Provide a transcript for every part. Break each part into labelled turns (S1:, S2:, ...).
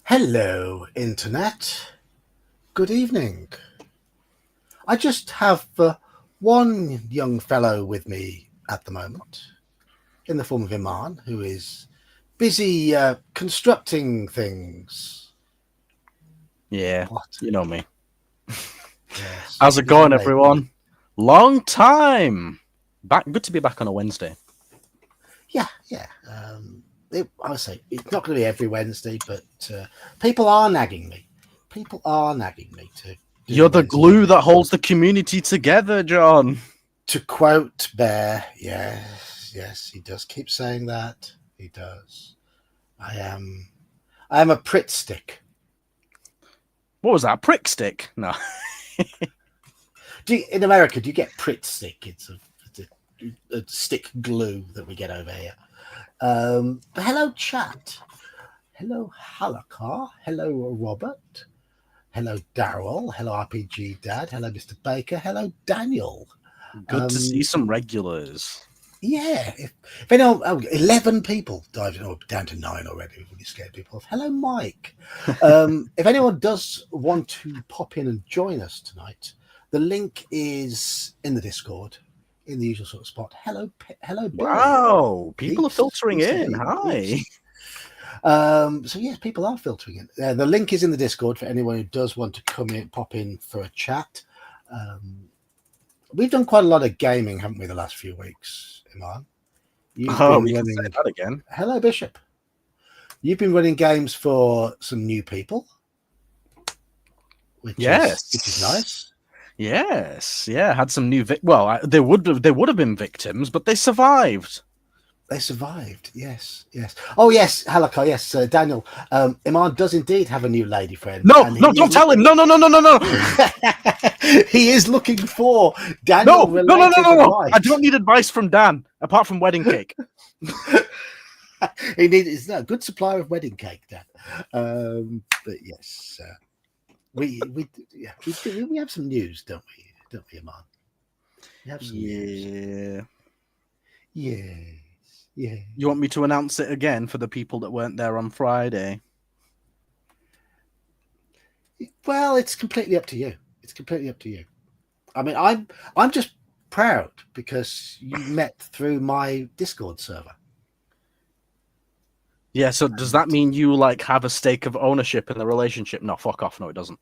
S1: Hello, Internet. Good evening. I just have one young fellow with me at the moment, in the form of Iman, who is busy constructing things.
S2: Yeah,
S1: What?
S2: you know me.
S1: Yes.
S2: How's it
S1: Busy
S2: going,
S1: lady.
S2: everyone? Long time. Good to be back on a Wednesday.
S1: Yeah. I would say it's not going to be every Wednesday, but people are nagging me. People are nagging me to do
S2: You're
S1: the
S2: the
S1: Wednesday
S2: glue that
S1: evening.
S2: holds the community together, John.
S1: To quote Bear, yes, he does keep saying that. He does. I am a Pritt stick.
S2: What was that? Prick stick? No.
S1: In America, do you get Pritt stick? It's a stick glue that we get over here. But hello, chat. Hello, Halakar. Hello, Robert. Hello, Daryl. Hello, RPG Dad. Hello, Mr. Baker. Hello, Daniel.
S2: Good to see some regulars.
S1: Yeah, if anyone, 11 people dived in, or down to 9 already. We've really scared people off. Hello, Mike. If anyone does want to pop in and join us tonight, the link is in the Discord, in the usual sort of spot. Hello, Billy.
S2: Wow, people are
S1: Peeps,
S2: filtering
S1: peeps,
S2: in. Hi.
S1: So yes, people are filtering in. The link is in the Discord for anyone who does want to come in, pop in for a chat. We've done quite a lot of gaming, haven't we, the last few weeks, Iman? You've been
S2: We can say
S1: running.
S2: that again.
S1: Hello, Bishop. You've been running games for some new people, which is nice.
S2: Yes, yeah. Had some new. They would have been victims, but they survived.
S1: They survived. Yes. Oh, yes, Halakha. Yes, Daniel. Iman does indeed have a new lady friend.
S2: No,
S1: and
S2: don't tell him. No.
S1: He is looking for Daniel related advice.
S2: I don't need advice from Dan, apart from wedding cake.
S1: He needs a good supplier of wedding cake, Dan. But yes, we have some news, don't we, Iman? We have some news. Yeah.
S2: You want me to announce it again for the people that weren't there on Friday?
S1: Well, it's completely up to you. I mean, I'm just proud because you met through my Discord server.
S2: Yeah, so does that mean you have a stake of ownership in the relationship? No, fuck off. No, it doesn't.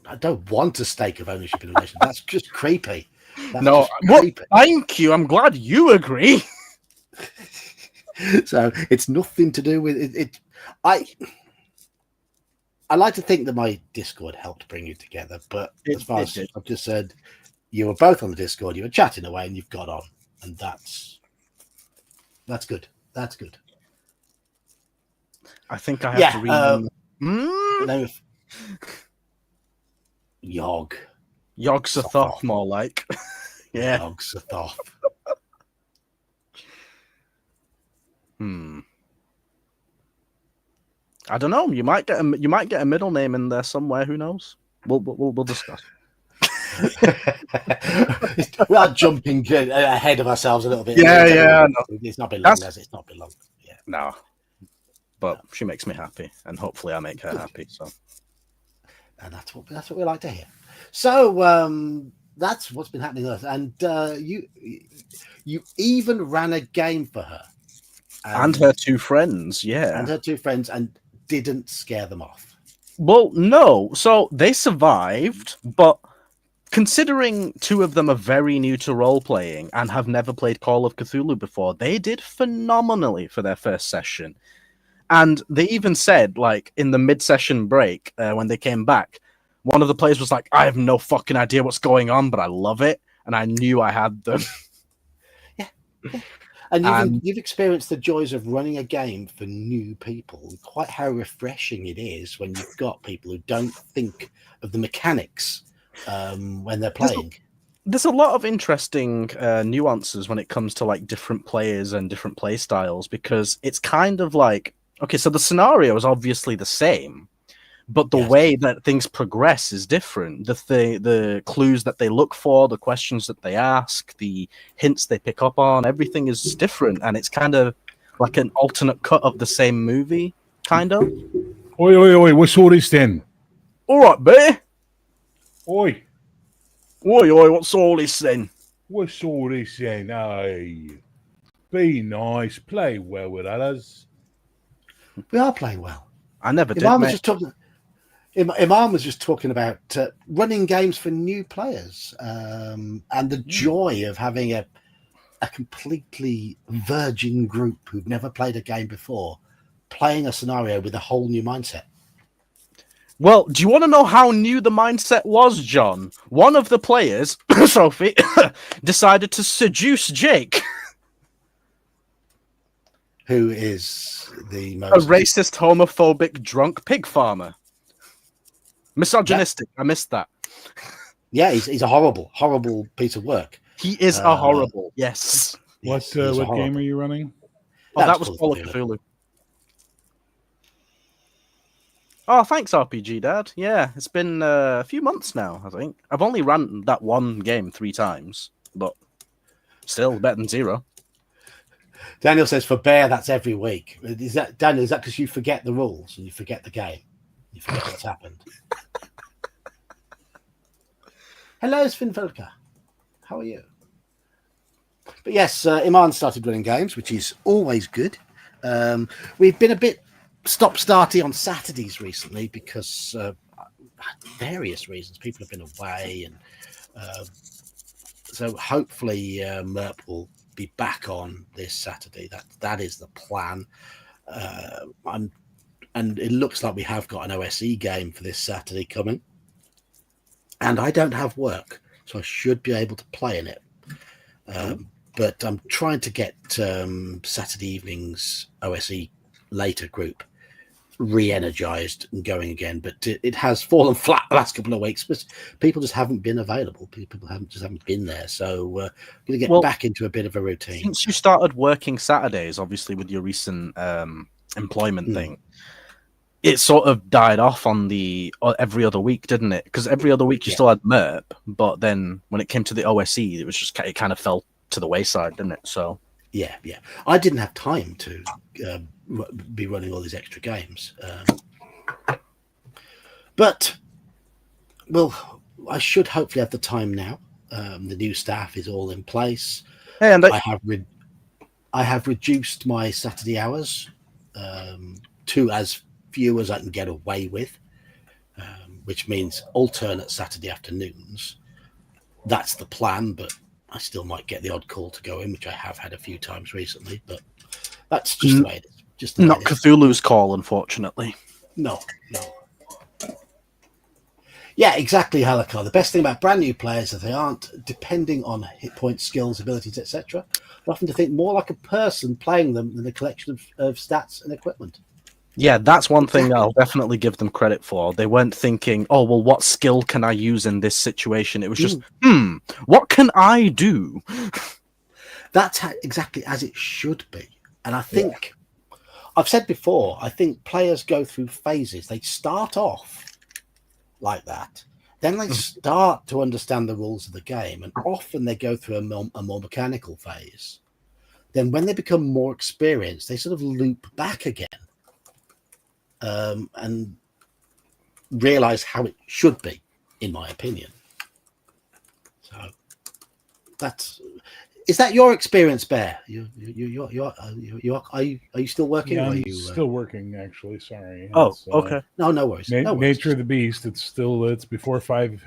S1: I don't want a stake of ownership in a relationship. That's just creepy.
S2: Thank you. I'm glad you agree.
S1: So it's nothing to do with it. I like to think that my Discord helped bring you together, but as far as I've just said, you were both on the Discord, you were chatting away, and you've got on, and that's good. That's good.
S2: I think I have to read.
S1: No, Yog.
S2: Yog Sothoth, more like. Yeah.
S1: Yog Sothoth.
S2: I don't know. You might get a middle name in there somewhere. Who knows? We'll discuss.
S1: We are jumping ahead of ourselves a little bit.
S2: Yeah.
S1: No. It's not been long, has it? It's not been long. Yeah.
S2: No. But she makes me happy, and hopefully I make her happy. So.
S1: And that's what we like to hear. So that's what's been happening with us. And you even ran a game for her.
S2: And her two friends, yeah.
S1: And her two friends, and didn't scare them off.
S2: Well, no. So they survived, but considering two of them are very new to role-playing and have never played Call of Cthulhu before, they did phenomenally for their first session. And they even said, in the mid-session break, when they came back, one of the players was like, I have no fucking idea what's going on, but I love it. And I knew I had them.
S1: Yeah. And you've experienced the joys of running a game for new people, and quite how refreshing it is when you've got people who don't think of the mechanics when they're playing.
S2: There's a lot of interesting nuances when it comes to different players and different play styles, because it's kind of okay, so the scenario is obviously the same, but the way that things progress is different. The clues that they look for, the questions that they ask, the hints they pick up on, everything is different, and it's kind of like an alternate cut of the same movie, kind of.
S3: Oi, oi, oi, what's all this then?
S2: All right, bear.
S3: Oi,
S2: Oi, oi, what's all this then?
S3: what's all this then? Hey, be nice, play well with others.
S1: We are playing well.
S2: I never did,
S1: Imam was
S2: mate.
S1: just talking. Imam was just talking about running games for new players and the joy of having a completely virgin group who've never played a game before, playing a scenario with a whole new mindset.
S2: Well, do you want to know how new the mindset was, John? One of the players, Sophie, decided to seduce Jake,
S1: Who is the
S2: a
S1: most
S2: racist, homophobic, drunk pig farmer. Misogynistic. I missed that.
S1: Yeah, he's a horrible, horrible piece of work.
S2: He is a horrible. Yes.
S3: What game are you running?
S2: Oh, that was Call of Cthulhu. Oh, thanks, RPG Dad. Yeah, it's been a few months now, I think. I've only run that one game 3 times, but still better than 0.
S1: Daniel says for Bear, that's every week. Is that Daniel? Is that because you forget the rules and you forget the game? You forget what's happened. Hello, Sven Volker. How are you? But yes, Iman started running games, which is always good. We've been a bit stop-starty on Saturdays recently because various reasons. People have been away, and so hopefully Merp will be back on this Saturday. That is the plan. And it looks like we have got an OSE game for this Saturday coming. And I don't have work, so I should be able to play in it. But I'm trying to get Saturday evening's OSE later group re-energized and going again. But it has fallen flat the last couple of weeks because people just haven't been available. People haven't been there. So we're going to get back into a bit of a routine.
S2: Since you started working Saturdays, obviously with your recent employment thing, it sort of died off on the every other week, didn't it? Because every other week you still had MERP, but then when it came to the OSE, it was just it kind of fell to the wayside, didn't it? So
S1: yeah, I didn't have time to be running all these extra games, but well, I should hopefully have the time now. The new staff is all in place.
S2: Hey, and
S1: I have reduced my Saturday hours to as few as I can get away with, which means alternate Saturday afternoons. That's the plan, but I still might get the odd call to go in, which I have had a few times recently, but that's just the way it is. Just
S2: not Cthulhu's call, unfortunately.
S1: No. Yeah, exactly, Halakar. The best thing about brand new players is they aren't depending on hit points, skills, abilities, etc. They're often to think more like a person playing them than a collection of stats and equipment.
S2: Yeah, that's one thing I'll definitely give them credit for. They weren't thinking, oh, well, what skill can I use in this situation? It was just, what can I do?
S1: That's exactly as it should be. And I think, I've said before, I think players go through phases. They start off like that. Then they start to understand the rules of the game. And often they go through a more mechanical phase. Then when they become more experienced, they sort of loop back again. And realize how it should be, in my opinion. So is that your experience, Bear? Are you still working?
S3: Yeah,
S1: or are
S3: I'm
S1: you
S3: still working, actually. Sorry.
S2: Okay.
S1: No worries.
S3: Nature of the beast. It's before 5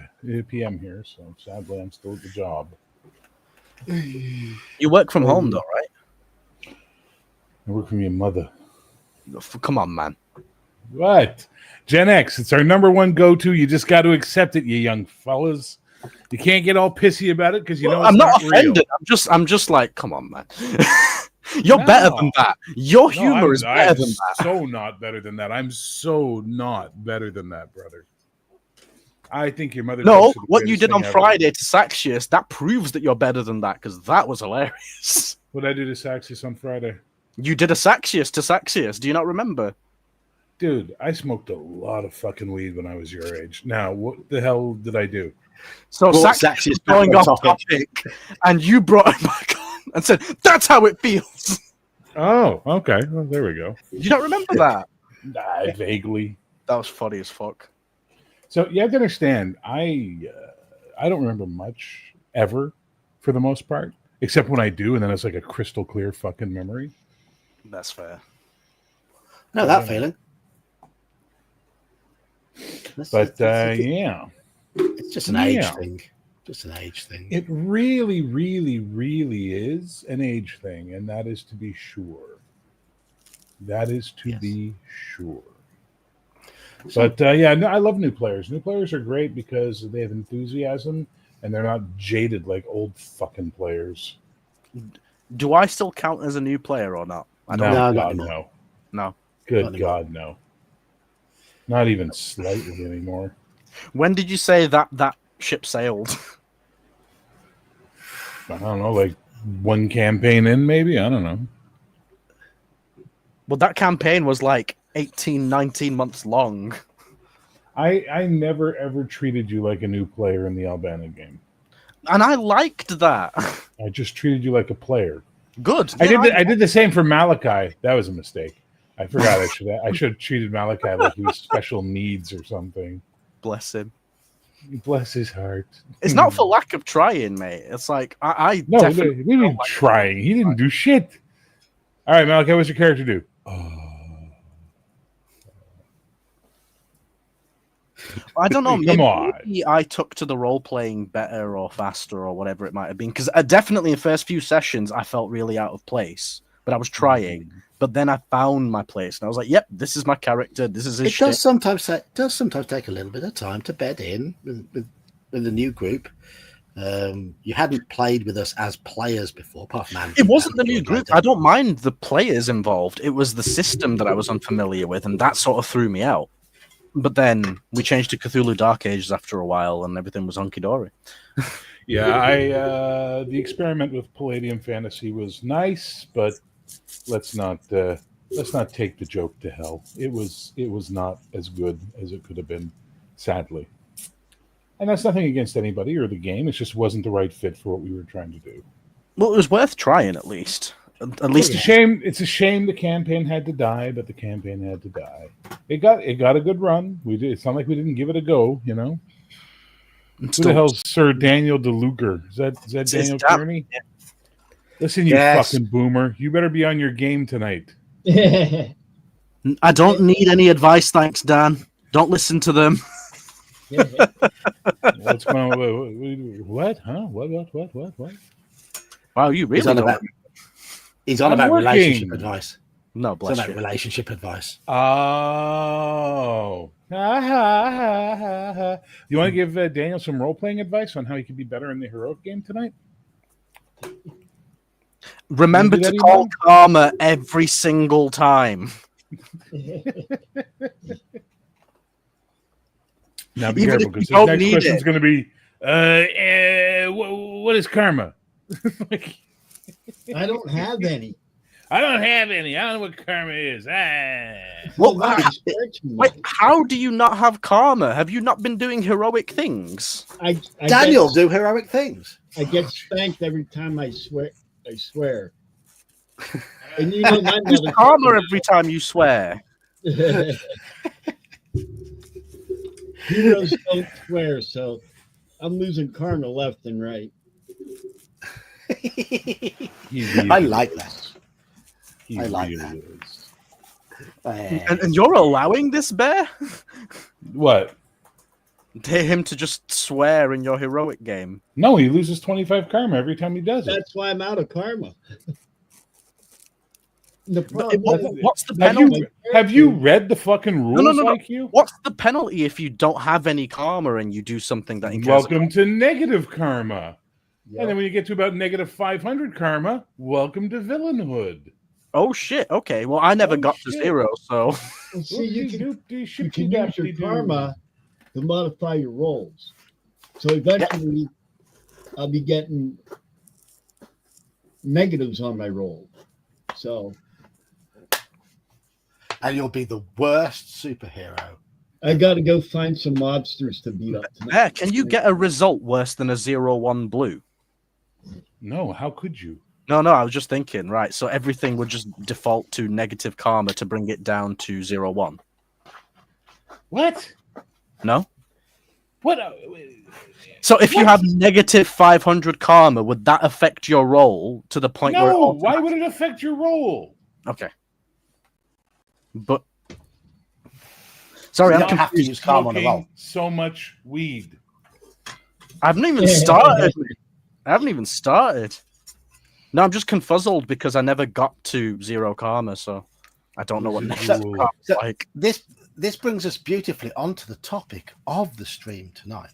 S3: p.m. here, so sadly I'm still at the job.
S2: You work from home, though, right?
S3: I work from your mother.
S2: Come on, man.
S3: What? Gen X, it's our number one go-to. You just got to accept it, you young fellas. You can't get all pissy about it because it's
S2: I'm not offended.
S3: Real.
S2: I'm just like, come on, man. You're better than that. Your humor is better than that.
S3: So not better than that. I'm so not better than that, brother. I think your mother.
S2: No, what you did on Friday to Saxius, that proves that you're better than that because that was hilarious.
S3: What did I do to Saxius on Friday?
S2: You did a Saxius to Saxius. Do you not remember?
S3: Dude, I smoked a lot of fucking weed when I was your age. Now, what the hell did I do?
S2: So Saxius was going off topic, and you brought him back on and said, that's how it feels.
S3: Oh, okay. Well, there we go.
S2: You don't remember that?
S3: Vaguely.
S2: That was funny as fuck.
S3: So you have to understand, I don't remember much ever, for the most part, except when I do, and then it's like a crystal clear fucking memory.
S2: That's fair.
S1: No, that feeling.
S3: But yeah,
S1: it's just an age thing. Just an age thing.
S3: It really, really, really is an age thing, and that is to be sure. That is to be sure. But yeah, no, I love new players. New players are great because they have enthusiasm and they're not jaded like old fucking players.
S2: Do I still count as a new player or not? I don't
S3: No,
S1: know.
S3: God,
S1: No.
S3: no.
S2: No.
S3: Good God, no. Not even slightly anymore.
S2: When did you say that ship sailed?
S3: I don't know, like one campaign in, maybe? I don't know.
S2: Well, that campaign was like 18, 19 months long.
S3: I never ever treated you like a new player in the Albana game.
S2: And I liked that.
S3: I just treated you like a player.
S2: Good.
S3: I did the same for Malachi. That was a mistake. I forgot I should have treated Malachi like he was special needs or something.
S2: Bless him.
S3: Bless his heart.
S2: It's not for lack of trying, mate. It's like I
S3: no,
S2: definitely
S3: we didn't trying. He didn't do shit. All right, Malachi, what's your character do?
S2: I don't know.
S3: Maybe
S2: I took to the role playing better or faster or whatever it might have been. Because definitely in the first few sessions, I felt really out of place. But I was trying. But then I found my place, and I was like, "Yep, this is my character. This is his."
S1: It does sometimes take a little bit of time to bed in with the new group. You hadn't played with us as players before, apart from Andrew.
S2: It wasn't the new group. I don't mind the players involved. It was the system that I was unfamiliar with, and that sort of threw me out. But then we changed to Cthulhu Dark Ages after a while, and everything was hunky dory.
S3: Yeah, the experiment with Palladium Fantasy was nice, but let's not take the joke to hell. It was not as good as it could have been, sadly. And that's nothing against anybody or the game. It just wasn't the right fit for what we were trying to do.
S2: Well, it was worth trying at least. At least
S3: it's a shame. It's a shame the campaign had to die, but the campaign had to die. It got a good run. We did. It's not like we didn't give it a go, you know. Who the hell's Sir Daniel DeLuger? Is that Daniel Kearney? Yeah. Listen, you fucking boomer. You better be on your game tonight.
S2: I don't need any advice, thanks, Dan. Don't listen to them.
S3: What's going on? What? Huh? What?
S2: Wow, you really
S1: He's on about relationship advice.
S2: No, bless you.
S1: Relationship advice.
S3: Oh. You want to give Daniel some role-playing advice on how he can be better in the heroic game tonight?
S2: Remember to call karma every single time.
S3: Now be careful, because the next question is going to be, what is karma?
S4: I don't have any.
S3: I don't know what karma is.
S2: Wait, how do you not have karma? Have you not been doing heroic things?
S1: Daniel do heroic things.
S4: I get spanked every time I swear. And you know my mother
S2: karma every time you swear.
S4: Heroes don't swear, so I'm losing karma left and right.
S1: I like that. I like that.
S2: And you're allowing this, Bear?
S3: What?
S4: him to just swear in your heroic game.
S3: No, he loses 25 karma every time he does it.
S4: That's why I'm out of karma.
S2: What's the penalty?
S3: Have you read the fucking rules like you?
S2: What's the penalty if you don't have any karma and you do something that
S3: Welcome to negative karma. Yep. And then when you get to about negative 500 karma, welcome to villainhood.
S2: Oh, shit. Okay. Well, I never got to zero, so...
S4: Well, see, you can use your karma to modify your rolls. So eventually, I'll be getting negatives on my roll. So...
S1: And you'll be the worst superhero.
S4: I got to go find some mobsters to beat up tonight.
S2: Can you get a result worse than a 0-1 blue?
S3: No, how could you?
S2: No, I was just thinking, right, so everything would just default to negative karma to bring it down to 0-1.
S3: What?
S2: No?
S3: What?
S2: So if you
S3: What?
S2: have negative 500 karma, would that affect your roll to the point where...
S3: No, why would it affect your roll?
S2: Okay. But... Sorry,
S1: You
S2: I'm
S1: don't have to
S2: confused.
S1: use karma on a roll.
S3: Smoking so much weed.
S2: I haven't even started. No, I'm just confuzzled because I never got to 0 karma, so I don't know what negative
S3: Residual.
S2: karma is
S1: So
S2: like.
S1: this brings us beautifully onto the topic of the stream tonight.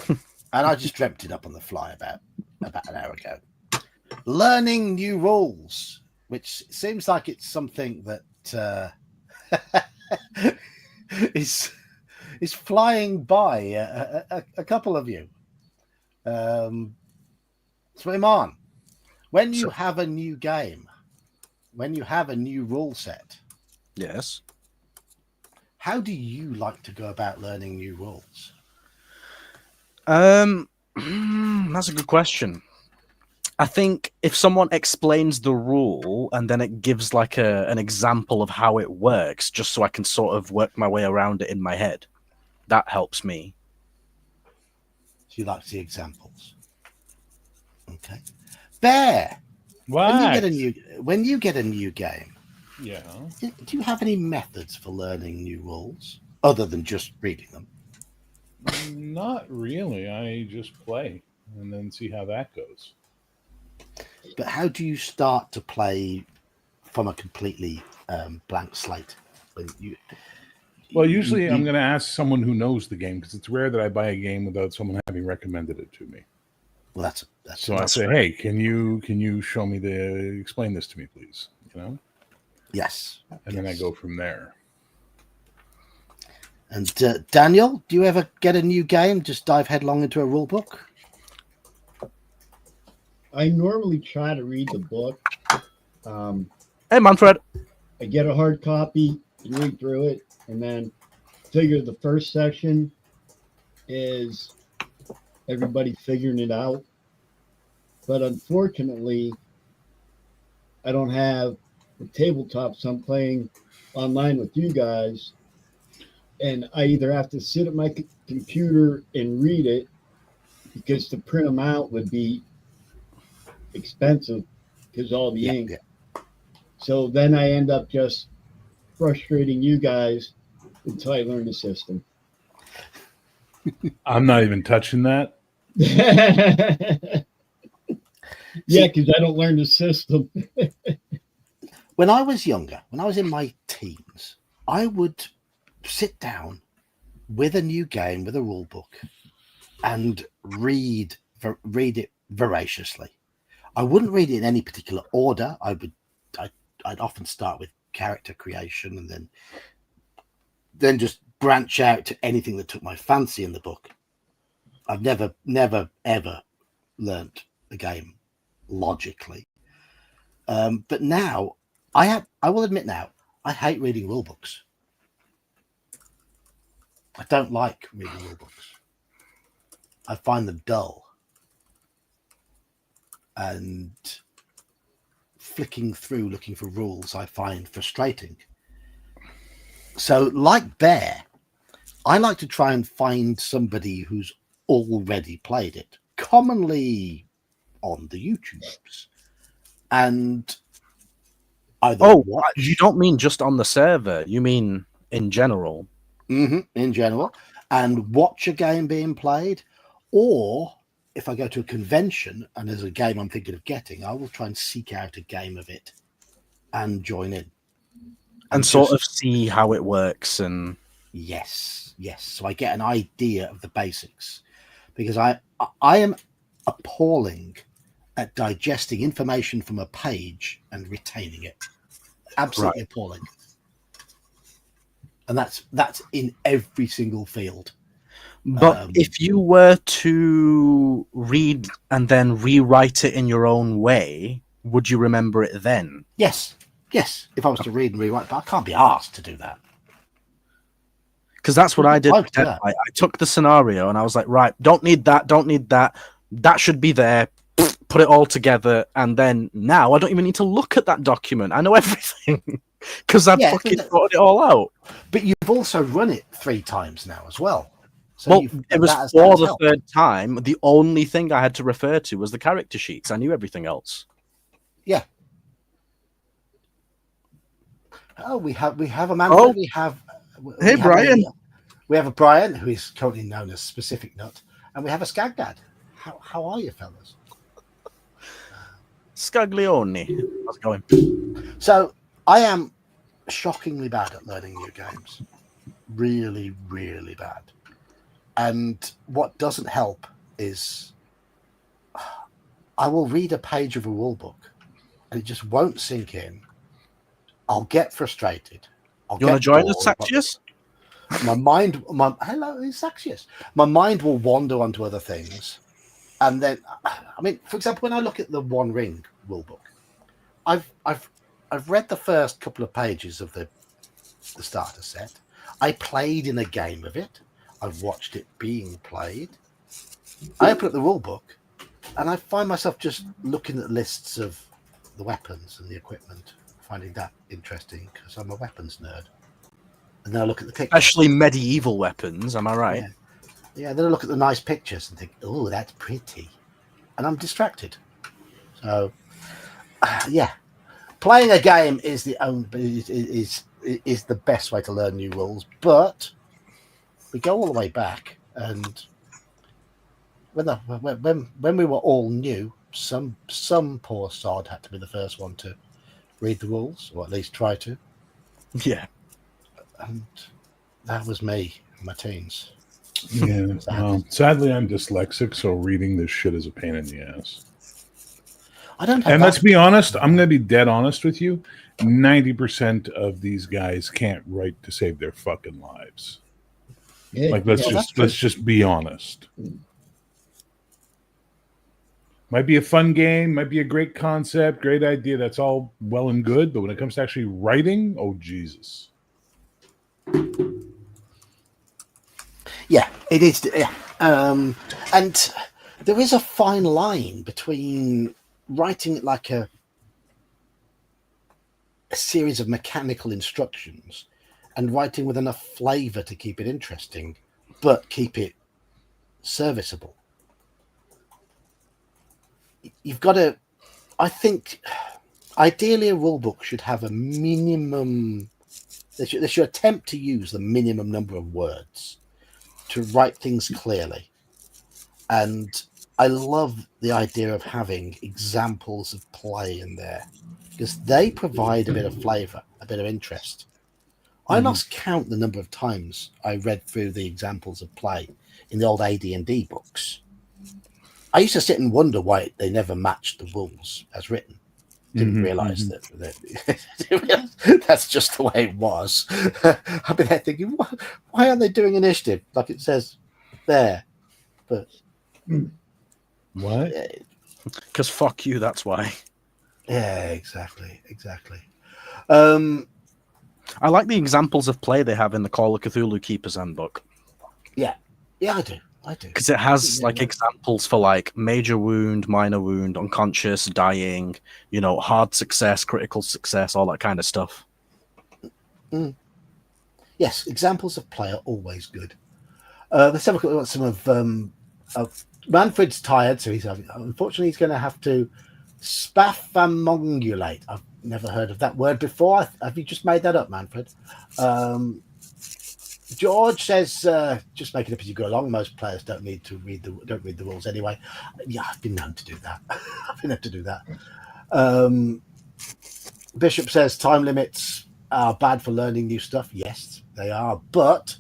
S1: And I just dreamt it up on the fly about an hour ago. Learning new rules, which seems like it's something that is flying by a couple of you. Iman, when you have a new game, when you have a new rule set,
S2: Yes.
S1: how do you like to go about learning new rules?
S2: That's a good question. I think if someone explains the rule and then it gives like an example of how it works, just so I can sort of work my way around it in my head, that helps me.
S1: So you like to see examples. Okay. Bear,
S3: What?
S1: when you get a new game,
S3: Yeah.
S1: do you have any methods for learning new rules other than just reading them?
S3: Not really. I just play and then see how that goes.
S1: But how do you start to play from a completely blank slate?
S3: Well, usually I'm going to ask someone who knows the game because it's rare that I buy a game without someone having recommended it to me.
S1: Well, that's
S3: So I say, hey, can you show me explain this to me, please? You know?
S1: yes.
S3: And then I go from there.
S1: And Daniel, do you ever get a new game, just dive headlong into a rule book?
S4: I normally try to read the book.
S2: Hey, Manfred.
S4: I get a hard copy, read through it, and then figure the first section is everybody figuring it out. But unfortunately, I don't have the tabletop, so I'm playing online with you guys. And I either have to sit at my computer and read it because to print them out would be expensive because all the ink.
S1: Yeah.
S4: So then I end up just frustrating you guys until I learn the system.
S3: I'm not even touching that.
S4: Yeah, because I don't learn the system.
S1: When I was younger, when I was in my teens, I would sit down with a new game, with a rule book, and read it voraciously. I wouldn't read it in any particular order. I'd often start with character creation and then just branch out to anything that took my fancy in the book. I've never ever learnt the game logically. But now I will admit now, I hate reading rule books. I don't like reading rule books. I find them dull. And flicking through looking for rules I find frustrating. So like Bear, I like to try and find somebody who's already played it, commonly on the YouTubes. And either watch...
S2: you don't mean just on the server, you mean in general.
S1: In general, and watch a game being played, or if I go to a convention and there's a game I'm thinking of getting, I will try and seek out a game of it and join in.
S2: And sort of see how it works. And
S1: yes. So I get an idea of the basics, because I am appalling at digesting information from a page and retaining it. Absolutely right. Appalling. And that's in every single field.
S2: But if you were to read and then rewrite it in your own way, would you remember it then?
S1: Yes. If I was to read and rewrite, but I can't be asked to do that.
S2: Because that's what I did. I took the scenario and I was like, right, don't need that. That should be there. Put put it all together, and then now I don't even need to look at that document. I know everything because I've fucking sorted it all out.
S1: But you've also run it 3 times now as well. So
S2: Well, it was
S1: that
S2: for
S1: has
S2: the
S1: helped.
S2: 3rd time. The only thing I had to refer to was the character sheets. I knew everything else.
S1: Yeah. Oh, we have a man.
S2: Oh.
S1: We have.
S2: Hey, Brian.
S1: We have a Brian who is currently known as Specific Nut, and we have a Skag Dad. How are you, fellas?
S2: Scaglione. How's it going?
S1: So I am shockingly bad at learning new games. Really, really bad. And what doesn't help is I will read a page of a rule book and it just won't sink in. I'll get frustrated.
S2: You want to join us, Saxius?
S1: Hello, it's Saxius. My mind will wander onto other things. And then, I mean, for example, when I look at the One Ring rule book, I've read the first couple of pages of the starter set. I played in a game of it. I've watched it being played. I open up the rule book and I find myself just looking at lists of the weapons and the equipment, finding that interesting because I'm a weapons nerd. And then I look at the pictures.
S2: Especially medieval weapons, am I right?
S1: Yeah, then I look at the nice pictures and think, oh, that's pretty. And I'm distracted. So, yeah. Playing a game is the best way to learn new rules, but we go all the way back, and when we were all new, some poor sod had to be the first one to read the rules, or at least try to.
S2: Yeah,
S1: and that was me in my teens.
S3: Yeah, sadly, I'm dyslexic, so reading this shit is a pain in the ass.
S1: I don't have
S3: and
S1: that.
S3: Let's be honest, I'm going to be dead honest with you. 90% of these guys can't write to save their fucking lives.
S4: Yeah,
S3: Like, let's just be honest. Might be a fun game, might be a great concept, great idea. That's all well and good, but when it comes to actually writing, oh Jesus.
S1: Yeah, it is. Yeah. And there is a fine line between writing like a series of mechanical instructions and writing with enough flavor to keep it interesting, but keep it serviceable. You've got to, I think, ideally a rule book should have a minimum, they should attempt to use the minimum number of words to write things clearly. And I love the idea of having examples of play in there because they provide a bit of flavor, a bit of interest. I lost count the number of times I read through the examples of play in the old AD&D books. I used to sit and wonder why they never matched the rules as written. Didn't realize that that's just the way it was. I've been there thinking, why aren't they doing initiative like it says there? But
S3: what?
S2: Because fuck you, that's why.
S1: Yeah, exactly.
S2: I like the examples of play they have in the Call of Cthulhu Keeper's Handbook.
S1: Yeah, I do.
S2: Because it has like examples for like major wound, minor wound, unconscious, dying, hard success, critical success, all that kind of stuff.
S1: Yes, examples of play are always good. Let's have a look at some of Manfred's tired, so unfortunately he's going to have to spaffamongulate. I've never heard of that word before. Have you just made that up, Manfred? George says, just make it up as you go along. Most players don't read the rules anyway. Yeah, I've been known to do that. Bishop says time limits are bad for learning new stuff. Yes, they are. But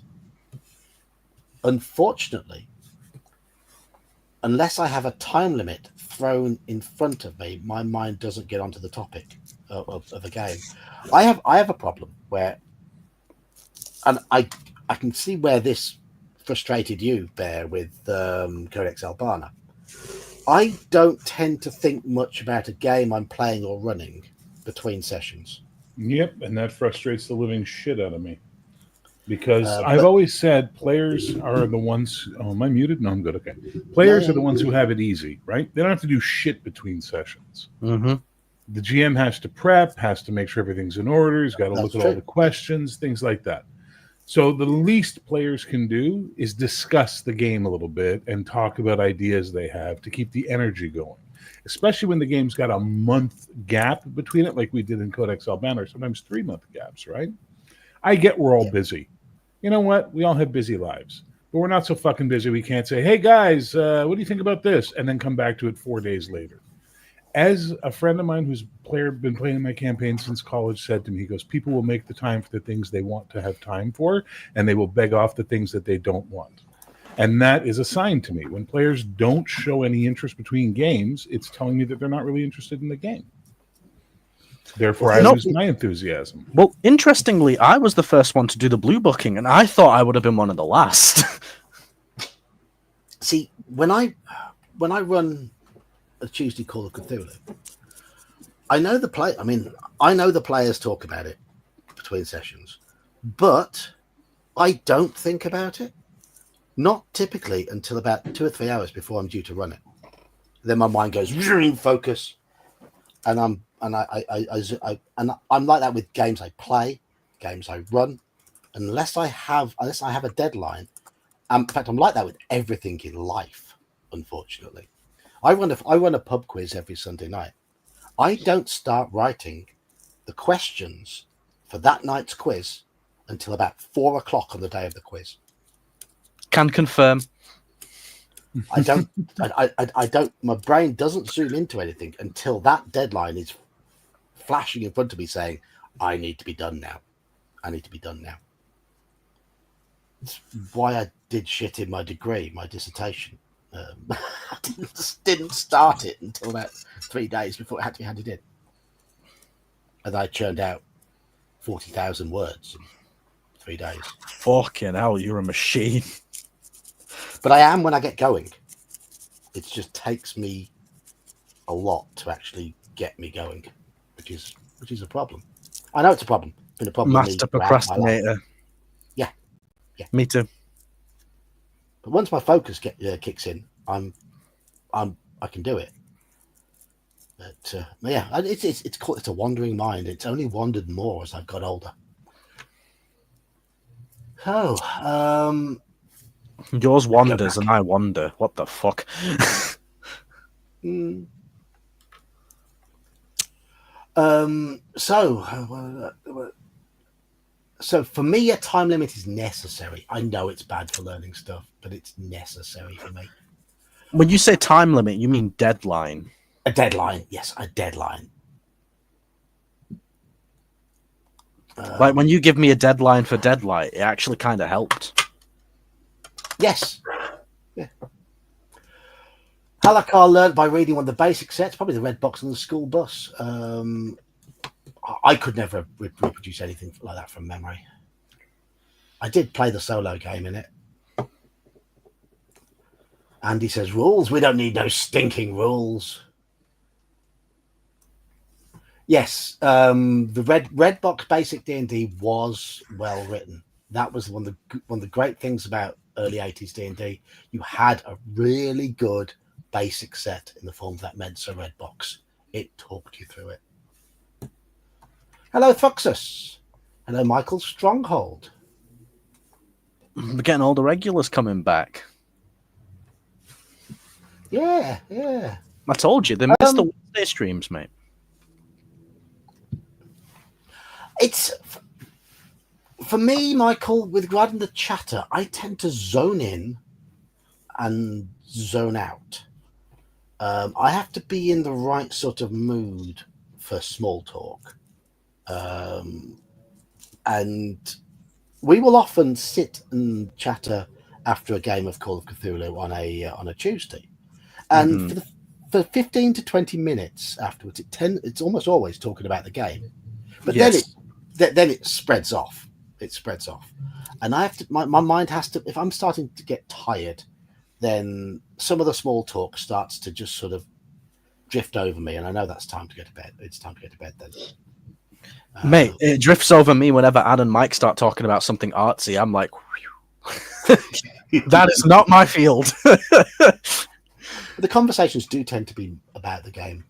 S1: unfortunately, unless I have a time limit thrown in front of me, my mind doesn't get onto the topic of the game. I have a problem where, and I can see where this frustrated you, Bear, with Codex Albana. I don't tend to think much about a game I'm playing or running between sessions.
S3: Yep, and that frustrates the living shit out of me. Because I've always said players are the ones. Oh, am I muted? No, I'm good. Okay. Players are the ones who have it easy, right? They don't have to do shit between sessions.
S2: Mm-hmm.
S3: The GM has to prep, has to make sure everything's in order. He's got to look at all the questions, things like that. So the least players can do is discuss the game a little bit and talk about ideas they have to keep the energy going. Especially when the game's got a month gap between it, like we did in Codex Albana, or sometimes 3-month gaps, right? I get we're all busy. You know what? We all have busy lives. But we're not so fucking busy we can't say, hey, guys, what do you think about this? And then come back to it 4 days later. As a friend of mine who's been playing my campaign since college said to me, he goes, people will make the time for the things they want to have time for, and they will beg off the things that they don't want. And that is a sign to me. When players don't show any interest between games, it's telling me that they're not really interested in the game. Therefore, I lose my enthusiasm.
S2: Well, interestingly, I was the first one to do the blue booking, and I thought I would have been one of the last.
S1: See, when I run a Tuesday Call of Cthulhu, I know the players talk about it between sessions, but I don't think about it. Not typically until about 2 or 3 hours before I'm due to run it. Then my mind goes focus, and I'm like that with games I play, games I run. Unless I have a deadline. In fact, I'm like that with everything in life. Unfortunately, I run a pub quiz every Sunday night. I don't start writing the questions for that night's quiz until about 4 o'clock on the day of the quiz.
S2: Can confirm.
S1: I don't. My brain doesn't zoom into anything until that deadline is flashing in front of me, saying, "I need to be done now. I need to be done now." It's why I did shit in my degree, my dissertation. I didn't start it until about 3 days before it had to be handed in, and I churned out 40,000 words in 3 days.
S2: Fucking hell, you're a machine.
S1: But I am when I get going. It just takes me a lot to actually get me going, which is a problem. I know it's a problem. It's been a problem.
S2: Master procrastinator.
S1: Yeah.
S2: Me too.
S1: But once my focus kicks in, I can do it. But yeah, it's a wandering mind. It's only wandered more as I've got older. Oh,
S2: yours wanders and I wonder. What the fuck?
S1: So for me, a time limit is necessary. I know it's bad for learning stuff, but it's necessary for me.
S2: When you say time limit, you mean deadline?
S1: A deadline, yes, a deadline.
S2: Like when you give me a deadline for Deadlight, it actually kind of helped.
S1: Yes. Yeah. Halakar learned by reading one of the basic sets, probably the red box on the school bus. I could never reproduce anything like that from memory. I did play the solo game in it. Andy says, rules? We don't need no stinking rules. Yes, the red box basic D&D was well written. That was one of the great things about early 80s D&D. You had a really good basic set in the form of that Mensa red box. It talked you through it. Hello, Thuxus. Hello, Michael Stronghold.
S2: We're getting all the regulars coming back.
S1: Yeah.
S2: I told you, they missed the Wednesday streams, mate.
S1: It's for me, Michael, with regarding the chatter, I tend to zone in and zone out. I have to be in the right sort of mood for small talk. And we will often sit and chatter after a game of Call of Cthulhu on a Tuesday. And for 15 to 20 minutes afterwards, it's almost always talking about the game. But then it spreads off. It spreads off. And I have to, my mind has to, if I'm starting to get tired, then some of the small talk starts to just sort of drift over me. And I know that's time to go to bed. It's time to go to bed then.
S2: Mate, it drifts over me whenever Ann and Mike start talking about something artsy. I'm like, that is not my field.
S1: The conversations do tend to be about the game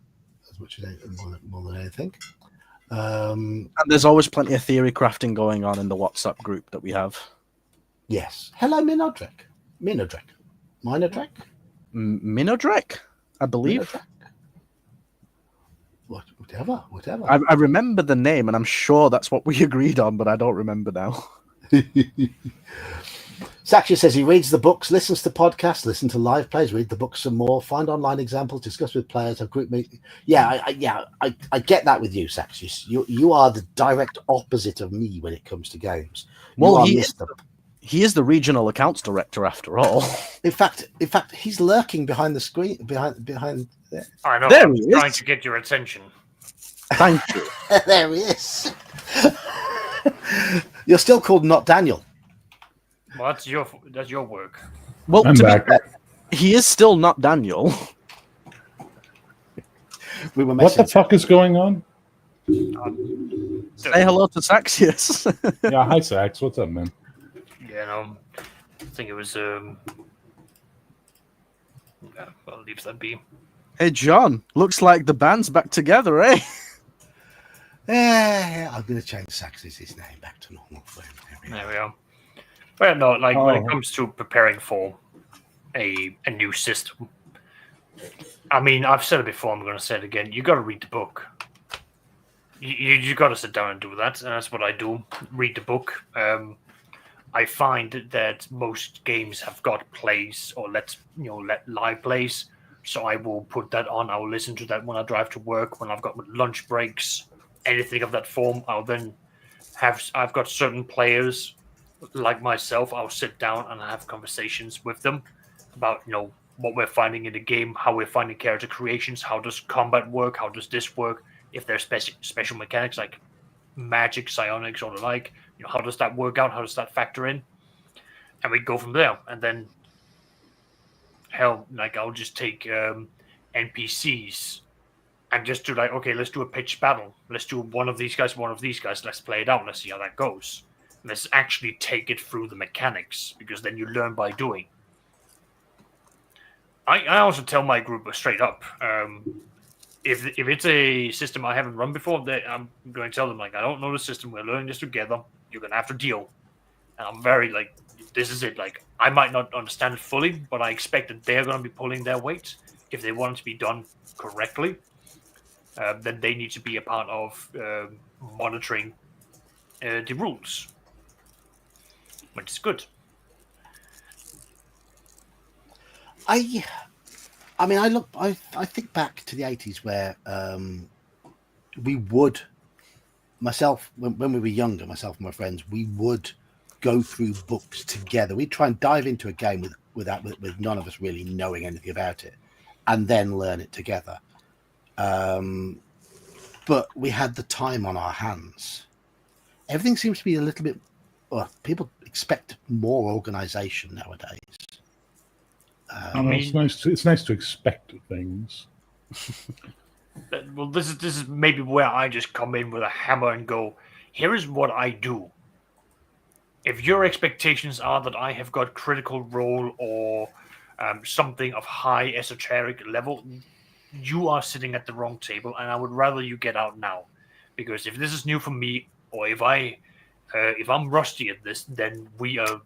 S1: as much as more than anything.
S2: And there's always plenty of theory crafting going on in the WhatsApp group that we have.
S1: Yes. Hello, Minodrek. Minodrek.
S2: Minodrek, I believe.
S1: Minodrek? Whatever.
S2: I remember the name, and I'm sure that's what we agreed on, but I don't remember now.
S1: Saksha says he reads the books, listens to podcasts, listen to live plays, read the books some more, find online examples, discuss with players, have group meetings. Yeah, I get that with you, Saksha. You are the direct opposite of me when it comes to games.
S2: Well, he is the regional accounts director after all.
S1: In fact, he's lurking behind the screen, behind there.
S5: I know.
S2: There
S5: I'm
S2: he is.
S5: trying to get your attention.
S2: Thank you.
S1: There he is. You're still called Not Daniel.
S5: Well, that's your work.
S2: Well,
S3: I'm back.
S2: He is still not Daniel.
S1: We were
S3: What the
S1: messing.
S3: fuck is going on?
S2: Say hello to Saxius.
S3: Yeah, hi Sax. What's up, man?
S5: Yeah, no, I think it was. Yeah, well, leave that be.
S2: Hey, John. Looks like the band's back together, eh?
S1: I'm going to change Sax's name back to normal for him.
S5: There we are. Well, no, like when it
S3: Oh.
S5: comes to preparing for a new system, I mean, I've said it before. I'm going to say it again. You got to read the book. You got to sit down and do that. And that's what I do. Read the book. I find that most games have got plays or let live plays. So I will put that on. I will listen to that when I drive to work, when I've got lunch breaks, anything of that form. I've got certain players like myself. I'll sit down and have conversations with them about, what we're finding in the game, how we're finding character creations, how does combat work, how does this work, if there's special mechanics like magic, psionics, or the like, how does that work out, how does that factor in, and we go from there. And then I'll just take NPCs and just do okay, let's do a pitched battle, let's do one of these guys, let's play it out, let's see how that goes. Let's actually take it through the mechanics, because then you learn by doing. I also tell my group straight up, if it's a system I haven't run before, I'm going to tell them, I don't know the system, we're learning this together, you're going to have to deal. And I'm very, this is it. I might not understand it fully, but I expect that they're going to be pulling their weight. If they want it to be done correctly, then they need to be a part of monitoring the rules, which is good.
S1: I think back to the 80s where we would, when we were younger, myself and my friends, we would go through books together. We'd try and dive into a game with none of us really knowing anything about it, and then learn it together. But we had the time on our hands. Everything seems to be a little bit. Well, people expect more organization nowadays.
S3: It's nice to expect things.
S5: Well, this is maybe where I just come in with a hammer and go, here is what I do. If your expectations are that I have got Critical Role or something of high esoteric level, you are sitting at the wrong table, and I would rather you get out now. Because if this is new for me, or if I'm rusty at this, then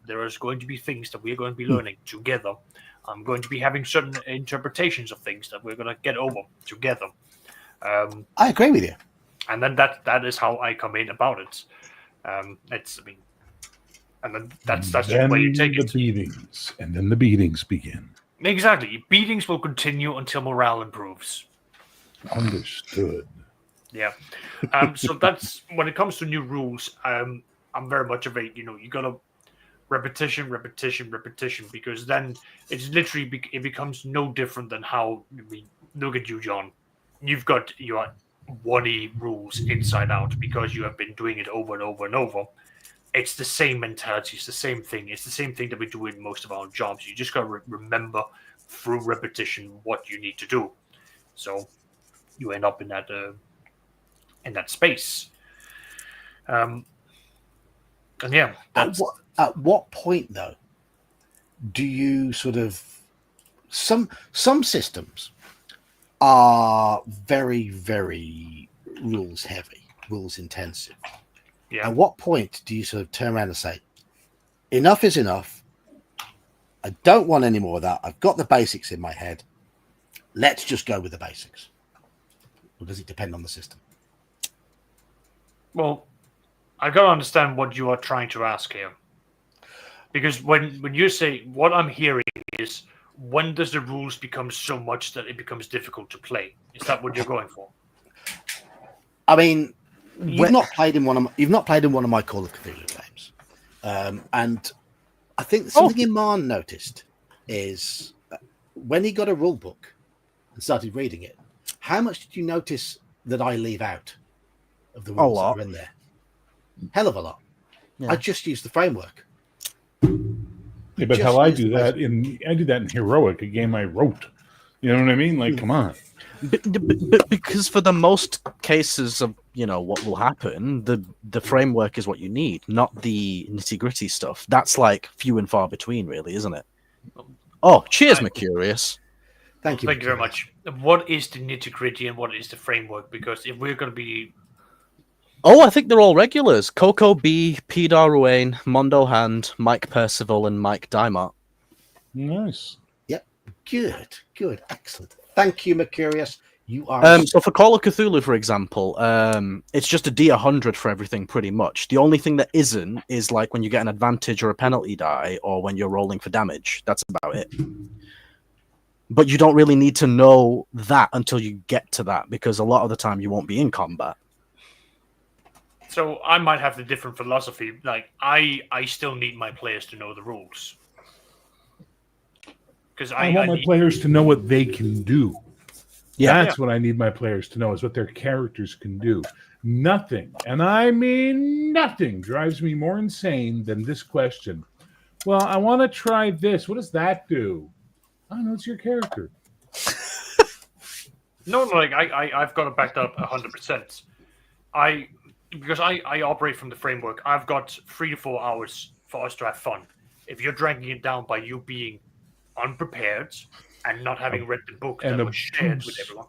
S5: there is going to be things that we are going to be learning together. I'm going to be having certain interpretations of things that we're going to get over together.
S1: I agree with you.
S5: And then that is how I come in about it. And then that's just the way you take it.
S3: And then the beatings begin.
S5: Exactly. Beatings will continue until morale improves.
S3: Understood.
S5: Yeah. So that's when it comes to new rules. I'm very much of a you gotta repetition, because then it's literally it becomes no different than how look at you, John. You've got your 1E rules inside out because you have been doing it over and over and over. It's the same mentality. It's the same thing. It's the same thing that we do in most of our jobs. You just got to remember through repetition what you need to do. So you end up in that space. And yeah,
S1: At what point though do you sort of some systems are very, very rules heavy, rules intensive.
S5: yeah.
S1: At what point do you sort of turn around and say, enough is enough? I don't want any more of that. I've got the basics in my head. Let's just go with the basics. Or does it depend on the system?
S5: Well, I got to understand what you are trying to ask here. Because when you say, what I'm hearing is, when does the rules become so much that it becomes difficult to play? Is that what you're going for?
S1: I mean, you've not played in one of my Call of Cthulhu games, and I think something Iman noticed is when he got a rule book and started reading it. How much did you notice that I leave out of the rules that are in there? Hell of a lot. Yeah. I just use the framework.
S3: Yeah, but hell, I do that in Heroic, a game I wrote. You know what I mean? Like, come on.
S2: But because for the most cases of what will happen, the framework is what you need, not the nitty gritty stuff. That's like few and far between, really, isn't it? Oh, cheers, Mercurius.
S1: Thank you.
S5: Thank you very much. What is the nitty gritty and what is the framework? Because if we're going to be...
S2: Oh, I think they're all regulars. Coco B, Pedar Ruane, Mondo Hand, Mike Percival, and Mike Dymart.
S3: Nice.
S1: Yep. Good. Excellent. Thank you, Mercurius. You are...
S2: So for Call of Cthulhu, for example, it's just a D100 for everything, pretty much. The only thing that isn't is like when you get an advantage or a penalty die, or when you're rolling for damage. That's about it. But you don't really need to know that until you get to that, because a lot of the time you won't be in combat.
S5: So I might have the different philosophy. Like, I still need my players to know the rules. Because
S3: I want my players to know what they can do.
S2: Yeah.
S3: That's what I need my players to know, is what their characters can do. Nothing, and I mean nothing, drives me more insane than this question. Well, I want to try this. What does that do? I don't know, it's your character.
S5: No, like I've got to back that up 100%. Because I operate from the framework. I've got 3 to 4 hours for us to have fun. If you're dragging it down by you being unprepared and not having read the book that was shared with everyone,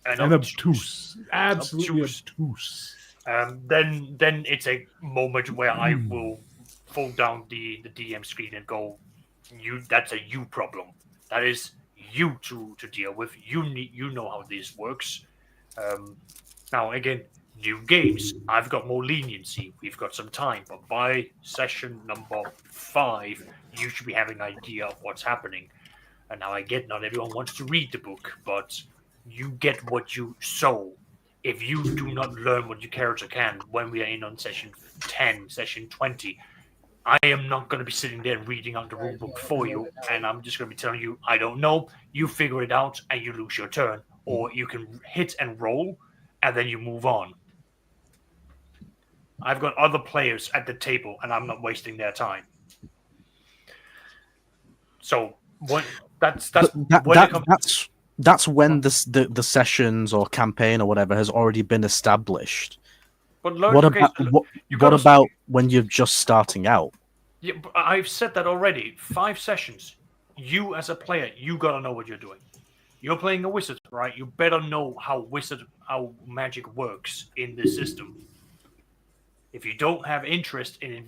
S5: and
S3: obtuse, absolutely obtuse,
S5: then it's a moment where I will fall down the DM screen and go, that's a you problem. That is you to deal with. You know how this works. Now again, new games, I've got more leniency. We've got some time, but by session number 5, you should be having an idea of what's happening. And now I get not everyone wants to read the book, but you get what you sow. If you do not learn what your character can when we are in on session 10, session 20, I am not going to be sitting there reading out the rule book for you, and I'm just going to be telling you, I don't know, you figure it out, and you lose your turn. Or you can hit and roll, and then you move on. I've got other players at the table, and I'm not wasting their time. So that's
S2: when the sessions or campaign or whatever has already been established.
S5: But
S2: what about when you're just starting out?
S5: Yeah, but I've said that already. 5 sessions. You as a player, you gotta know what you're doing. You're playing a wizard, right? You better know how magic works in this system. If you don't have interest in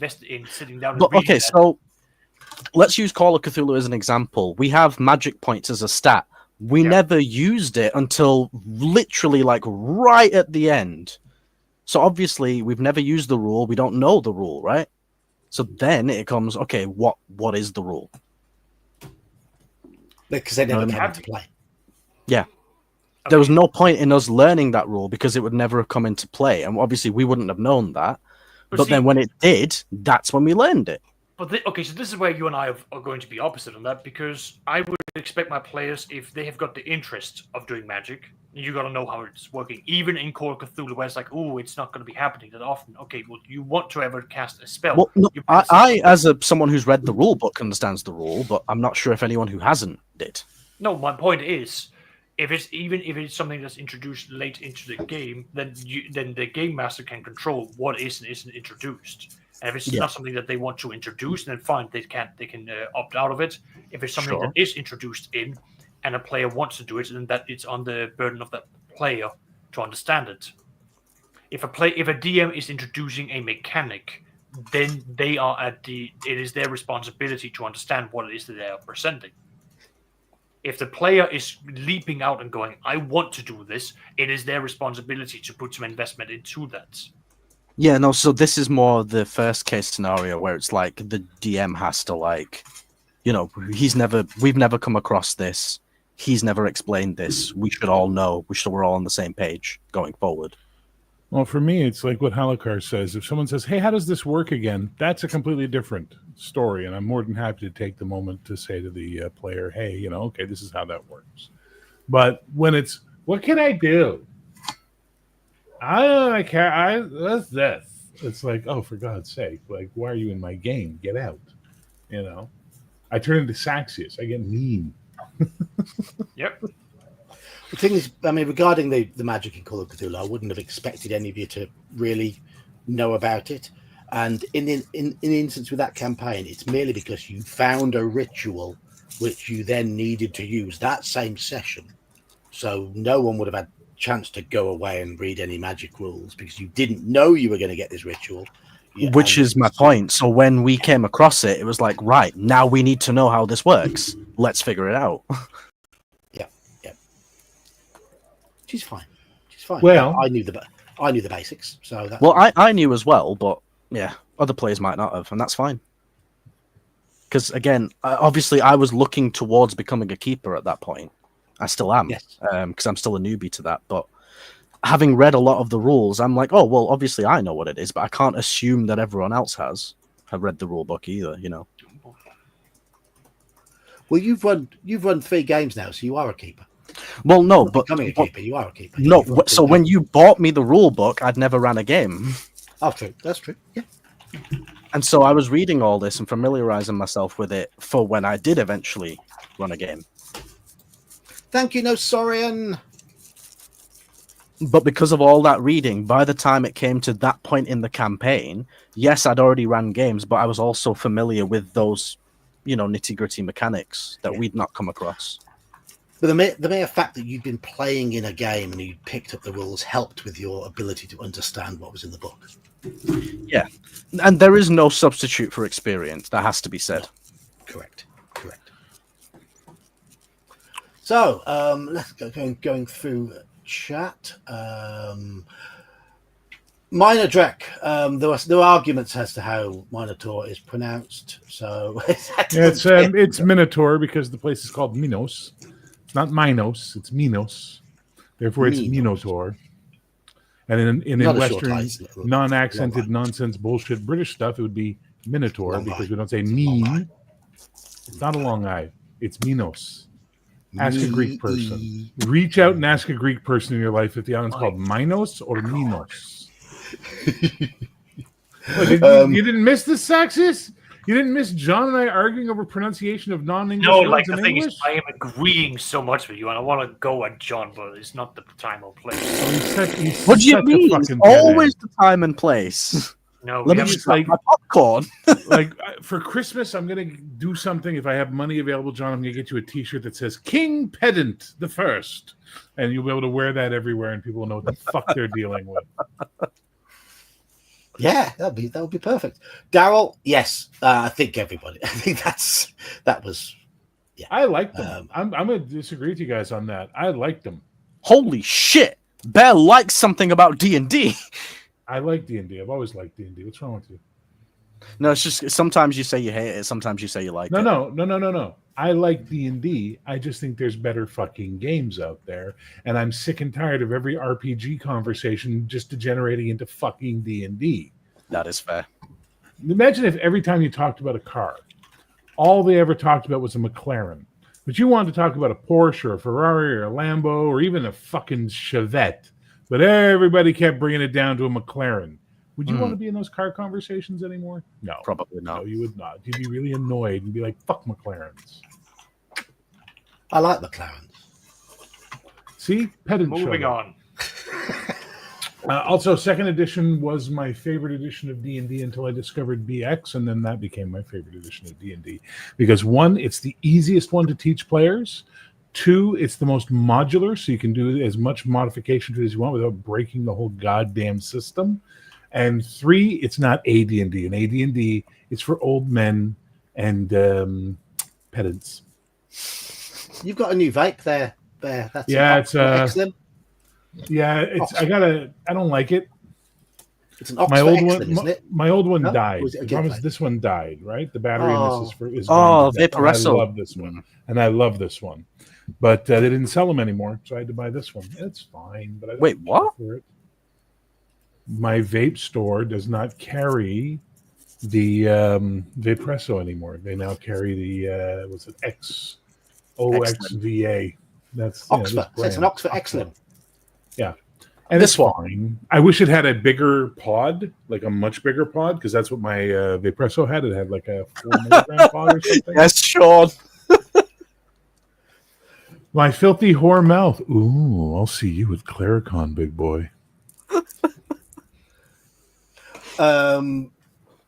S5: sitting down and reading
S2: okay, so let's use Call of Cthulhu as an example. We have magic points as a stat. We never used it until literally like right at the end. So obviously we've never used the rule. We don't know the rule, right? So then it comes, okay, what is the rule?
S1: Because they never came into play.
S2: Yeah. Okay. There was no point in us learning that rule because it would never have come into play. And obviously we wouldn't have known that. But then when it did, that's when we learned it.
S5: But so this is where you and I are going to be opposite on that, because I would expect my players, if they have got the interest of doing magic, you got to know how it's working. Even in Call of Cthulhu, where it's like, oh, it's not going to be happening that often. Okay, well, you want to ever cast a spell.
S2: Well, no, I as someone who's read the rule book, understands the rule, but I'm not sure if anyone who hasn't did.
S5: No, my point is, if it's something that's introduced late into the game, then the game master can control what is and isn't introduced. And if it's not something that they want to introduce, then fine, they can opt out of it. If it's something that is introduced in, and a player wants to do it, then that it's on the burden of that player to understand it. If a DM is introducing a mechanic, then it is their responsibility to understand what it is that they are presenting. If the player is leaping out and going, I want to do this, it is their responsibility to put some investment into that.
S2: Yeah, no, so this is more the first case scenario where it's like the DM has to we've never come across this. He's never explained this. We should all know. We're all on the same page going forward.
S3: Well, for me, it's like what Halakar says. If someone says, hey, how does this work again? That's a completely different story. And I'm more than happy to take the moment to say to the player, hey, okay, this is how that works. But when it's, what can I do? I can't, what's this? It's like, oh, for God's sake. Like, why are you in my game? Get out. I turn into Saxius. I get mean.
S5: Yep.
S1: The thing is, I mean, regarding the magic in Call of Cthulhu, I wouldn't have expected any of you to really know about it. And in the instance with that campaign, it's merely because you found a ritual which you then needed to use that same session. So no one would have had a chance to go away and read any magic rules because you didn't know you were going to get this ritual.
S2: Which is my point. So when we came across it, it was like, right, now we need to know how this works. Let's figure it out.
S1: Yeah. She's fine.
S3: Well,
S1: I knew the basics. So that.
S2: Well, I knew as well, but yeah, other players might not have, and that's fine. Because again, obviously, I was looking towards becoming a keeper at that point. I still am, because I'm still a newbie to that. But having read a lot of the rules, I'm like, oh well, obviously I know what it is, but I can't assume that everyone else have read the rule book either.
S1: Well, you've run 3 games now, so you are a keeper.
S2: Well, no, but
S1: becoming a keeper, you are a keeper.
S2: No, so when you bought me the rule book, I'd never ran a game.
S1: Oh, true. That's true. Yeah.
S2: And so I was reading all this and familiarizing myself with it for when I did eventually run a game.
S1: Thank you, no Saurian.
S2: But because of all that reading, by the time it came to that point in the campaign, yes, I'd already ran games, but I was also familiar with those, nitty-gritty mechanics that we'd not come across.
S1: But the mere fact that you'd been playing in a game and you picked up the rules helped with your ability to understand what was in the book.
S2: Yeah. And there is no substitute for experience. That has to be said.
S1: No. Correct. So, let's go going through chat. Minor there were arguments as to how Minotaur is pronounced. So
S3: it's Minotaur because the place is called Minos. It's not Minos, it's Minos. Therefore, it's Minotaur. And in Western non-accented nonsense bullshit British stuff, it would be Minotaur because we don't say mean. It's not a long I. It's Minos. Ask a Greek person. Reach out and ask a Greek person in your life if the island's called Minos or Minos. You didn't miss the Saxis? You didn't miss John and I arguing over pronunciation of non-English words
S5: the
S3: in
S5: thing
S3: English?
S5: is, I am agreeing so much with you, and I want to go at John, but it's not the time or place.
S2: What do you mean? It's always the time and place.
S5: No,
S2: let me just my popcorn.
S3: For Christmas, I'm gonna do something. If I have money available, John, I'm gonna get you a T-shirt that says "King Pedant the First," and you'll be able to wear that everywhere, and people will know what the fuck they're dealing with.
S1: Yeah, that would be perfect. Daryl, yes, I think everybody. I think that was. Yeah,
S3: I liked them. I'm gonna disagree with you guys on that. I liked them.
S2: Holy shit! Bear likes something about D&D.
S3: I like D&D. I've always liked D&D. What's wrong with you?
S2: No, it's just sometimes you say you hate it, sometimes you say you like it.
S3: No. I like D&D. I just think there's better fucking games out there, and I'm sick and tired of every RPG conversation just degenerating into fucking D&D.
S2: That is fair.
S3: Imagine if every time you talked about a car, all they ever talked about was a McLaren. But you wanted to talk about a Porsche or a Ferrari or a Lambo or even a fucking Chevette. But everybody kept bringing it down to a McLaren. Would you want to be in those car conversations anymore? No.
S2: Probably not.
S3: No, you would not. You'd be really annoyed and be like, fuck McLarens.
S1: I like McLarens.
S3: See, pedant.
S5: Moving on.
S3: Also, second edition was my favorite edition of D&D until I discovered BX, and then that became my favorite edition of D&D. Because one, it's the easiest one to teach players. Two, it's the most modular, so you can do as much modification to it as you want without breaking the whole goddamn system. And three, it's not AD&D. And AD&D is for old men and pedants.
S1: You've got a new vape there. That's
S3: it's
S1: excellent.
S3: Yeah, I don't like it.
S1: It's an Oxford
S3: my old
S1: excellent,
S3: one,
S1: isn't it?
S3: my old one
S1: No?
S3: died.
S1: Or is it a
S3: I
S1: good
S3: promise
S1: vape?
S3: this one died, right? The battery in this is
S2: Oh,
S3: gone to death, and
S2: Vaporesso.
S3: I love this one, and I love this one, but they didn't sell them anymore, so I had to buy this one. It's fine, but I don't
S2: Wait, what?
S3: care for it. My vape store does not carry the Vaporesso anymore. They now carry the what's it, XOXVA. That's
S1: Oxford. So it's an Oxford excellent.
S3: Yeah. And
S2: This
S3: it's
S2: one.
S3: fine. I wish it had a bigger pod, like a much bigger pod, because that's what my Vaporesso had. It had like a 4 milligram pod or something.
S2: Yes, Sean.
S3: My filthy whore mouth. Ooh, I'll see you at Claricon, big boy.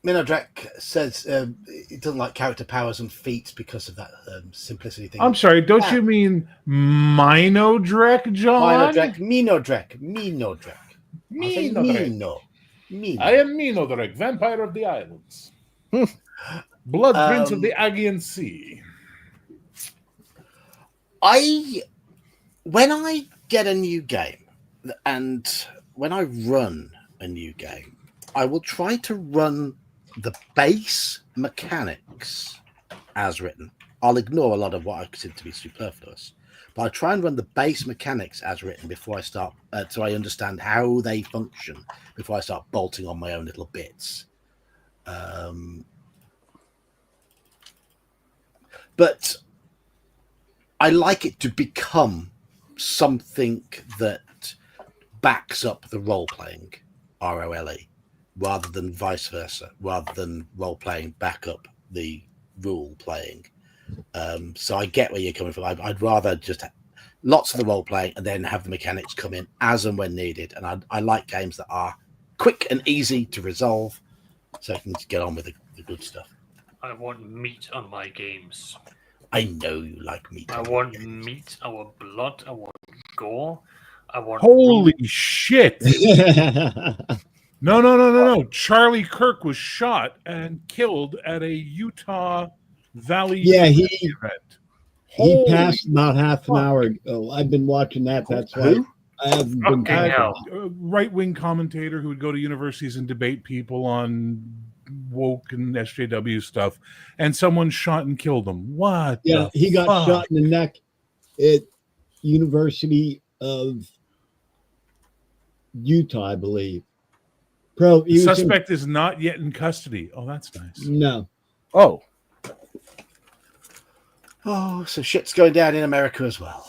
S1: Minodrek says he doesn't like character powers and feats because of that simplicity thing.
S3: I'm sorry, don't you mean Minodrek, John?
S1: Minodrek. I say
S3: Minodrek.
S1: Mino.
S3: I am Minodrek, vampire of the islands. Blood prince of the Aegean Sea.
S1: When I get a new game and when I run a new game, I will try to run the base mechanics as written. I'll ignore a lot of what I consider to be superfluous, but I try and run the base mechanics as written before I start, so I understand how they function before I start bolting on my own little bits. But I like it to become something that backs up the role-playing, ROLE, rather than vice versa, rather than role-playing back up the rule-playing. So I get where you're coming from. I'd rather just have lots of the role-playing and then have the mechanics come in as and when needed. And I like games that are quick and easy to resolve so I can get on with the good stuff.
S5: I want meat on my games.
S1: I know you like meat.
S5: I want meat. I want blood. I want gore. I want.
S3: Holy shit! No. Charlie Kirk was shot and killed at a Utah Valley event.
S4: He passed about half an hour ago. I've been watching that. That's why I haven't been
S3: right-wing commentator who would go to universities and debate people on woke and SJW stuff, and someone shot and killed him. What?
S4: Yeah, he got shot in the neck at University of Utah, I believe.
S3: The suspect is not yet in custody. Oh, that's nice.
S4: No.
S2: Oh,
S1: so shit's going down in America as well.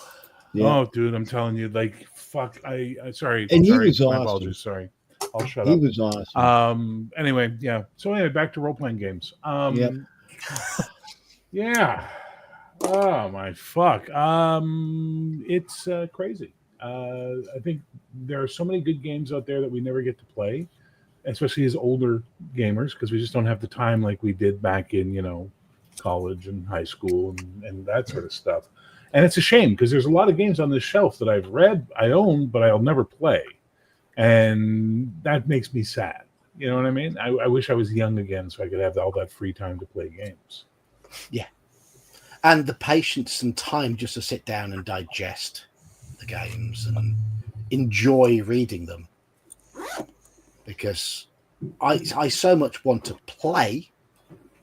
S3: Yeah. Oh, dude, I'm telling you, like, fuck. I sorry.
S4: And
S3: sorry,
S4: he was awesome.
S3: Apologies. Sorry. I'll shut
S4: up.
S3: He
S4: was awesome.
S3: Anyway, yeah. So anyway, back to role-playing games. Yeah. Oh my fuck. It's crazy. I think there are so many good games out there that we never get to play, especially as older gamers, because we just don't have the time like we did back in, college and high school and that sort of stuff. And it's a shame because there's a lot of games on this shelf that I've read, I own, but I'll never play. And that makes me sad. You know what I mean? I wish I was young again so I could have all that free time to play games.
S1: Yeah. And the patience and time just to sit down and digest the games and enjoy reading them. Because I so much want to play,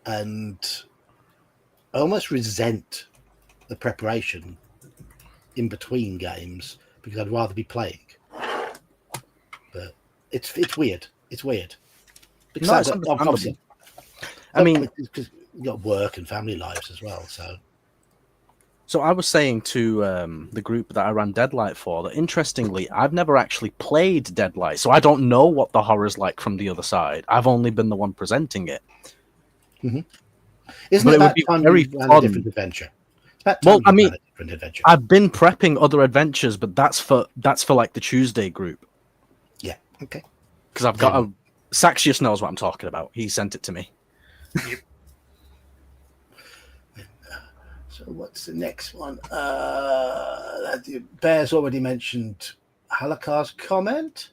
S1: and I almost resent the preparation in between games because I'd rather be playing. But it's weird. It's weird. Because
S2: No, it's understandable. I mean,
S1: because you got work and family lives as well.
S2: So I was saying to the group that I ran Deadlight for that interestingly, I've never actually played Deadlight, so I don't know what the horror's like from the other side. I've only been the one presenting it.
S1: Mm-hmm. Isn't it that time
S2: very
S1: you ran a different adventure? It's about
S2: Well,
S1: time
S2: I
S1: you
S2: mean,
S1: ran a different adventure.
S2: I've been prepping other adventures, but that's for like the Tuesday group
S1: Yeah. Okay.
S2: because I've got a Saxius knows what I'm talking about. He sent it to me.
S5: Yep.
S1: So what's the next one? Bear's already mentioned Halakar's comment.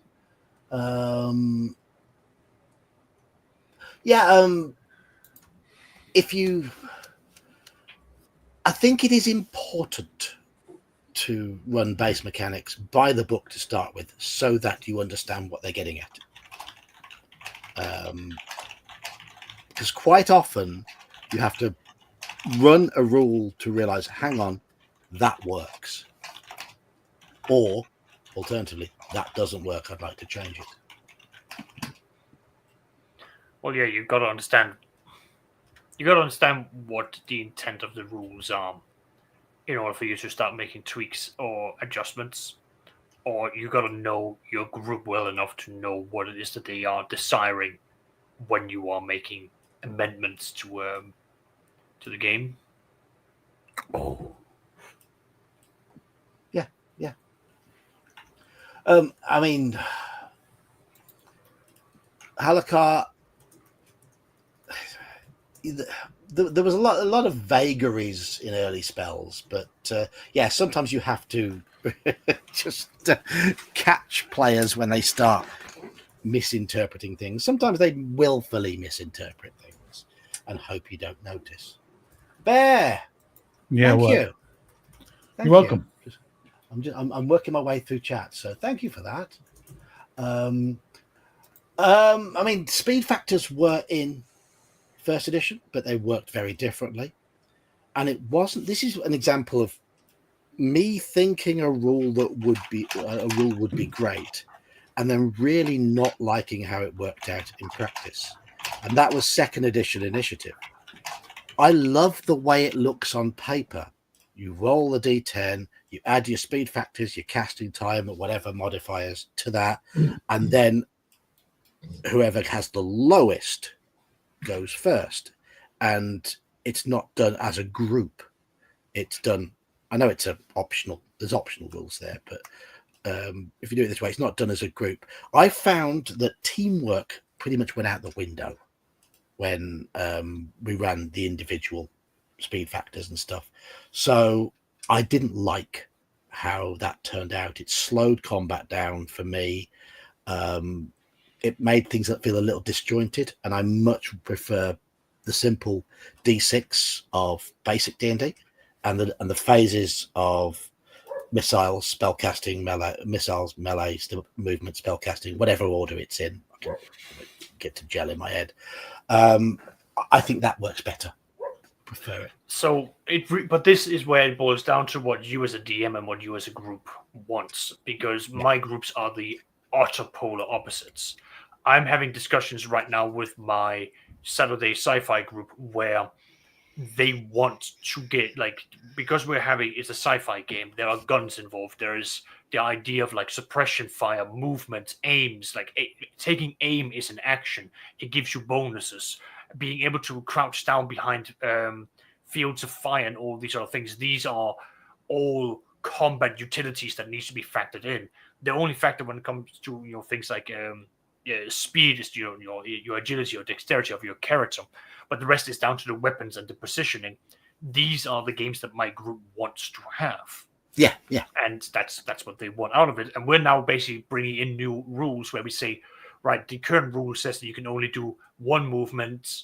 S1: If you, I think it is important to run base mechanics by the book to start with, so that you understand what they're getting at. Because quite often you have to run a rule to realize, hang on, that works, or alternatively, that doesn't work. I'd like to change it.
S5: Well, yeah, you've got to understand. You got to understand what the intent of the rules are in order for you to start making tweaks or adjustments. Or you got to know your group well enough to know what it is that they are desiring when you are making amendments to the game.
S1: Oh, yeah. I mean, Halakar. There was a lot of vagaries in early spells, but yeah, sometimes you have to just catch players when they start misinterpreting things. Sometimes they willfully misinterpret things and hope you don't notice. Bear,
S3: Yeah,
S1: thank
S3: what?
S1: you. Thank
S3: You're welcome.
S1: you. I'm working my way through chat, so thank you for that. I mean, speed factors were in first edition, but they worked very differently. And it wasn't. This is an example of me thinking a rule would be great, and then really not liking how it worked out in practice. And that was second edition initiative. I love the way it looks on paper. You roll the d10, you add your speed factors, your casting time, or whatever modifiers to that, and then whoever has the lowest goes first. And it's not done as a group. It's done. I know it's optional. There's optional rules there, but if you do it this way, it's not done as a group. I found that teamwork pretty much went out the window when we ran the individual speed factors and stuff. So I didn't like how that turned out. It slowed combat down for me. It made things that feel a little disjointed, and I much prefer the simple D6 of basic D&D and the phases of missiles, spellcasting, melee, missiles, melee, movement, spellcasting, whatever order it's in. I can get to gel in my head. I think that works better. Prefer it.
S5: So but this is where it boils down to what you as a DM and what you as a group wants, because my groups are the utter polar opposites. I'm having discussions right now with my Saturday sci-fi group where they want to get, like, because it's a sci-fi game, there are guns involved. There is the idea of like suppression fire, movement, aims. Like taking aim is an action. It gives you bonuses. Being able to crouch down behind fields of fire and all these other things. These are all combat utilities that needs to be factored in. The only factor when it comes to things like speed is your agility or dexterity of your character, but the rest is down to the weapons and the positioning. These are the games that my group wants to have.
S1: Yeah,
S5: and that's what they want out of it. And we're now basically bringing in new rules where we say, right, the current rule says that you can only do one movement,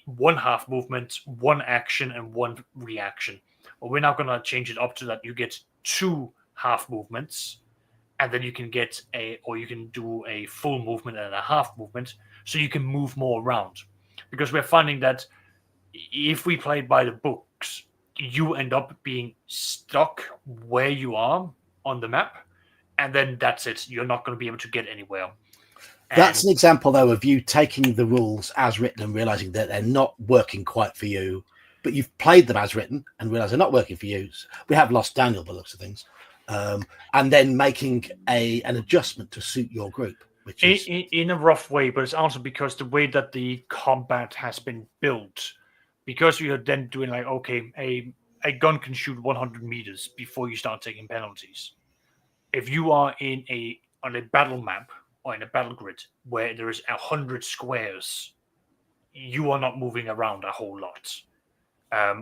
S5: one half movement, one action, and one reaction. Well, we're now going to change it up to that you get 2 half movements, and then you can you can do a full movement and a half movement, so you can move more around. Because we're finding that if we play by the books, you end up being stuck where you are on the map, and then that's it. You're not going to be able to get anywhere.
S1: That's an example, though, of you taking the rules as written and realizing that they're not working quite for you, but you've played them as written and realized they're not working for you. We have lost Daniel by the looks of things. And then making an adjustment to suit your group, which is
S5: in a rough way, but it's also because the way that the combat has been built, because you're then doing like, okay, a gun can shoot 100 meters before you start taking penalties. If you are on a battle map or in a battle grid where there is 100 squares, you are not moving around a whole lot,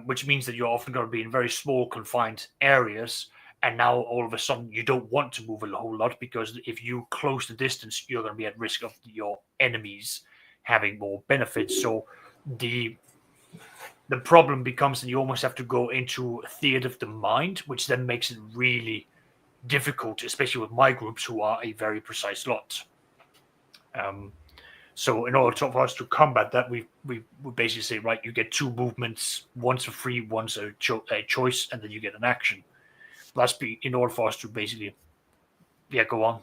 S5: which means that you're often going to be in very small, confined areas. And now all of a sudden you don't want to move a whole lot, because if you close the distance, you're going to be at risk of your enemies having more benefits. So the problem becomes that you almost have to go into a theater of the mind, which then makes it really difficult, especially with my groups who are a very precise lot. So in order for us to combat that, we basically say, right, you get 2 movements, one's for free, one's a choice, and then you get an action. That's in order for us to basically, go on.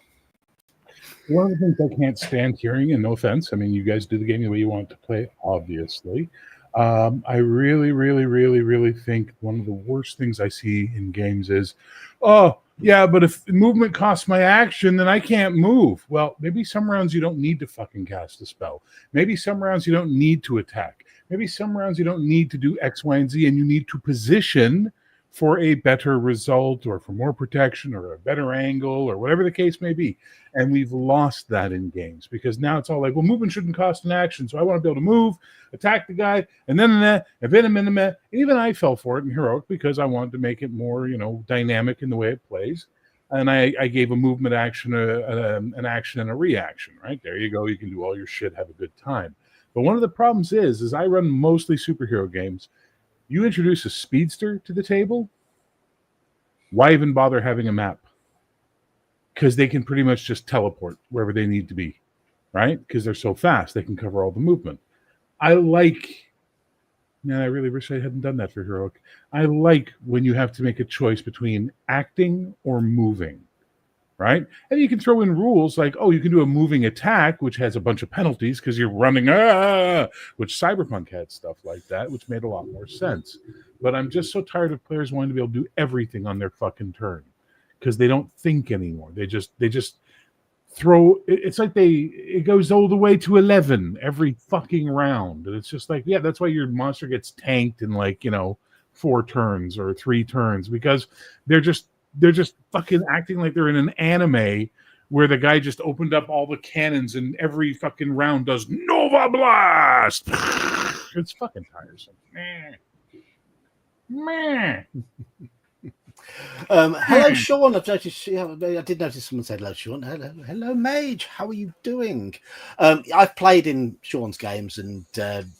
S3: One of the things I can't stand hearing, and no offense, I mean, you guys do the game the way you want to play, obviously. I really, really, really, really think one of the worst things I see in games is, oh, yeah, but if movement costs my action, then I can't move. Well, maybe some rounds you don't need to fucking cast a spell. Maybe some rounds you don't need to attack. Maybe some rounds you don't need to do X, Y, and Z, and you need to position for a better result or for more protection or a better angle or whatever the case may be. And we've lost that in games because now it's all like, well, movement shouldn't cost an action. So I want to be able to move, attack the guy, and then even I fell for it in Heroic because I wanted to make it more, dynamic in the way it plays. And I gave a movement action, an action, and a reaction, right? There you go. You can do all your shit, have a good time. But one of the problems is I run mostly superhero games. You introduce a speedster to the table, why even bother having a map? Because they can pretty much just teleport wherever they need to be, right? Because they're so fast, they can cover all the movement. I really wish I hadn't done that for Heroic. I like when you have to make a choice between acting or moving, right? And you can throw in rules like, oh, you can do a moving attack, which has a bunch of penalties because you're running, which Cyberpunk had stuff like that, which made a lot more sense. But I'm just so tired of players wanting to be able to do everything on their fucking turn because they don't think anymore. They just throw. It's like it goes all the way to 11 every fucking round, and it's just like, yeah, that's why your monster gets tanked in 4 turns or 3 turns because they're just fucking acting like they're in an anime where the guy just opened up all the cannons and every fucking round does Nova Blast. It's fucking tiresome. Meh.
S1: Hello, Sean. I've noticed. I did notice someone said hello, Sean. Hello, Mage. How are you doing? I've played in Sean's games, and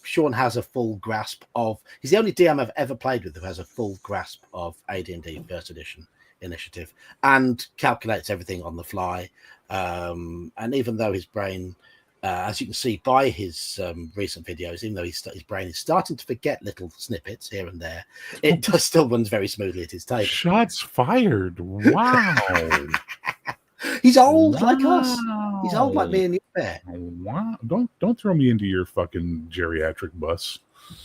S1: Sean has a full grasp of. He's the only DM I've ever played with who has a full grasp of AD&D First Edition Initiative and calculates everything on the fly. And even though his brain, as you can see by his recent videos, even though his brain is starting to forget little snippets here and there, it does still runs very smoothly at his table.
S3: Shots fired. Wow.
S1: He's old like us. He's old like me and you, Bear.
S3: Wow. Don't throw me into your fucking geriatric bus.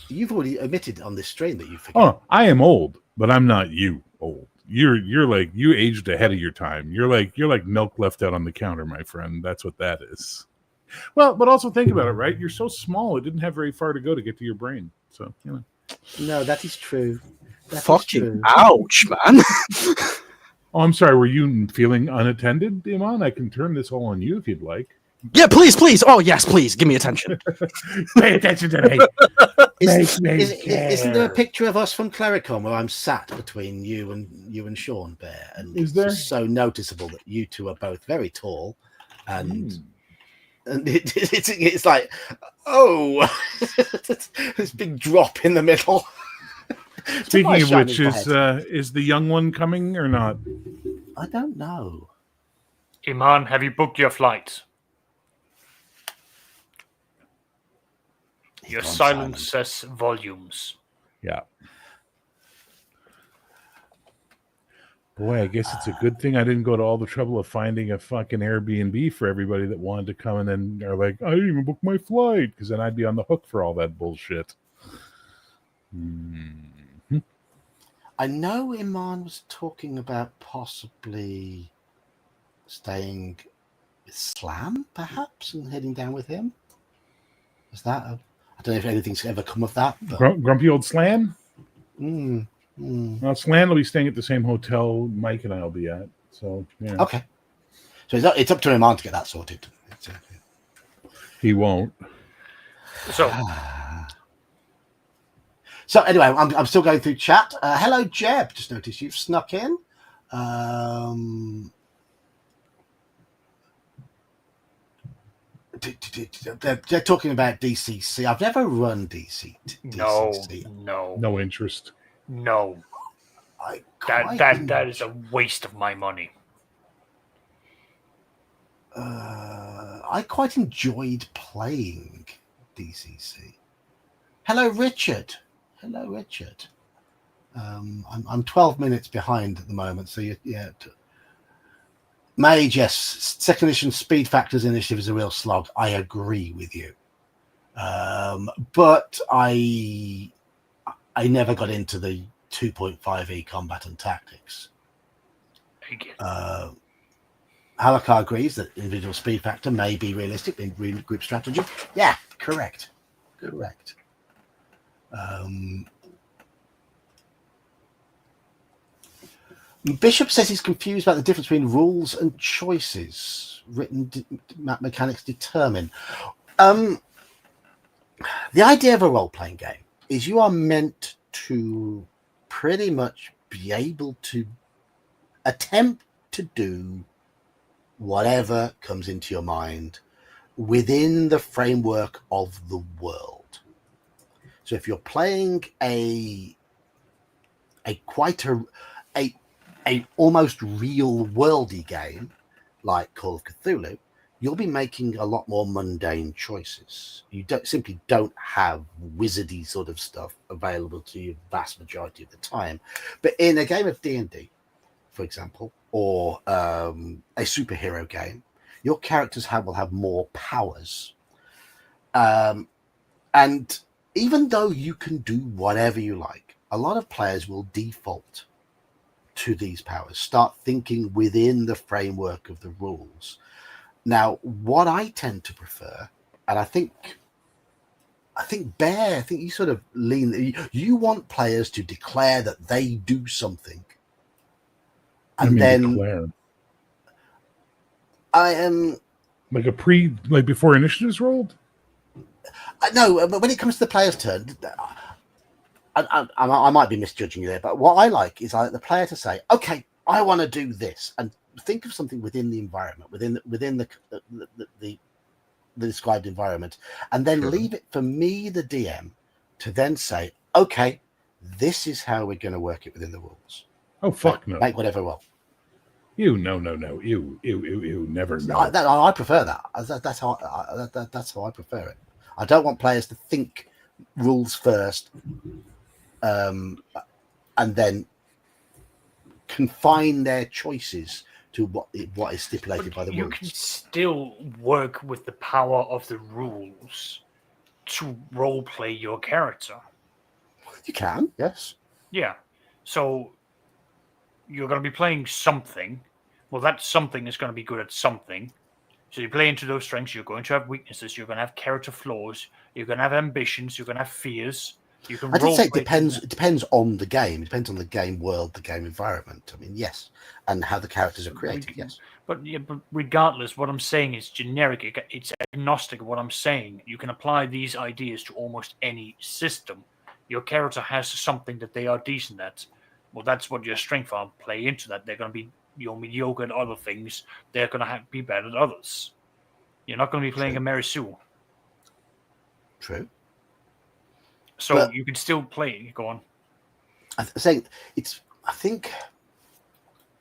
S1: You've already admitted on this stream that you forget.
S3: Oh, I am old, but I'm not you old. You're like, you aged ahead of your time. You're like milk left out on the counter, my friend. That's what that is. Well, but also think about it, right? You're so small, it didn't have very far to go to get to your brain. So,
S1: No, that is true.
S2: Fucking ouch, man.
S3: Oh, I'm sorry. Were you feeling unattended, Iman? I can turn this all on you if you'd like.
S2: Yeah, please. Oh, yes, please. Give me attention.
S3: Pay attention to me.
S1: Isn't there a picture of us from Clericon where I'm sat between you and Sean, Bear? And
S3: is there?
S1: It's so noticeable that you two are both very tall, and it's like, oh, this big drop in the middle.
S3: Speaking of which, is the young one coming or not?
S1: I don't know.
S5: Iman, have you booked your flight? Your silence says volumes.
S3: Yeah. Boy, I guess it's a good thing I didn't go to all the trouble of finding a fucking Airbnb for everybody that wanted to come, and then they're like, I didn't even book my flight, because then I'd be on the hook for all that bullshit.
S1: I know Iman was talking about possibly staying with Slam, perhaps, and heading down with him. Is that I don't know if anything's ever come of that. But...
S3: Grumpy old Slam? Well, Slan will be staying at the same hotel Mike and I will be at. So, yeah.
S1: Okay. So it's up to Iman to get that sorted.
S3: He won't.
S5: So,
S1: So anyway, I'm still going through chat. Hello, Jeb. Just noticed you've snuck in. They're talking about DCC. I've never run DCC.
S3: No interest.
S5: no. That is a waste of my money.
S1: I quite enjoyed playing DCC. Hello, Richard. Hello, Richard. I'm 12 minutes behind at the moment, so Mage, yes, second edition Speed Factors Initiative is a real slog. I agree with you, but I never got into the 2.5e combat and tactics. Halakar agrees that individual speed factor may be realistic in group strategy. Yeah, correct. Bishop says he's confused about the difference between rules and choices. Written mechanics determine. The idea of a role-playing game is you are meant to pretty much be able to attempt to do whatever comes into your mind within the framework of the world. So if you're playing a almost real worldy game like Call of Cthulhu, you'll be making a lot more mundane choices. You simply don't have wizardy sort of stuff available to you vast majority of the time. But in a game of D&D, for example, or a superhero game, your characters will have more powers. And even though you can do whatever you like, a lot of players will default to these powers, start thinking within the framework of the rules. Now, what I tend to prefer, and I think Bear, I think you sort of lean, you want players to declare that they do something. And then
S3: declare.
S1: I am
S3: like before initiatives rolled.
S1: No, but when it comes to the player's turn, I might be misjudging you there. But what I like is I like the player to say, "Okay, I want to do this," and think of something within the environment, within the described environment, and then leave it for me, the DM, to then say, "Okay, this is how we're going to work it within the rules."
S3: Oh fuck no!
S1: Make whatever roll.
S3: You no. You never know.
S1: I prefer that. That's how I prefer it. I don't want players to think rules first, and then confine their choices to what is stipulated by the rules.
S5: You can still work with the power of the rules to role play your character.
S1: You can, yes.
S5: Yeah. So you're going to be playing something. Well, that something is going to be good at something. So you play into those strengths. You're going to have weaknesses. You're going to have character flaws. You're going to have ambitions. You're going to have fears. You can.
S1: I did say it depends. It depends on the game. It depends on the game world, the game environment. I mean, yes, and how the characters are created. Yes.
S5: But regardless, what I'm saying is generic. It's agnostic. What I'm saying, you can apply these ideas to almost any system. Your character has something that they are decent at. Well, that's what your strengths are. Play into that. They're going to be mediocre at other things. They're going to be bad at others. You're not going to be playing a Mary Sue.
S1: True.
S5: So you can still play. Go on.
S1: I think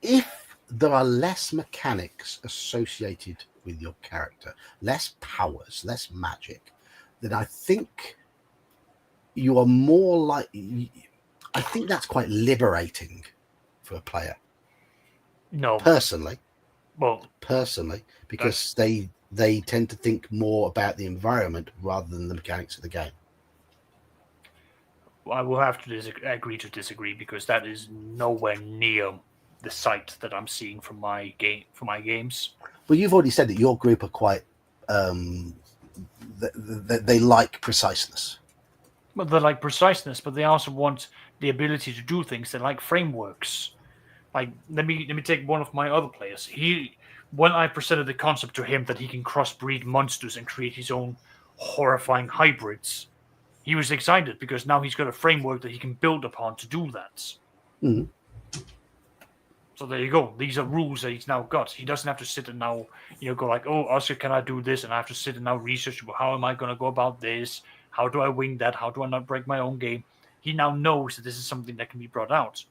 S1: if there are less mechanics associated with your character, less powers, less magic, then I think you are more likely. I think that's quite liberating for a player.
S5: No,
S1: personally, because
S5: that's...
S1: they tend to think more about the environment rather than the mechanics of the game.
S5: I will have to agree to disagree, because that is nowhere near the sight that I'm seeing from my games.
S1: Well, you've already said that your group are quite they like preciseness.
S5: But they like preciseness, but they also want the ability to do things. They like frameworks. Like let me take one of my other players. When I presented the concept to him that he can crossbreed monsters and create his own horrifying hybrids, he was excited because now he's got a framework that he can build upon to do that.
S1: Mhm.
S5: So there you go. These are rules that he's now got. He doesn't have to sit and now, go like, oh, Oscar, can I do this? And I have to sit and now research, well, how am I going to go about this? How do I wing that? How do I not break my own game? He now knows that this is something that can be brought out.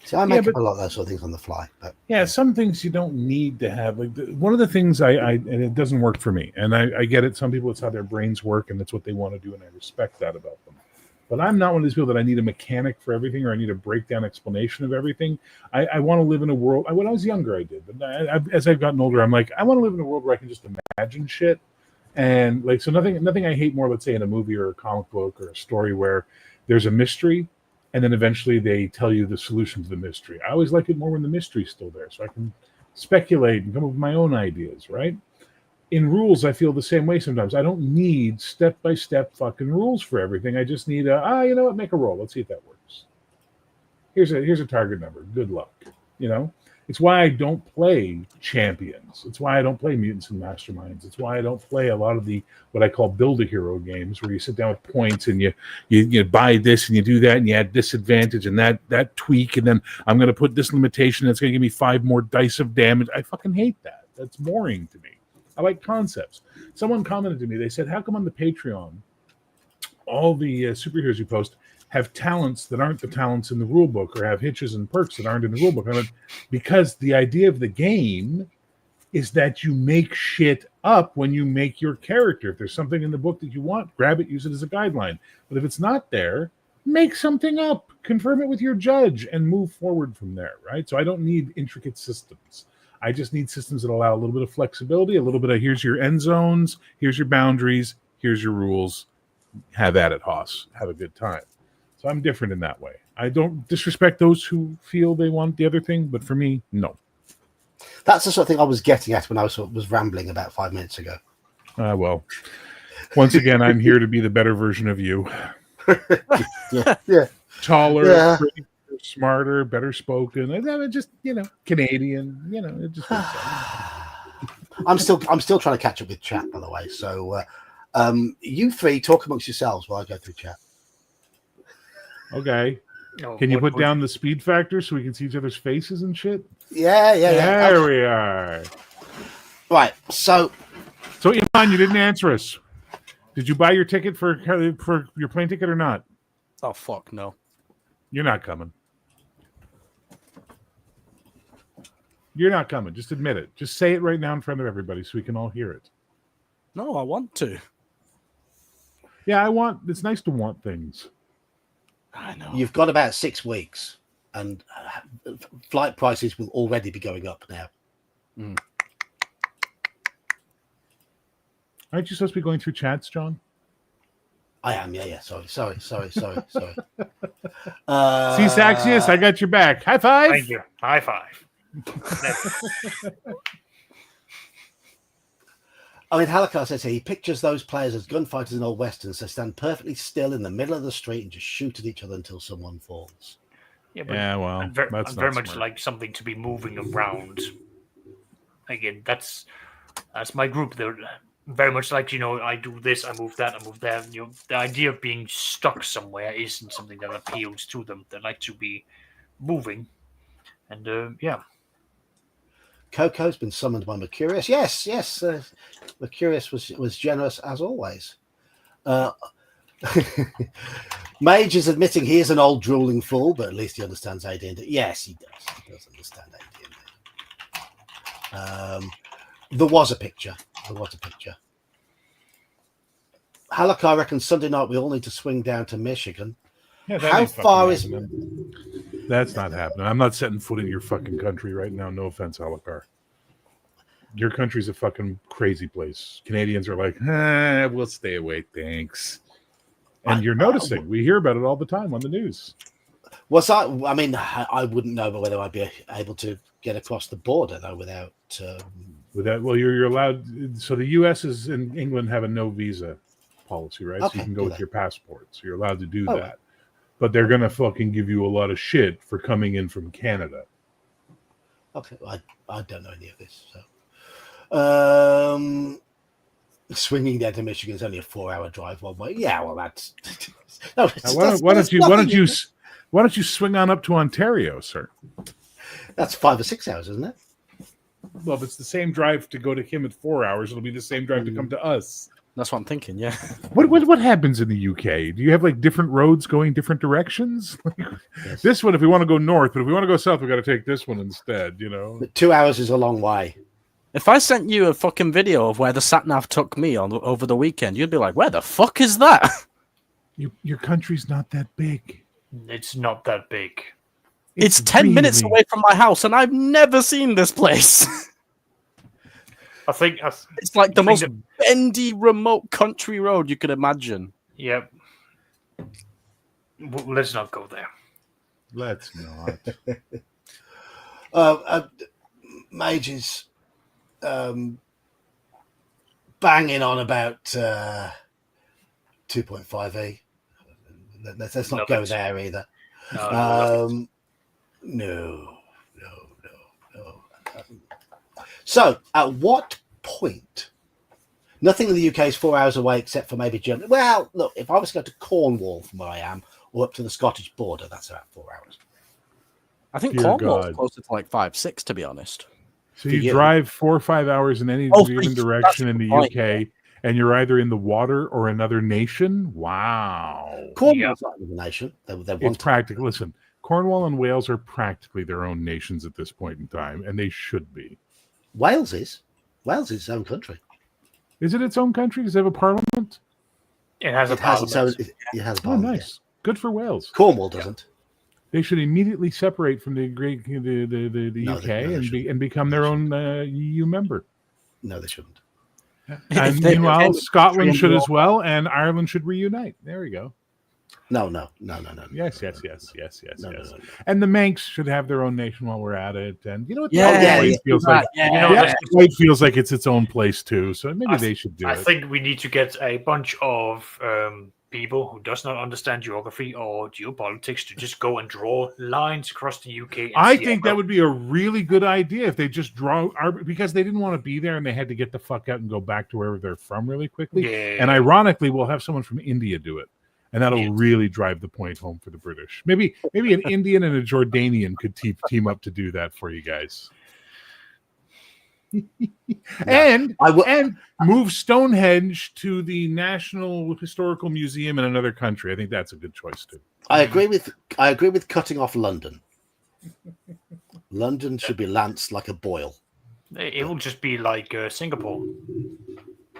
S1: See, I make up a lot of those sort of things on the fly. But
S3: Yeah, some things you don't need to have. Like one of the things and it doesn't work for me, and I get it. Some people, it's how their brains work, and it's what they want to do, and I respect that about them. But I'm not one of these people that I need a mechanic for everything, or I need a breakdown explanation of everything. I want to live in a world. When I was younger, I did, but as I've gotten older, I'm like, I want to live in a world where I can just imagine shit, and like, so nothing I hate more, let's say, in a movie or a comic book or a story where there's a mystery, and then eventually they tell you the solution to the mystery. I always like it more when the mystery's still there, so I can speculate and come up with my own ideas, right? In rules, I feel the same way sometimes. I don't need step-by-step fucking rules for everything. I just need you know what, make a roll. Let's see if that works. Here's a target number. Good luck. It's why I don't play champions. It's why I don't play mutants and masterminds. It's why I don't play a lot of the what I call build-a-hero games, where you sit down with points and you buy this and you do that and you add this advantage and that tweak, and then I'm going to put this limitation that's going to give me 5 more dice of damage. I fucking hate that. That's boring to me. I like concepts. Someone commented to me. They said, "How come on the Patreon, all the superheroes you post have talents that aren't the talents in the rule book, or have hitches and perks that aren't in the rule book?" I went, because the idea of the game is that you make shit up when you make your character. If there's something in the book that you want, grab it, use it as a guideline. But if it's not there, make something up, confirm it with your judge, and move forward from there, right? So I don't need intricate systems. I just need systems that allow a little bit of flexibility, a little bit of here's your end zones, here's your boundaries, here's your rules. Have at it, Haas. Have a good time. So I'm different in that way. I don't disrespect those who feel they want the other thing, but for me, no.
S1: that's the sort of thing I was getting at when I was rambling about 5 minutes ago.
S3: Well, once again, I'm here to be the better version of you.
S1: Yeah.
S3: Taller, prettier, smarter, better spoken. Just Canadian. It just works out.
S1: I'm still trying to catch up with chat, by the way. So you three talk amongst yourselves while I go through chat.
S3: Okay.
S5: Oh,
S3: Can you put down the speed factor so we can see each other's faces and shit?
S1: Yeah.
S3: There
S1: Okay.
S3: we are.
S1: Right. So
S3: Iman, you didn't answer us. Did you buy your ticket for your plane ticket or not?
S2: Oh fuck no.
S3: You're not coming. You're not coming. Just admit it. Just say it right now in front of everybody so we can all hear it.
S2: No, I want to.
S3: Yeah, it's nice to want things.
S2: I know.
S1: you've got about 6 weeks, and flight prices will already be going up now.
S3: Aren't you supposed to be going through chats, John?
S1: I am. Yeah. Sorry.
S3: See, Saxius, I got your back. High five.
S5: Thank you. High five.
S1: I mean, Halakar says here, he pictures those players as gunfighters in old westerns. They stand perfectly still in the middle of the street and just shoot at each other until someone falls.
S5: Yeah, but
S3: Yeah, well,
S5: I'm
S3: that's
S5: very
S3: not
S5: much
S3: smart.
S5: like something to be moving around. Again, that's my group. They're very much like, I do this, I move that, I move that. The idea of being stuck somewhere isn't something that appeals to them. They like to be moving, and yeah.
S1: Coco's been summoned by Mercurius. Yes. Mercurius was generous as always. Mage is admitting he is an old drooling fool, but at least he understands AD&D. Yes, he does. He does understand AD&D. There was a picture. Halakar reckons Sunday night we all need to swing down to Michigan.
S3: Yeah, that
S1: How
S3: ain't fucking
S1: far is...
S3: happening. That's not happening. I'm not setting foot in your fucking country right now. No offense, Halakar. Your country's a fucking crazy place. Canadians are like, we'll stay away, thanks. And you're noticing. We hear about it all the time on the news.
S1: I mean, I wouldn't know whether I'd be able to get across the border, though, without...
S3: With that, well, you're allowed... So the U.S. and England have a no visa policy, right? So
S1: Okay,
S3: you can go
S1: do
S3: with
S1: they?
S3: your passport. So you're allowed to do
S1: Oh.
S3: that. But they're gonna fucking give you a lot of shit for coming in from Canada.
S1: Okay, I don't know any of this. So, swinging down to Michigan is only a 4-hour drive one way. Yeah, well, that's no.
S3: Now, why don't you swing on up to Ontario, sir?
S1: That's 5 or 6 hours, isn't it?
S3: Well, if it's the same drive to go to him at 4 hours, it'll be the same drive to come to us.
S2: That's what I'm thinking. Yeah.
S3: What happens in the UK? Do you have like different roads going different directions?
S1: Yes.
S3: This one, if we want to go north, but if we want to go south, we got to take this one instead. You know.
S1: But 2 hours is a long way.
S2: If I sent you a fucking video of where the sat nav took me over the weekend, you'd be like, "Where the fuck is that?"
S3: Your country's not that big.
S5: It's not that big.
S2: It's 10 minutes
S3: really-
S2: away from my house, and I've never seen this place.
S5: I think.
S2: It's like the
S5: I think
S2: most
S5: that-
S2: bendy, remote country road you could imagine.
S5: Yep. Let's not go there.
S3: Let's not.
S1: Mage is banging on about 2.5e. Let's not
S5: No,
S1: go
S5: that's-
S1: there either.
S5: No,
S1: No. So, at what point? Nothing in the UK is 4 hours away except for maybe Germany. Well, look, if I was to go to Cornwall from where I am or up to the Scottish border, that's about 4 hours.
S2: I think
S3: Dear
S2: Cornwall's
S3: God.
S2: closer to like 5-6, to be honest.
S3: So
S1: For
S3: you
S1: you.
S3: drive 4 or 5 hours in any
S2: Oh,
S3: given
S2: that's
S3: direction in
S2: the
S3: the
S2: point.
S3: UK, and you're either in the water or another nation. Wow,
S1: Cornwall's not a nation. They
S3: it's
S1: want to.
S3: practical. Listen, Cornwall and Wales are practically their own nations at this point in time, and they should be.
S1: Wales is its own country.
S3: Is it its own country? Does it have a parliament?
S5: it has a
S1: It has its own.
S5: parliament.
S1: It has a
S3: Oh,
S1: parliament,
S3: nice. Good for Wales.
S1: yes. Cornwall doesn't.
S3: They should immediately separate from the UK
S1: No, they
S3: and
S1: shouldn't.
S3: become their own EU member.
S1: No, they shouldn't.
S3: And
S2: they
S3: meanwhile,
S2: became-
S3: Scotland should as well, and Ireland should reunite. There we go.
S1: No.
S3: Yes.
S1: No.
S3: And the Manx should have their own nation while we're at it. And you know what? The
S2: Yeah,
S3: Isle of
S1: yeah,
S3: Wight
S1: yeah.
S3: feels like
S2: Yeah.
S5: You know,
S3: the
S5: that's-
S3: Isle of Wight feels like it's its own place too. So maybe
S5: I-
S3: they should do
S5: I
S3: it.
S5: think we need to get a bunch of people who does not understand geography or geopolitics to just go and draw lines across the UK. And
S3: I
S5: see
S3: think
S5: how-
S3: that would be a really good idea if they just because they didn't want to be there and they had to get the fuck out and go back to wherever they're from really quickly.
S5: Yeah.
S3: And ironically, we'll have someone from India do it. And that'll
S5: Yes.
S3: really drive the point home for the British. Maybe an Indian and a Jordanian could team up to do that for you guys. and
S1: I will.
S3: and move Stonehenge to the National Historical Museum in another country. I think that's a good choice too.
S1: I agree with cutting off London. London should be lanced like a boil.
S5: It will just be like Singapore,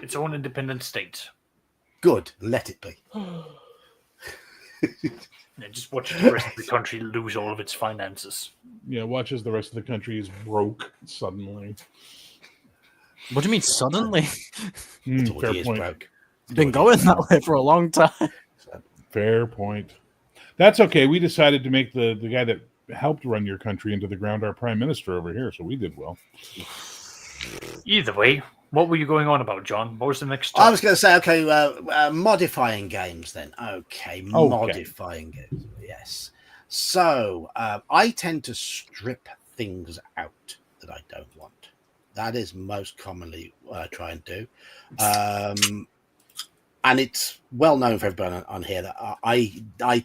S5: its own independent state.
S1: Good, let it be.
S5: And just watch the rest of the country lose all of its finances.
S3: Yeah, watch as the rest of the country is broke suddenly.
S2: What do you mean suddenly?
S1: It's already
S3: Fair
S1: is
S3: point.
S1: broke.
S2: It's been going that way for a long time.
S3: Fair point. That's okay. We decided to make the guy that helped run your country into the ground our prime minister over here, so we did well.
S5: Either way, what were you going on about, John? What was the next
S1: I was going to say, okay, modifying games then. Okay, modifying games. Yes. So I tend to strip things out that I don't want. That is most commonly what I try and do. And it's well known for everyone on here that I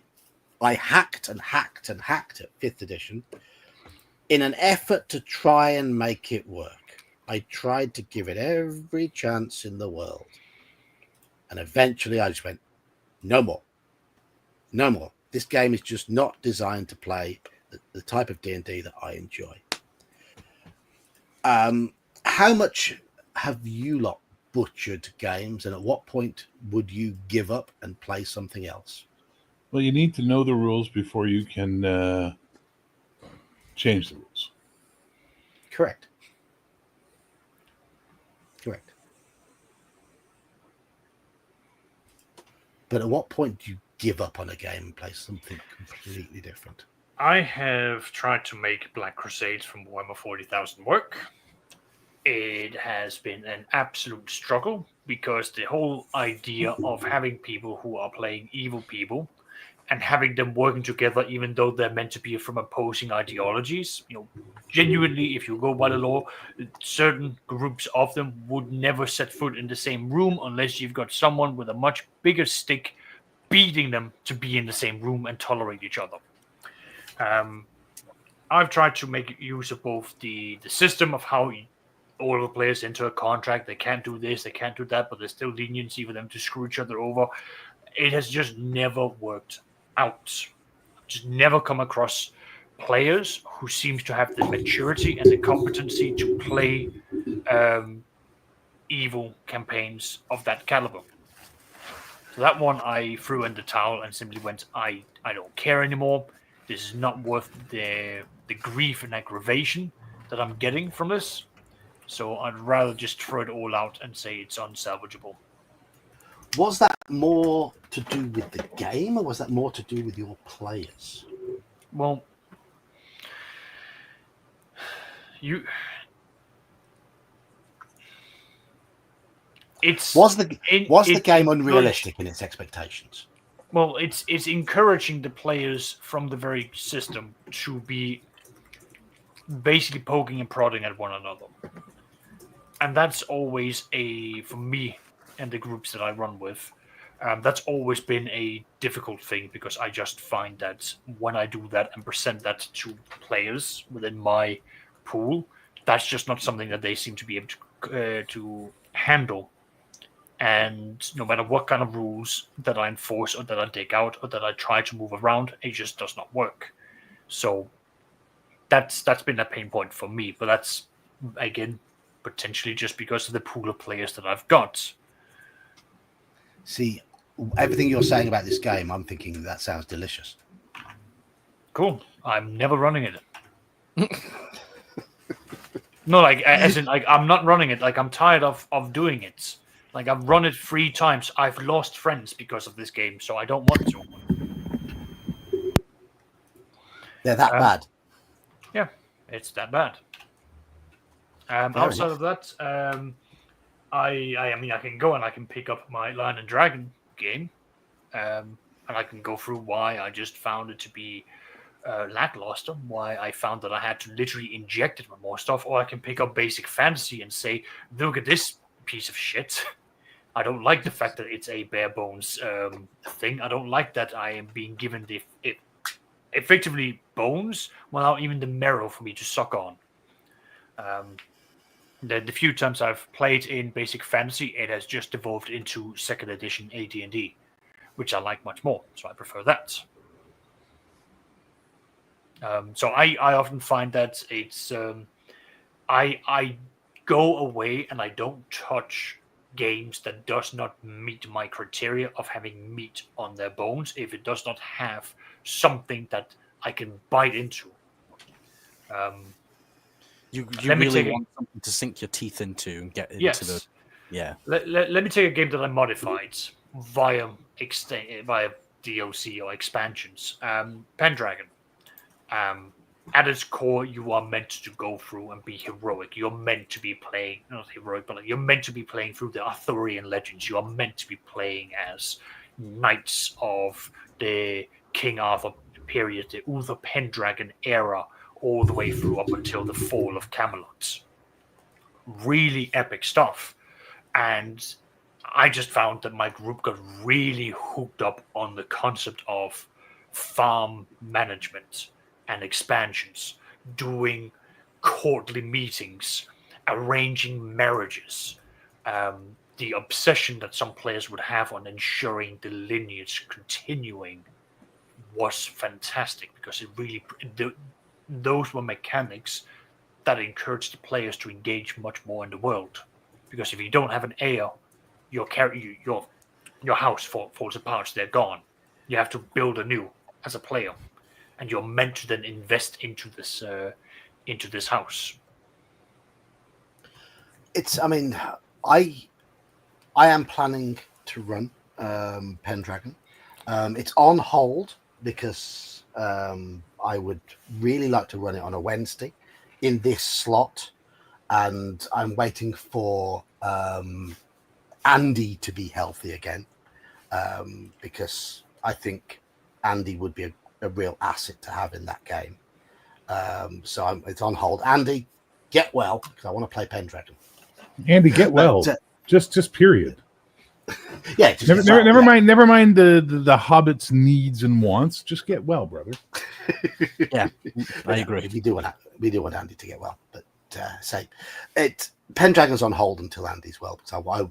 S1: hacked and hacked and hacked at 5th edition in an effort to try and make it work. I tried to give it every chance in the world. And eventually I just went, no more. No more. This game is just not designed to play the type of D&D that I enjoy. How much have you lot butchered games, and at what point would you give up and play something else?
S3: Well, you need to know the rules before you can change the rules.
S1: Correct. But at what point do you give up on a game and play something completely different?
S5: I have tried to make Black Crusades from Warhammer 40,000 work. it has been an absolute struggle because the whole idea of having people who are playing evil people and having them working together, even though they're meant to be from opposing ideologies, genuinely, if you go by the law, certain groups of them would never set foot in the same room unless you've got someone with a much bigger stick beating them to be in the same room and tolerate each other. I've tried to make use of both the system of how all the players enter a contract. They can't do this, they can't do that, but there's still leniency for them to screw each other over. It has just never worked out. Just never come across players who seems to have the maturity and the competency to play evil campaigns of that caliber. So that one I threw in the towel and simply went, I don't care anymore. This is not worth the grief and aggravation that I'm getting from this. So I'd rather just throw it all out and say it's unsalvageable.
S1: Was that more to do with the game, or was that more to do with your players?
S5: Well,
S1: was the game unrealistic in its expectations?
S5: Well, it's encouraging the players from the very system to be basically poking and prodding at one another. And that's always for me and the groups that I run with, that's always been a difficult thing because I just find that when I do that and present that to players within my pool, that's just not something that they seem to be able to handle. And no matter what kind of rules that I enforce or that I take out or that I try to move around, it just does not work. So that's been a pain point for me. But that's, again, potentially just because of the pool of players that I've got.
S1: See, everything you're saying about this game, I'm thinking that sounds delicious.
S5: Cool. I'm never running it. No, like, as in, like, I'm not running it. Like, I'm tired of doing it. Like, I've run it 3 times. I've lost friends because of this game, so I don't want to.
S1: They're that bad?
S5: Yeah, it's that bad. Outside of that, I mean, I can go and I can pick up my Lion and Dragon game, and I can go through why I just found it to be lackluster, why I found that I had to literally inject it with more stuff, or I can pick up Basic Fantasy and say, look at this piece of shit. I don't like the fact that it's a bare bones thing. I don't like that I am being given effectively bones without even the marrow for me to suck on. The few times I've played in Basic Fantasy, it has just evolved into 2nd edition AD&D, which I like much more, so I prefer that. So I often find that it's I go away and I don't touch games that does not meet my criteria of having meat on their bones if it does not have something that I can bite into.
S2: You really want something to sink your teeth into and get into the... Yeah.
S5: Let me take a game that I modified via DLC or expansions. Pendragon. At its core, you are meant to go through and be heroic. You're meant to be playing, not heroic, but you're meant to be playing through the Arthurian legends. You are meant to be playing as knights of the King Arthur period, the Uther Pendragon era, all the way through up until the fall of Camelot. Really epic stuff. And I just found that my group got really hooked up on the concept of farm management and expansions, doing courtly meetings, arranging marriages, the obsession that some players would have on ensuring the lineage continuing was fantastic because it really those were mechanics that encouraged the players to engage much more in the world. Because if you don't have an heir, your house falls apart, they're gone. You have to build anew as a player. And you're meant to then invest into this house.
S1: I mean, I am planning to run Pendragon. It's on hold because I would really like to run it on a Wednesday in this slot. and I'm waiting for Andy to be healthy again, because I think Andy would be a real asset to have in that game. So it's on hold. Andy, get well, because I want to play Pendragon.
S3: Andy, get well.
S1: But,
S3: just period.
S1: Yeah, just
S3: Never,
S1: get well,
S3: never
S1: yeah.
S3: mind. Never mind the Hobbit's needs and wants. Just get well, brother.
S2: Yeah, I agree.
S1: We do want Andy to get well, but say Pendragon's on hold until Andy's well, because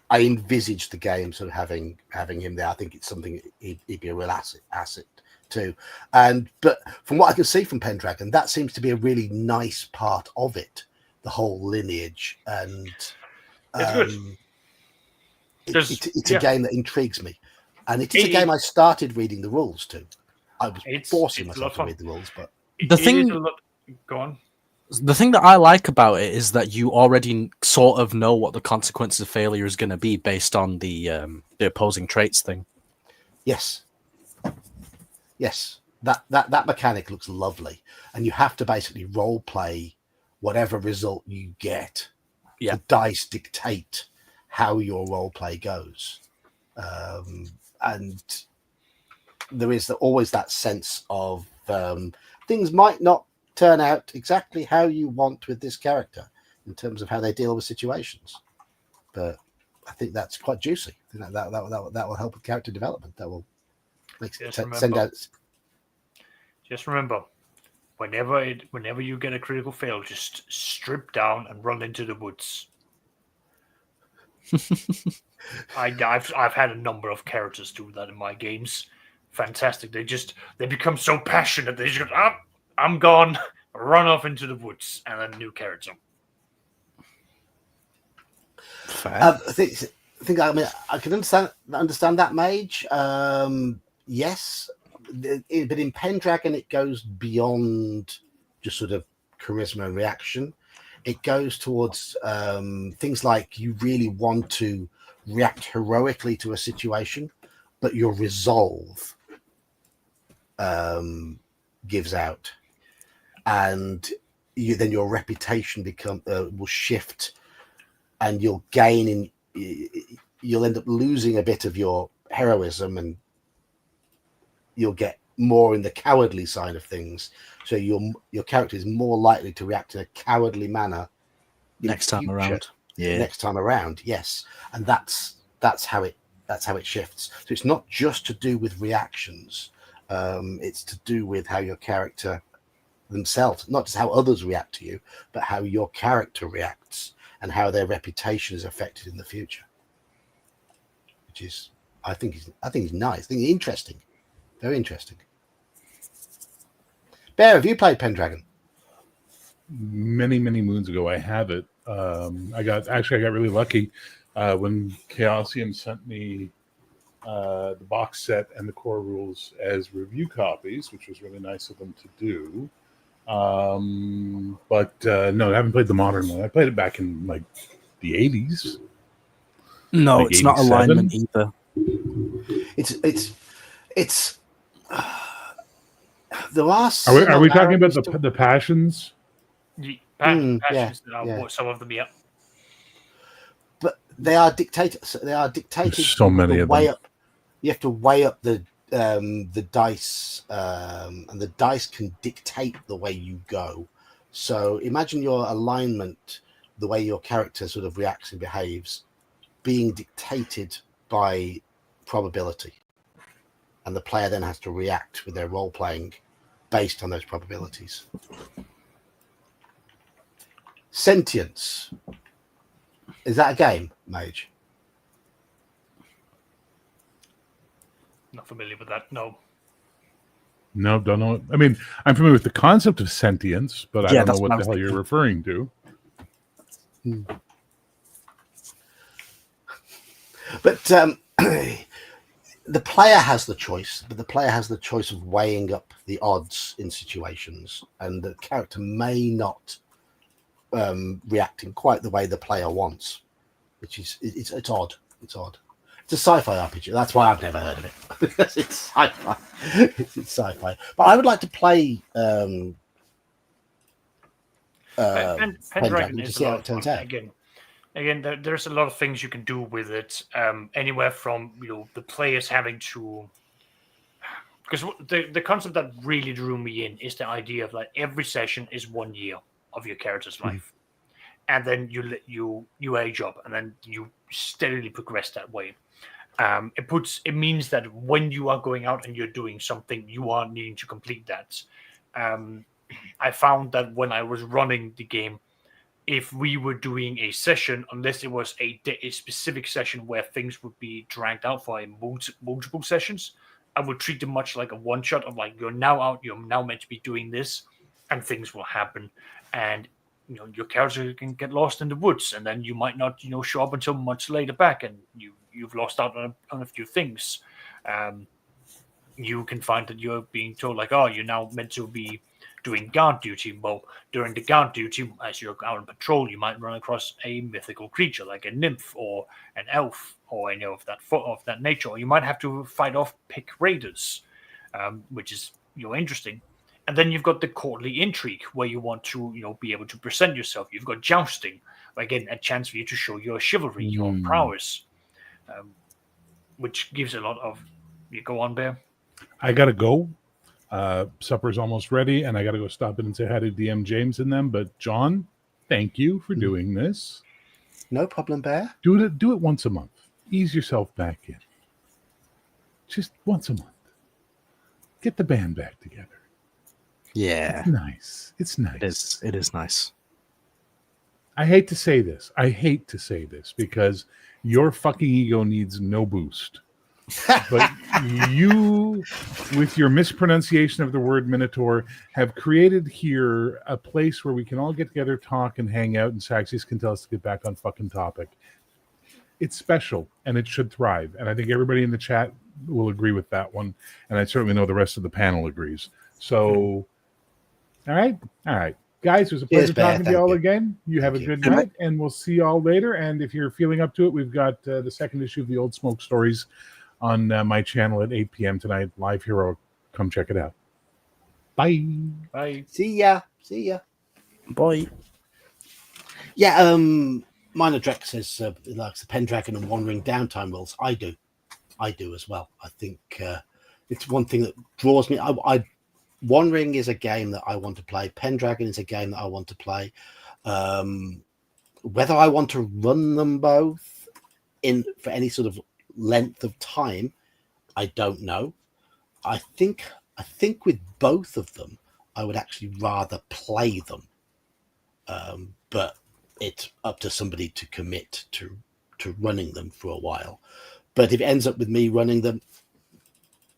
S1: I envisage the game sort of having him there. I think it's something he'd be a real asset too. But from what I can see from Pendragon, that seems to be a really nice part of it, the whole lineage, and
S5: It's good.
S1: It's a game that intrigues me, and it is a game I started reading the rules to. I was forcing myself to read the rules, but
S5: Go on.
S2: The thing that I like about it is that you already sort of know what the consequences of failure is going to be based on the opposing traits thing.
S1: Yes, that mechanic looks lovely, and you have to basically role play whatever result you get.
S2: Yeah,
S1: the dice dictate how your role play goes, and there is always that sense of things might not turn out exactly how you want with this character in terms of how they deal with situations, but I think that's quite juicy. I think that will help with character development. That will make send out.
S5: Just remember, whenever you get a critical fail, just strip down and run into the woods. I've had a number of characters do that in my games. Fantastic. They become so passionate. They just go, I'm gone. Run off into the woods, and then new character.
S2: fair.
S1: I can understand that, Mage. Yes, but in Pendragon it goes beyond just sort of charisma and reaction. It goes towards things like you really want to react heroically to a situation, but your resolve gives out, and then your reputation will shift, and you'll end up losing a bit of your heroism, and you'll get more in the cowardly side of things. So your character is more likely to react in a cowardly manner
S2: Next time around. Yeah.
S1: Next time around, yes, and that's how it shifts. So it's not just to do with reactions. It's to do with how your character themselves, not just how others react to you, but how your character reacts and how their reputation is affected in the future. Which is, I think is nice. I think it's interesting, very interesting. Bear, have you played Pendragon?
S3: Many moons ago, I have it. I got really lucky when Chaosium sent me the box set and the core rules as review copies, which was really nice of them to do. But no, I haven't played the modern one. I played it back in like the 80s.
S2: No,
S3: like
S2: it's not
S3: 87?
S2: alignment either.
S1: It's there are.
S3: Are we talking about the passions?
S5: Passions, some of them, yeah.
S1: But they are dictated. They are dictated.
S3: There's so many of them.
S1: You have to weigh up the dice, and the dice can dictate the way you go. So imagine your alignment, the way your character sort of reacts and behaves, being dictated by probability, and the player then has to react with their role playing based on those probabilities. Sentience. Is that a game, Mage?
S5: Not familiar with that, no.
S3: No, don't know. I mean, I'm familiar with the concept of sentience, but I don't know what the hell you're referring to.
S1: But the player has the choice, but the player has the choice of weighing up the odds in situations, and the character may not react in quite the way the player wants, which is it's odd. It's odd. It's a sci-fi RPG. That's why I've never heard of it. Because it's sci-fi. It's sci-fi. But I would like to play
S5: Pendragon
S1: to
S5: is
S1: see
S5: a
S1: how
S5: lot
S1: it
S5: of
S1: turns
S5: fun.
S1: out.
S5: Again, there's a lot of things you can do with it. Anywhere from the players having to, because the concept that really drew me in is the idea of like every session is 1 year of your character's life, and then you age up, and then you steadily progress that way. It means that when you are going out and you're doing something, you are needing to complete that. I found that when I was running the game, if we were doing a session, unless it was a specific session where things would be dragged out for multiple sessions, I would treat them much like a one shot of like, you're now out, you're now meant to be doing this, and things will happen. And your character can get lost in the woods, and then you might not show up until much later back, and you've lost out on a few things. You can find that you're being told like, oh, you're now meant to be doing guard duty. Well, during the guard duty, as you're out on patrol, you might run across a mythical creature like a nymph or an elf or any of that nature. Or you might have to fight off pick raiders, which is interesting. And then you've got the courtly intrigue where you want to be able to present yourself. You've got jousting, again, a chance for you to show your chivalry, your prowess, which gives a lot of. You go on, Bear.
S3: I gotta go. Supper's almost ready, and I gotta go stop in and say hi to DM James and them. But John, thank you for doing this.
S1: No problem, Bear.
S3: Do it once a month. Ease yourself back in. Just once a month. Get the band back together.
S2: Yeah,
S3: It's nice. It's nice.
S2: it is nice.
S3: I hate to say this because your fucking ego needs no boost. But you, with your mispronunciation of the word Minotaur, have created here a place where we can all get together, talk, and hang out, and Saxies can tell us to get back on fucking topic. It's special, and it should thrive. And I think everybody in the chat will agree with that one. And I certainly know the rest of the panel agrees. So, all right. Guys, it was a pleasure talking to you all again. You have a good night, and we'll see you all later. And if you're feeling up to it, we've got the second issue of the Old Smoke Stories on my channel at 8 p.m. tonight. Live Hero. Come check it out. Bye.
S5: Bye.
S1: See ya.
S2: Bye.
S1: Yeah, Minor Drex says he likes the Pendragon and Wandering Downtime worlds. I do as well. I think it's one thing that draws me. Wandering is a game that I want to play. Pendragon is a game that I want to play. Whether I want to run them both for any sort of length of time, I don't know. I think with both of them, I would actually rather play them. But it's up to somebody to commit to running them for a while. But if it ends up with me running them,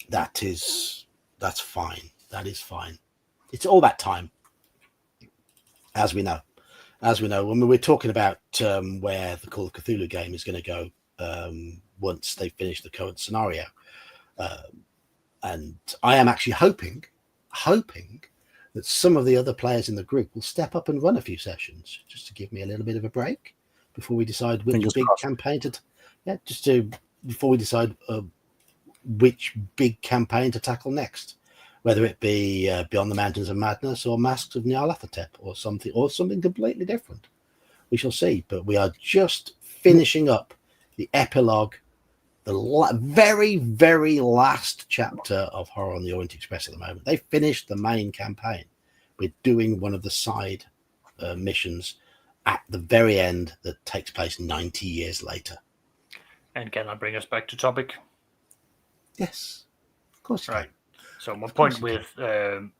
S1: that's fine. That is fine. It's all that time, as we know. When we're talking about where the Call of Cthulhu game is going to go once they finish the current scenario, and I am actually hoping that some of the other players in the group will step up and run a few sessions just to give me a little bit of a break before we decide which campaign before we decide which big campaign to tackle next, whether it be Beyond the Mountains of Madness or Masks of Nyarlathotep or something completely different. We shall see. But we are just finishing up the epilogue, the very, very last chapter of Horror on the Orient Express at the moment. They finished the main campaign. We're doing one of the side missions at the very end that takes place 90 years later.
S5: And can I bring us back to topic?
S1: Yes, of course.
S5: Right. So my point with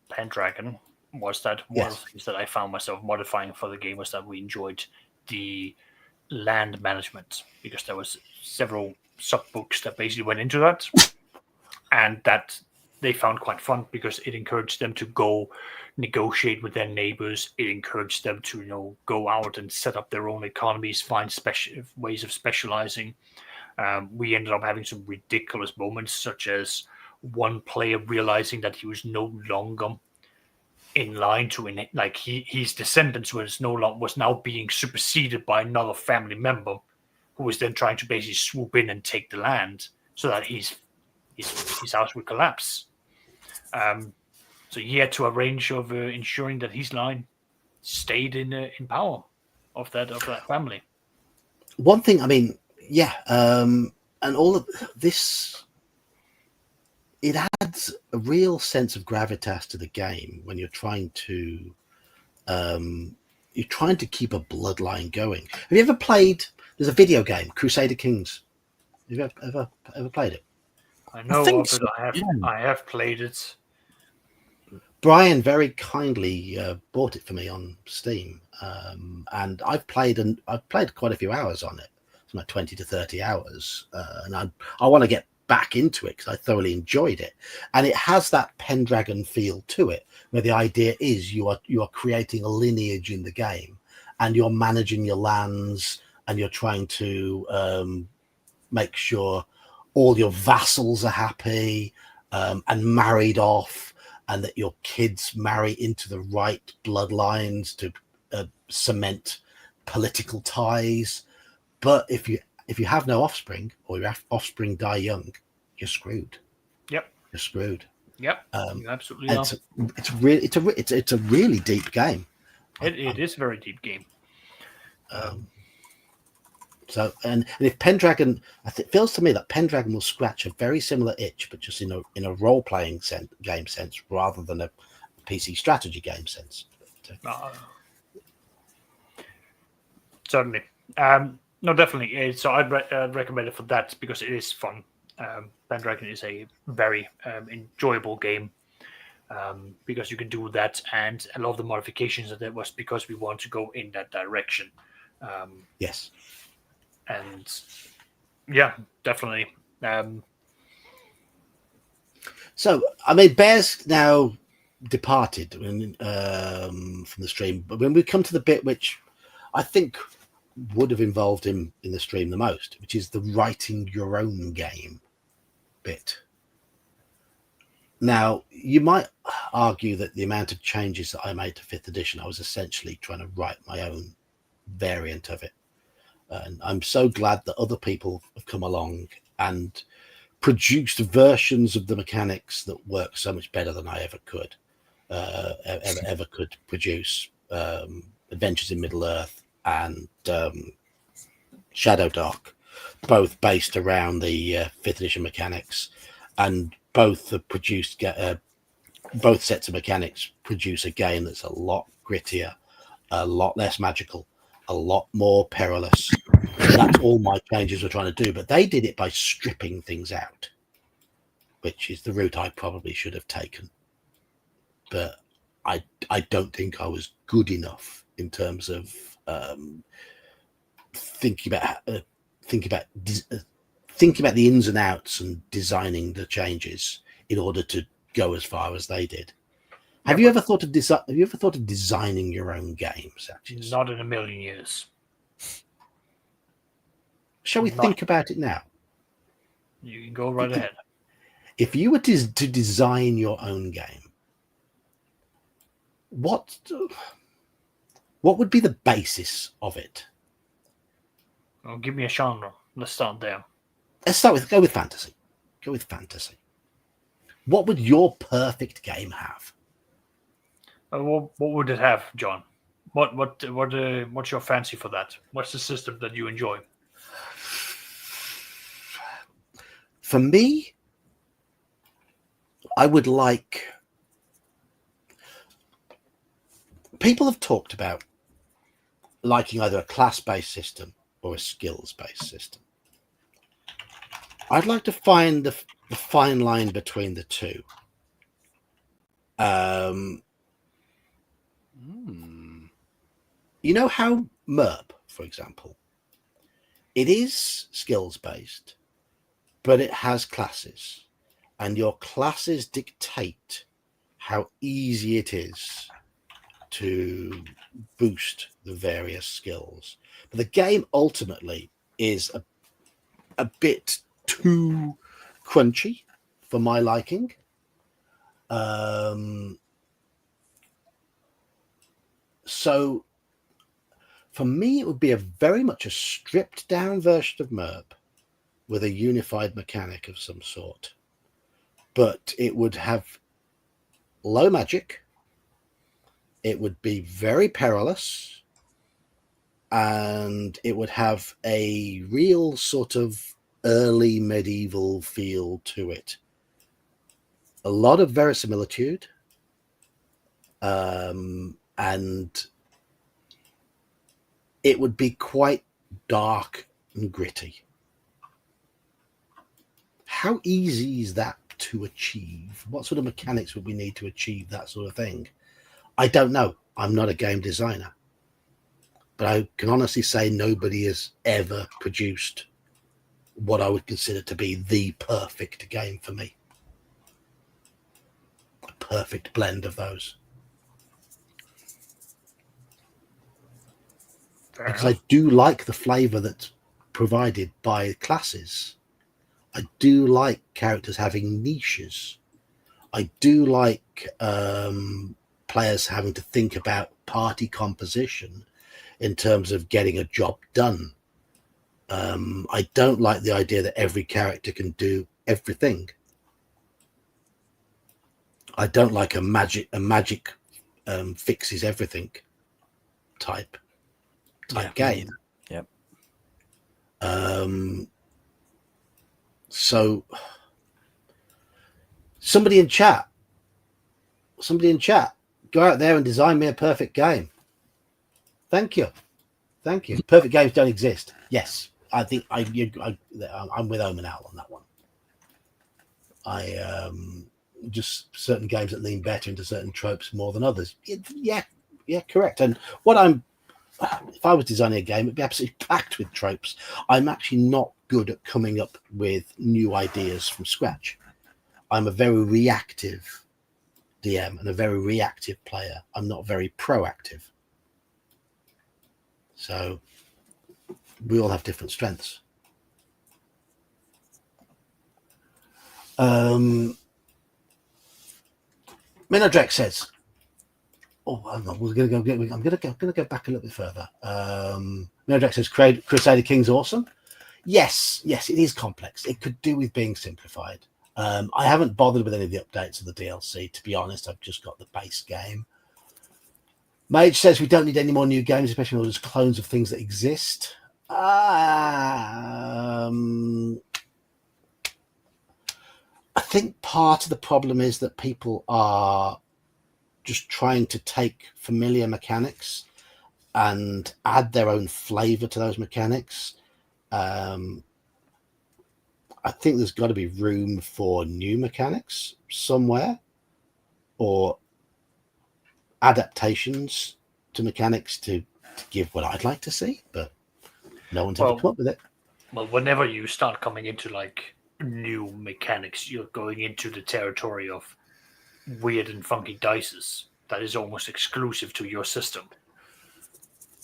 S5: Pendragon was that one of the things that I found myself modifying for the game was that we enjoyed the land management, because there was several sub-books that basically went into that, and that they found quite fun because it encouraged them to go negotiate with their neighbors. It encouraged them to go out and set up their own economies, find special ways of specializing. We ended up having some ridiculous moments, such as one player realizing that he was no longer in line to his descendants was now being superseded by another family member, who was then trying to basically swoop in and take the land so that his house would collapse. So he had to arrange of ensuring that his line stayed in power of that family.
S1: One thing, I mean, yeah, and all of this, it adds a real sense of gravitas to the game when you're trying to keep a bloodline going. Have you ever played? There's a video game, Crusader Kings. Have you ever played it?
S5: I know
S2: think
S5: of it.
S2: so,
S5: I have played it.
S1: Brian very kindly bought it for me on Steam, and I've played quite a few hours on it. It's like 20 to 30 hours, and I want to get back into it because I thoroughly enjoyed it. And it has that Pendragon feel to it, where the idea is you are creating a lineage in the game, and you're managing your lands, and you're trying to make sure all your vassals are happy and married off, and that your kids marry into the right bloodlines to cement political ties. But if you have no offspring, or your offspring die young, you're screwed.
S5: Yep.
S1: You're screwed.
S5: Yep. You absolutely are.
S1: It's a really deep game.
S5: It is a very deep game.
S1: So and if Pendragon, it feels to me that Pendragon will scratch a very similar itch, but just in a role playing game sense rather than a PC strategy game sense.
S5: Certainly. No, definitely. So I'd recommend it for that because it is fun. Pendragon is a very enjoyable game because you can do that, and a lot of the modifications of that was because we want to go in that direction.
S1: Yes.
S5: And yeah, definitely.
S1: So, I mean, Bear's now departed from the stream, but when we come to the bit which I think would have involved him in the stream the most, which is the writing your own game bit. Now, you might argue that the amount of changes that I made to 5th edition, I was essentially trying to write my own variant of it. And I'm so glad that other people have come along and produced versions of the mechanics that work so much better than I ever could produce. Adventures in Middle Earth and Shadow Dark, both based around the 5th edition mechanics, and both have produced both sets of mechanics produce a game that's a lot grittier, a lot less magical, a lot more perilous. And that's all my changes were trying to do, but they did it by stripping things out, which is the route I probably should have taken. But I don't think I was good enough in terms of thinking about the ins and outs and designing the changes in order to go as far as they did. Have you ever thought of designing your own games? Actually,
S5: Not in a million years.
S1: Shall we think about it now?
S5: You can go right ahead.
S1: If you were to design your own game, what would be the basis of it?
S5: Well, give me a genre. Let's start there.
S1: Let's go with fantasy. Go with fantasy. What would your perfect game have?
S5: What would it have, John? What's your fancy for that? What's the system that you enjoy?
S1: For me, I would like. People have talked about liking either a class-based system or a skills-based system. I'd like to find the fine line between the two. You know how MERP, for example, it is skills-based, but it has classes, and your classes dictate how easy it is to boost the various skills. But the game ultimately is a bit too crunchy for my liking. So for me, it would be very much a stripped down version of MERP with a unified mechanic of some sort. But it would have low magic, It would be very perilous, and it would have a real sort of early medieval feel to it. A lot of verisimilitude, and it would be quite dark and gritty. How easy is that to achieve? What sort of mechanics would we need to achieve that sort of thing? I don't know. I'm not a game designer. But I can honestly say nobody has ever produced what I would consider to be the perfect game for me. A perfect blend of those. Because I do like the flavour that's provided by classes. I do like characters having niches. I do like players having to think about party composition in terms of getting a job done. I don't like the idea that every character can do everything. I don't like a magic fixes everything type game.
S2: Yep.
S1: So somebody in chat, go out there and design me a perfect game. Thank you. Perfect games don't exist. Yes, I think I'm with Omenal on that one. Just certain games that lean better into certain tropes more than others. Yeah, correct. And if I was designing a game, it'd be absolutely packed with tropes. I'm actually not good at coming up with new ideas from scratch. I'm a very reactive DM and a very reactive player. I'm not very proactive. So we all have different strengths. Minodrek says, "Oh, hang on, I'm going to go back a little bit further." Minodrek says, "Crusader King's awesome." Yes, it is complex. It could do with being simplified. I haven't bothered with any of the updates of the DLC. To be honest, I've just got the base game. Mage says we don't need any more new games, especially when there's clones of things that exist. I think part of the problem is that people are just trying to take familiar mechanics and add their own flavor to those mechanics. I think there's got to be room for new mechanics somewhere, or adaptations to mechanics to give what I'd like to see, but no one's ever come up with it.
S5: Well, whenever you start coming into like new mechanics, you're going into the territory of weird and funky dices that is almost exclusive to your system.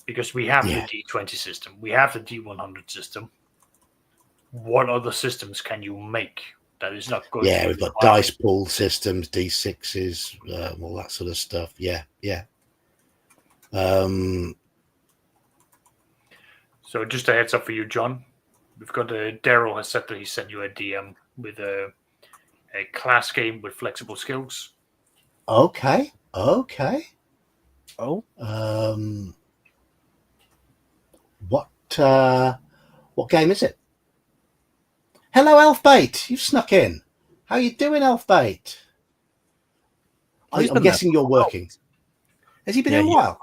S5: Because we have the D20 system, we have the D100 system. What other systems can you make that is not good?
S1: Yeah, we've got dice pool systems, D6s, all that sort of stuff. Yeah.
S5: So just a heads up for you, John. We've got Daryl has said that he sent you a DM with a class game with flexible skills.
S1: Okay.
S2: Oh.
S1: What game is it? Hello, Elfbait. You've snuck in. How you doing, Elfbait? I'm guessing you're working. Has he been in a while?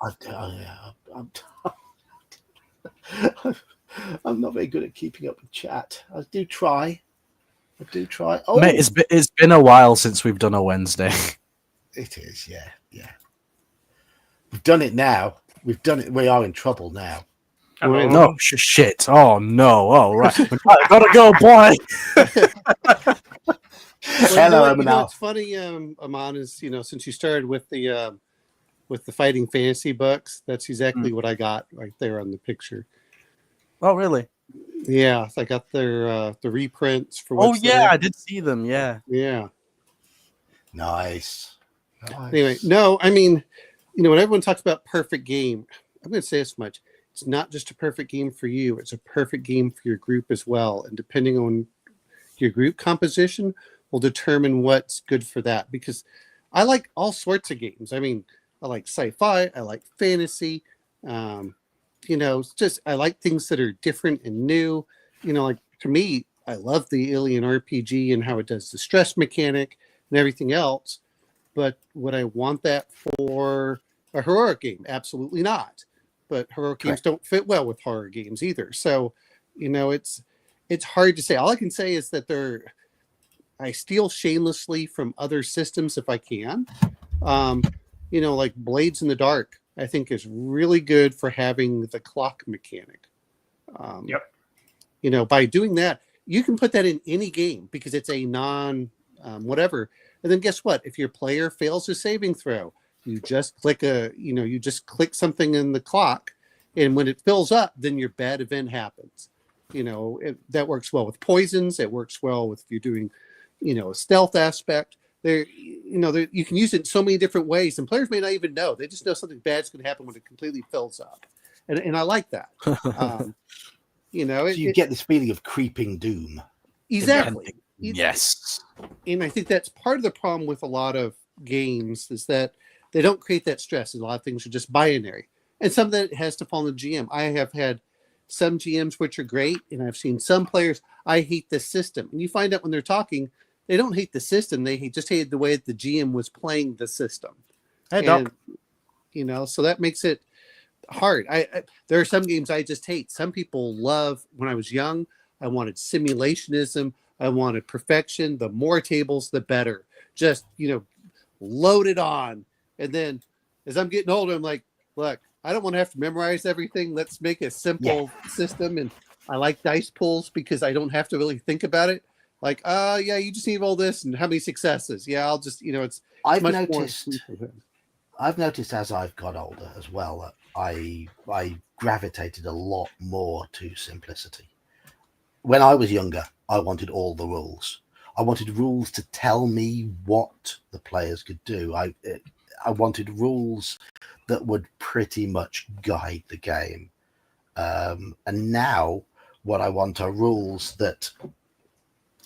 S1: I'm not very good at keeping up with chat. I do try. Oh,
S2: mate, it's been a while since we've done a Wednesday.
S1: It is, yeah. We've done it now. We are in trouble now.
S2: No, shit. Oh, no. Oh, right. I gotta go, boy.
S1: Hello, Eminal.
S6: It's funny, Amon, is, since you started with the fighting fantasy books, that's exactly what I got right there on the picture.
S2: Oh, really?
S6: Yeah, I got the reprints for.
S2: Oh, yeah, I did see them. Yeah.
S1: Nice.
S6: Anyway, no, I mean, when everyone talks about perfect game, I'm going to say this much: it's not just a perfect game for you; it's a perfect game for your group as well. And depending on your group composition, will determine what's good for that. Because I like all sorts of games. I mean, I like sci-fi. I like fantasy. It's just I like things that are different and new. Like to me, I love the Alien RPG and how it does the stress mechanic and everything else. But would I want that for a horror game? Absolutely not. But horror games don't fit well with horror games either. So, it's hard to say. All I can say is that I steal shamelessly from other systems if I can. Like Blades in the Dark, I think is really good for having the clock mechanic.
S5: Yep.
S6: By doing that, you can put that in any game because it's a non whatever. And then guess what? If your player fails a saving throw, you just click something in the clock, and when it fills up, then your bad event happens. That works well with poisons. It works well with if you're doing, a stealth aspect. You can use it in so many different ways, and players may not even know. They just know something bad's going to happen when it completely fills up, and I like that.
S1: So you get this feeling of creeping doom.
S6: Exactly.
S2: Yes.
S6: And I think that's part of the problem with a lot of games is that they don't create that stress. A lot of things are just binary. And some of that has to fall on the GM. I have had some GMs which are great, and I've seen some players, I hate this system. And you find out when they're talking, they don't hate the system. They just hated the way that the GM was playing the system.
S2: Hey, Doc.
S6: So that makes it hard. There are some games I just hate. Some people love, when I was young, I wanted simulationism. I wanted perfection. The more tables, the better. Just, load it on. And then as I'm getting older, I'm like, look, I don't want to have to memorize everything. Let's make a simple system. And I like dice pulls because I don't have to really think about it. Like, you just need all this and how many successes. Yeah, I'll just, it's
S1: I've
S6: much
S1: noticed as I've got older as well that I gravitated a lot more to simplicity. When I was younger, I wanted all the rules. I wanted rules to tell me what the players could do. I wanted rules that would pretty much guide the game. And now what I want are rules that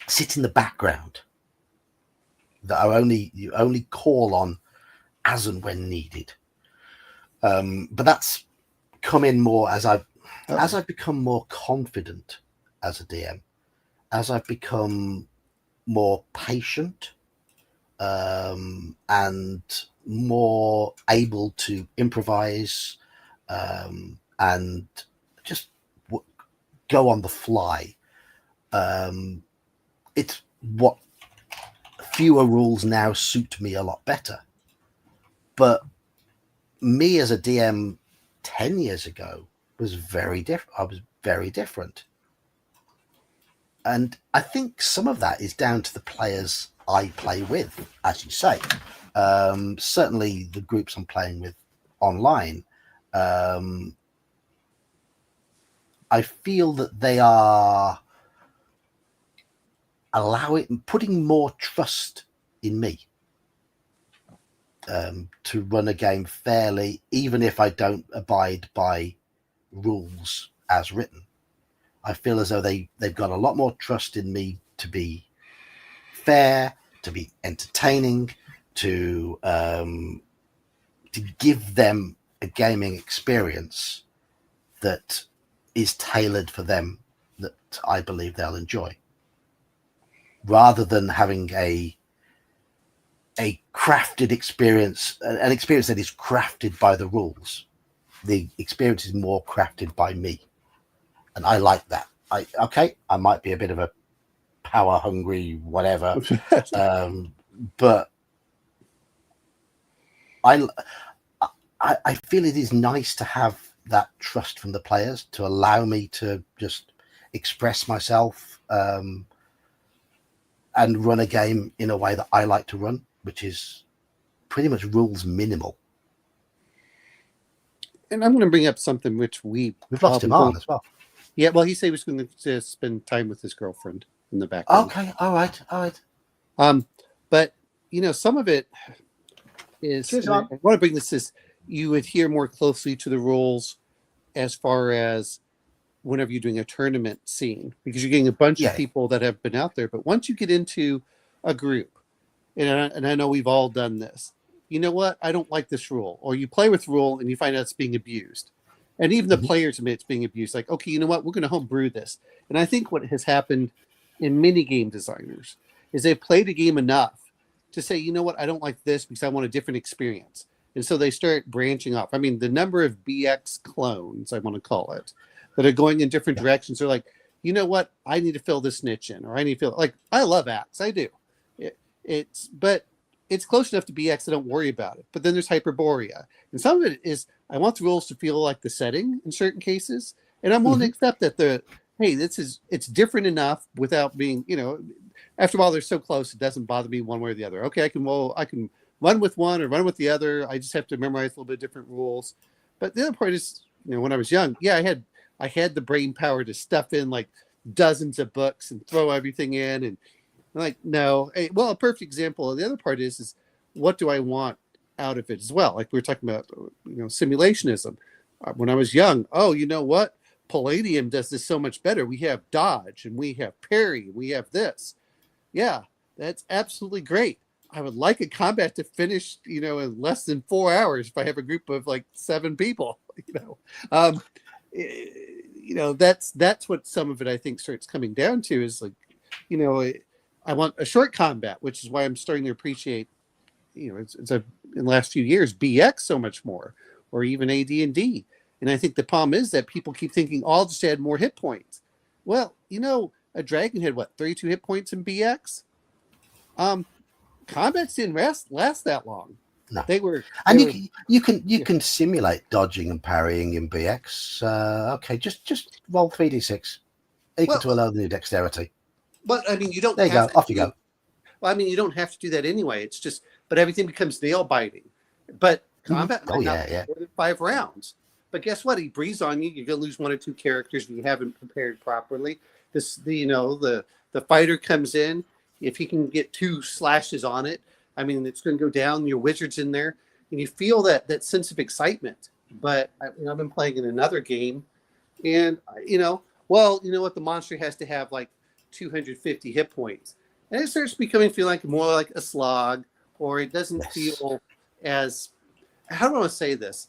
S1: sit in the background, that you only call on as and when needed. But that's come in more as I've become more confident as a DM, as I've become more patient and more able to improvise and just go on the fly. It's what fewer rules now suit me a lot better. But me as a DM 10 years ago was very different. I was very different. And I think some of that is down to the players I play with, as you say. Certainly the groups I'm playing with online, I feel that they are putting more trust in me to run a game fairly, even if I don't abide by rules as written. I feel as though they've got a lot more trust in me to be fair, to be entertaining, to give them a gaming experience that is tailored for them, that I believe they'll enjoy, rather than having a crafted experience, an experience that is crafted by the rules. The experience is more crafted by me. And I like that. I might be a bit of a power hungry, whatever, but I feel it is nice to have that trust from the players to allow me to just express myself and run a game in a way that I like to run, which is pretty much rules minimal.
S6: And I'm going to bring up something which we've
S1: lost him on as well.
S6: Yeah, well, he said he was going to spend time with his girlfriend in the background.
S1: Okay, all right.
S6: But some of it is. I want to bring this is you adhere more closely to the rules as far as whenever you're doing a tournament scene, because you're getting a bunch of people that have been out there. But once you get into a group, and I know we've all done this, you know what, I don't like this rule, or you play with rule and you find out it's being abused, and even the players admit it's being abused. Like, okay, you know what, we're going to homebrew this. And I think what has happened in many game designers is they've played a game enough to say, you know what, I don't like this because I want a different experience. And so they start branching off. I mean, the number of BX clones, I want to call it, that are going in different directions. They're like, you know what, I need to fill this niche in, or I need to fill, like, I love Axe, I do. But it's close enough to BX, I don't worry about it. But then there's Hyperborea. And some of it is, I want the rules to feel like the setting in certain cases. And I'm willing to accept that hey, it's different enough without being, after a while they're so close, it doesn't bother me one way or the other. Okay, I can run with one or run with the other. I just have to memorize a little bit different rules. But the other part is, when I was young, I had the brain power to stuff in like dozens of books and throw everything in. And I'm like, no. Well, a perfect example of the other part is what do I want out of it as well? Like we were talking about, simulationism. When I was young, oh, you know what? Palladium does this so much better. We have dodge and we have parry. We have this. Yeah, that's absolutely great. I would like a combat to finish, in less than 4 hours if I have a group of like 7 people. That's what some of it I think starts coming down to is like, I want a short combat, which is why I'm starting to appreciate, in the last few years BX so much more, or even AD&D. And I think the problem is that people keep thinking, I'll just add more hit points. Well, a dragon had 32 hit points in BX. Combats didn't last that long.
S1: No.
S6: You
S1: can simulate dodging and parrying in BX. Okay, just roll 3d6 equal to a low new dexterity.
S6: But I mean, you don't.
S1: There you go. Off you go.
S6: Well, I mean, you don't have to do that anyway. It's just, but everything becomes nail biting. But combat might not be more than 5 rounds. But guess what? He breathes on you. You're gonna lose 1 or 2 characters if you haven't prepared properly. The fighter comes in. If he can get 2 slashes on it, I mean, it's going to go down. Your wizard's in there, and you feel that sense of excitement. But I've been playing in another game, and what, the monster has to have like 250 hit points, and it starts feel like more like a slog, or it doesn't feel as, how do I want to say this?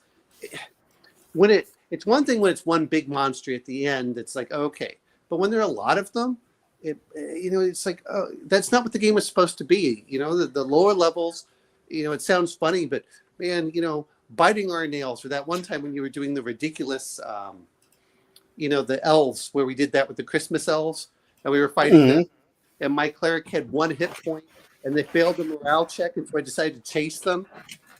S6: It's one thing when it's one big monster at the end, it's like, okay, but when there are a lot of them, it's like, oh, that's not what the game was supposed to be. The lower levels, it sounds funny, but man, biting our nails, or that one time when you were doing the ridiculous, the elves, where we did that with the Christmas elves, and we were fighting them, and my cleric had 1 hit point, and they failed the morale check, and so I decided to chase them.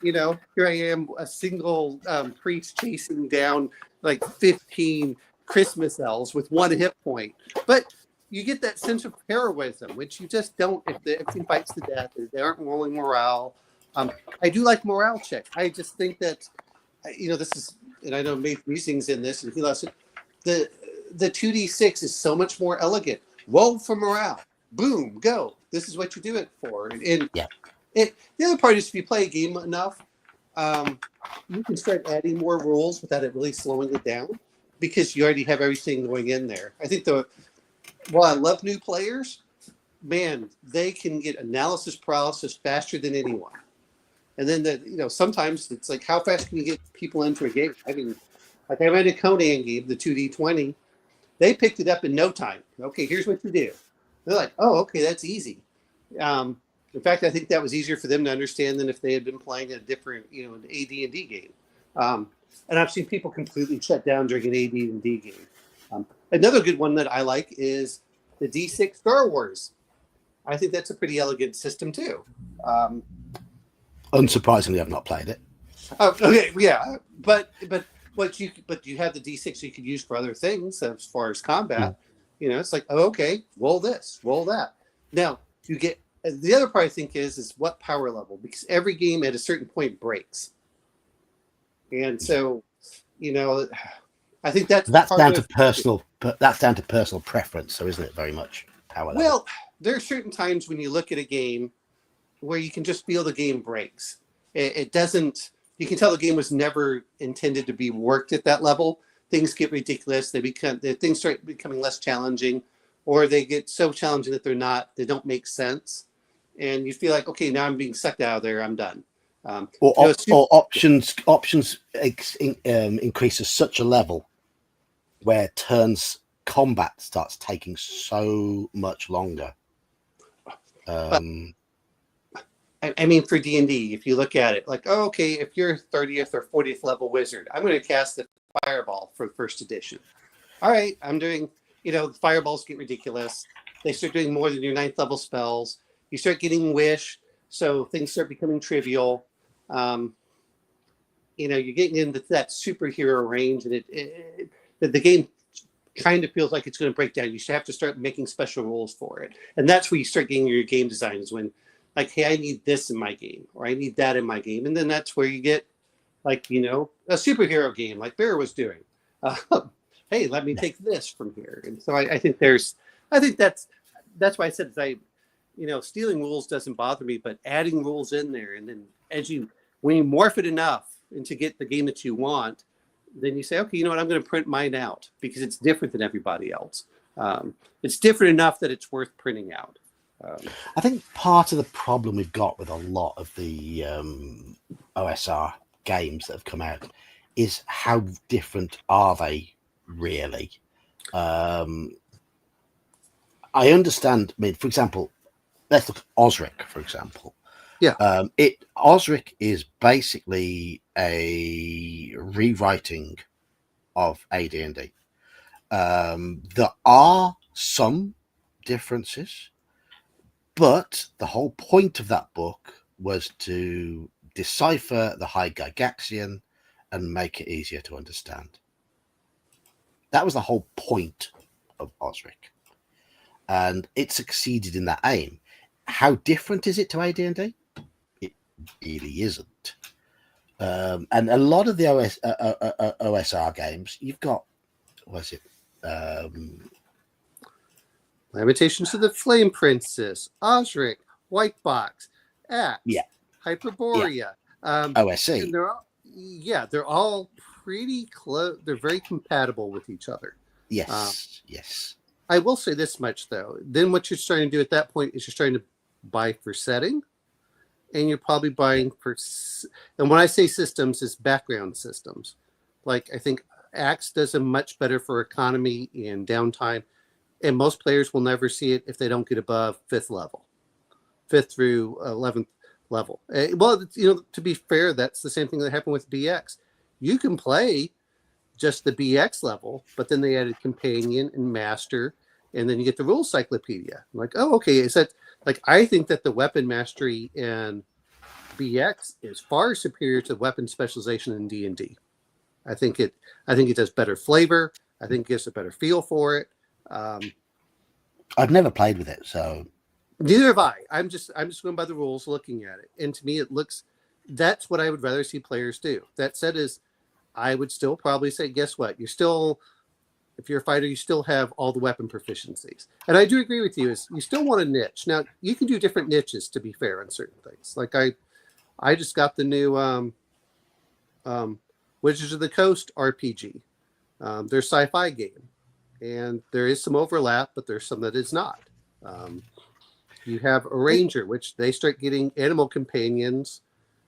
S6: Here I am, a single priest chasing down like 15 Christmas elves with 1 hit point. But you get that sense of heroism, which you just don't if everything fights to death. They aren't rolling morale. I do like morale check. I just think that, this is, and I know Musing's in this, and he loves it. The 2d6 is so much more elegant. Roll for morale. Boom, go. This is what you do it for. And the other part is, if you play a game enough, you can start adding more rules without it really slowing it down, because you already have everything going in there. I think while I love new players, man, they can get analysis paralysis faster than anyone. And then sometimes it's like, how fast can you get people into a game? I mean, like I ran a Conan game, the 2D20. They picked it up in no time. Okay, here's what you do. They're like, oh, okay, that's easy. In fact, I think that was easier for them to understand than if they had been playing a different, an AD&D game. And I've seen people completely shut down during an AD&D game. Another good one that I like is the D6 Star Wars. I think that's a pretty elegant system too.
S1: Unsurprisingly, I've not played it.
S6: Okay, yeah, but you have the D6 you could use for other things as far as combat. It's like, oh, okay, roll this, roll that. Now you get the other part. I think is what power level, because every game at a certain point breaks, and so I think that's
S1: down to personal. That's down to personal preference, so isn't it very much power level?
S6: Well, there are certain times when you look at a game where you can just feel the game breaks. It doesn't. You can tell the game was never intended to be worked at that level. Things get ridiculous. Things start becoming less challenging, or they get so challenging that they don't make sense. And you feel like, okay, now I'm being sucked out of there. I'm done.
S1: Or,
S6: You know,
S1: or options increase to such a level where turns combat starts taking so much longer.
S6: I mean, for D&D, if you look at it, like, oh, okay, if you're 30th or 40th level wizard, I'm going to cast the fireball for first edition. All right, I'm doing, the fireballs get ridiculous. They start doing more than your 9th level spells. You start getting wish, so things start becoming trivial. You're getting into that superhero range, and the game kind of feels like it's going to break down. You should have to start making special rules for it. And that's where you start getting your game designs when, like, hey, I need this in my game, or I need that in my game. And then that's where you get, like, a superhero game like Bear was doing. Hey, let me take this from here. And so I think that's why I said stealing rules doesn't bother me, but adding rules in there, and then when you morph it enough and to get the game that you want, then you say, okay, you know what, I'm going to print mine out because it's different than everybody else. It's different enough that it's worth printing out.
S1: I think part of the problem we've got with a lot of the OSR games that have come out is how different are they really? I understand. I mean, for example, let's look at Osric, for example.
S6: Yeah.
S1: Osric is basically a rewriting of AD&D. There are some differences, but the whole point of that book was to decipher the High Gygaxian and make it easier to understand. That was the whole point of Osric, and it succeeded in that aim. How different is it to AD&D? It really isn't. And a lot of the OSR games, you've got, what is it?
S6: Lamentations of the Flame Princess, Osric, White Box, Axe, Hyperborea.
S1: OSE.
S6: And they're all pretty close. They're very compatible with each other.
S1: Yes, yes.
S6: I will say this much, though. Then what you're starting to do at that point is you're starting to buy for setting, and you're probably buying for, and when I say systems, it's background systems. Like, I think Axe does a much better for economy and downtime, and most players will never see it if they don't get above 5th through 11th level. Well, to be fair, that's the same thing that happened with BX. You can play just the BX level, but then they added Companion and Master, and then you get the Rules Cyclopedia. I'm like, oh, okay, is that, like, I think that the weapon mastery in BX is far superior to weapon specialization in D&D. I think it does better flavor. I think it gives a better feel for it.
S1: I've never played with it, so
S6: neither have I. I'm just going by the rules, looking at it, and to me, that's what I would rather see players do. That said, I would still probably say, guess what? If you're a fighter, you still have all the weapon proficiencies, and I do agree with you. Is you still want a niche. Now you can do different niches, to be fair, on certain things. Like I just got the new Wizards of the Coast RPG. Their sci-fi game. And there is some overlap, but there's some that is not. You have a ranger, which they start getting animal companions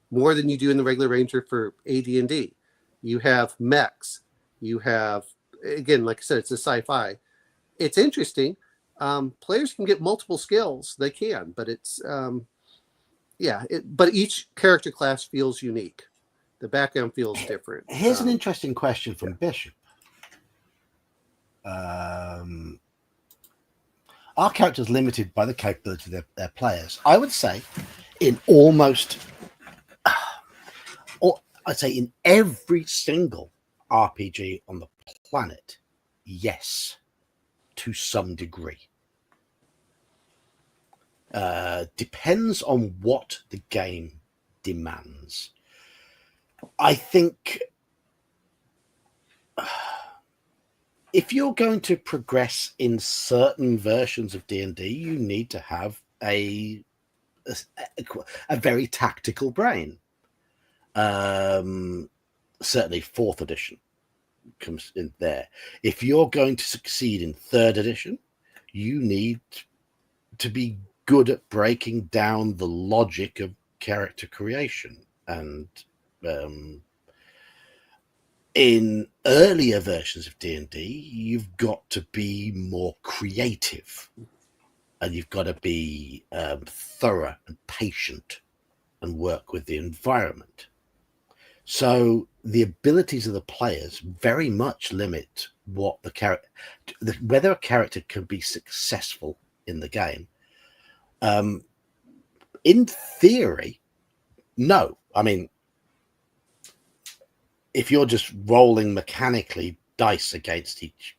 S6: more than you do in the regular ranger for AD&D. You have mechs. You have, again, like I said, it's a sci-fi. It's interesting. Players can get multiple skills. They can, but it's, but each character class feels unique. The background feels different.
S1: Here's an interesting question from Bishop. Our characters limited by the capability of their players. I would say in in every single RPG on the planet, yes, to some degree. Depends on what the game demands. I think if you're going to progress in certain versions of D&D, you need to have a very tactical brain. Certainly 4th edition comes in there. If you're going to succeed in 3rd edition, you need to be good at breaking down the logic of character creation. and in earlier versions of D&D, you've got to be more creative, and you've got to be thorough and patient and work with the environment. So the abilities of the players very much limit what the character, whether a character can be successful in the game. In theory, no. I mean, if you're just rolling mechanically dice against each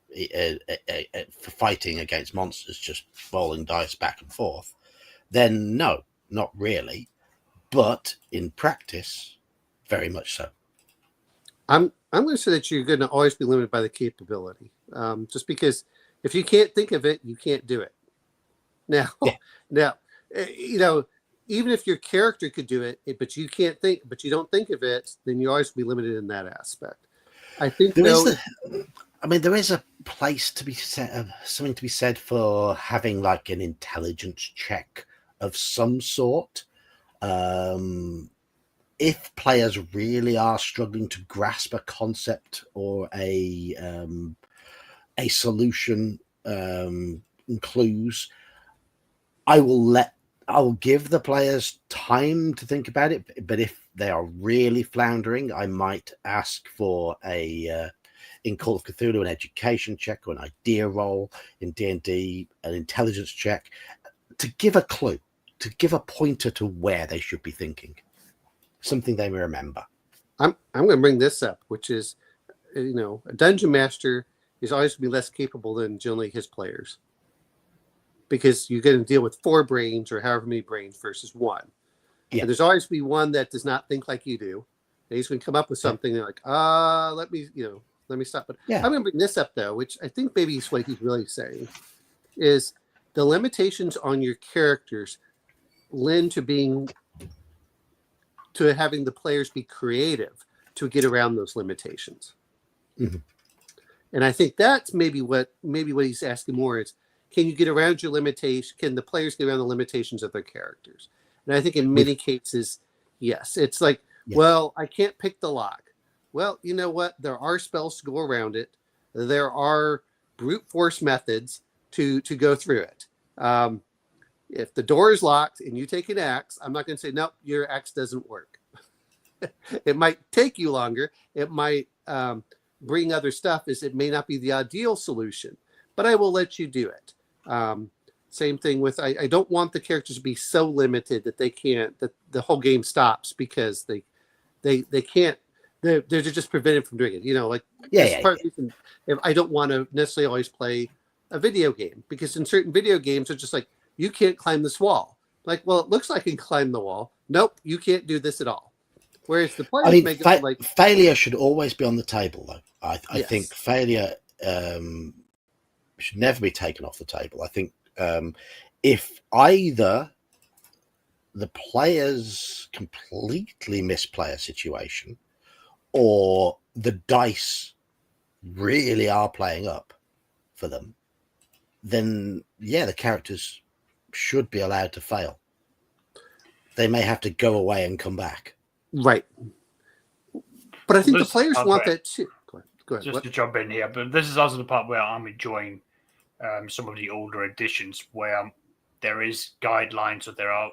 S1: for fighting against monsters, just rolling dice back and forth, then no, not really. But in practice, very much so.
S6: I'm going to say that you're going to always be limited by the capability, just because if you can't think of it, you can't do it. Now, you know, even if your character could do it, but you can't think, but you don't think of it, then you always be limited in that aspect. I think there
S1: is a place to be said, something to be said for having like an intelligence check of some sort. If players really are struggling to grasp a concept or a solution, clues, I'll give the players time to think about it. But if they are really floundering, I might ask for in Call of Cthulhu, an education check or an idea roll. In D&D, an intelligence check, to give a clue, to give a pointer to where they should be thinking. Something they may remember.
S6: I'm going to bring this up, which is, you know, a dungeon master is always going to be less capable than generally his players, because you're going to deal with 4 brains or however many brains versus 1. Yeah. And there's always be one that does not think like you do, and he's going to come up with something. They're like, let me stop. But I'm going to bring this up though, which I think maybe is what he's really saying, is the limitations on your characters lend to having the players be creative to get around those limitations. Mm-hmm. And I think that's maybe what he's asking more is, can you get around your limitation? Can the players get around the limitations of their characters? And I think in many cases, yes. It's like, well, I can't pick the lock. Well, you know what? There are spells to go around it. There are brute force methods to go through it. If the door is locked and you take an axe, I'm not going to say, nope, your axe doesn't work. It might take you longer. It might bring other stuff. It may not be the ideal solution, but I will let you do it. Same thing with, I don't want the characters to be so limited that they can't, that the whole game stops because they can't, they're just prevented from doing it. You know, like, part of the reason if I don't want to necessarily always play a video game, because in certain video games, it's just like, you can't climb this wall. Like, well, it looks like I can climb the wall. Nope, you can't do this at all. Whereas the players make it like,
S1: failure should always be on the table, though. I think failure should never be taken off the table. I think if either the players completely misplay a situation, or the dice really are playing up for them, then the characters should be allowed to fail. They may have to go away and come back.
S6: Right. But I think the players want that too. Go ahead.
S5: Just to jump in here, but this is also the part where I'm enjoying some of the older editions where there is guidelines, or there are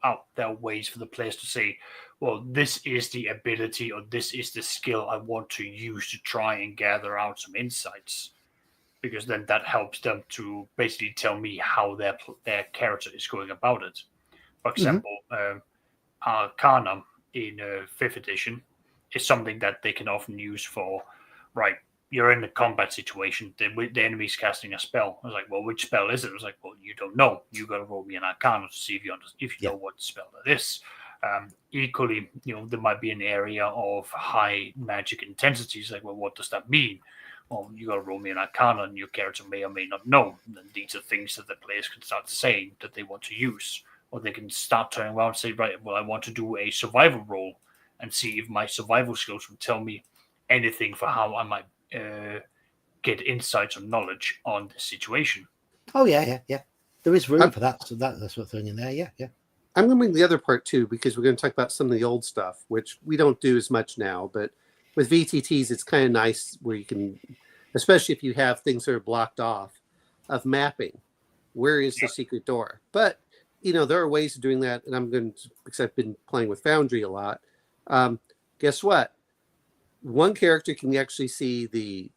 S5: out there ways for the players to say, well, this is the ability or this is the skill I want to use to try and gather out some insights. Because then that helps them to basically tell me how their character is going about it. For example, Arcana in 5th edition is something that they can often use for, right, you're in a combat situation, the enemy's casting a spell. I was like, well, which spell is it? I was like, well, you don't know. You got to roll me an Arcana to see if you know what spell that is. Equally, you know, there might be an area of high magic intensity. It's like, well, what does that mean? Well, you got to roll me an Arcana, and your character may or may not know. And these are things that the players can start saying that they want to use. Or they can start turning around and say, right, well, I want to do a survival roll and see if my survival skills will tell me anything for how I might get insights or knowledge on the situation.
S1: Oh, yeah. There is room for that. So that's what thing in there. Yeah.
S6: I'm going to bring the other part too, because we're going to talk about some of the old stuff, which we don't do as much now. But with VTTs, it's kind of nice where you can, especially if you have things that are blocked off, of mapping. Where is the secret door? But, there are ways of doing that. And I'm going to, because I've been playing with Foundry a lot. Guess what? One character can actually see the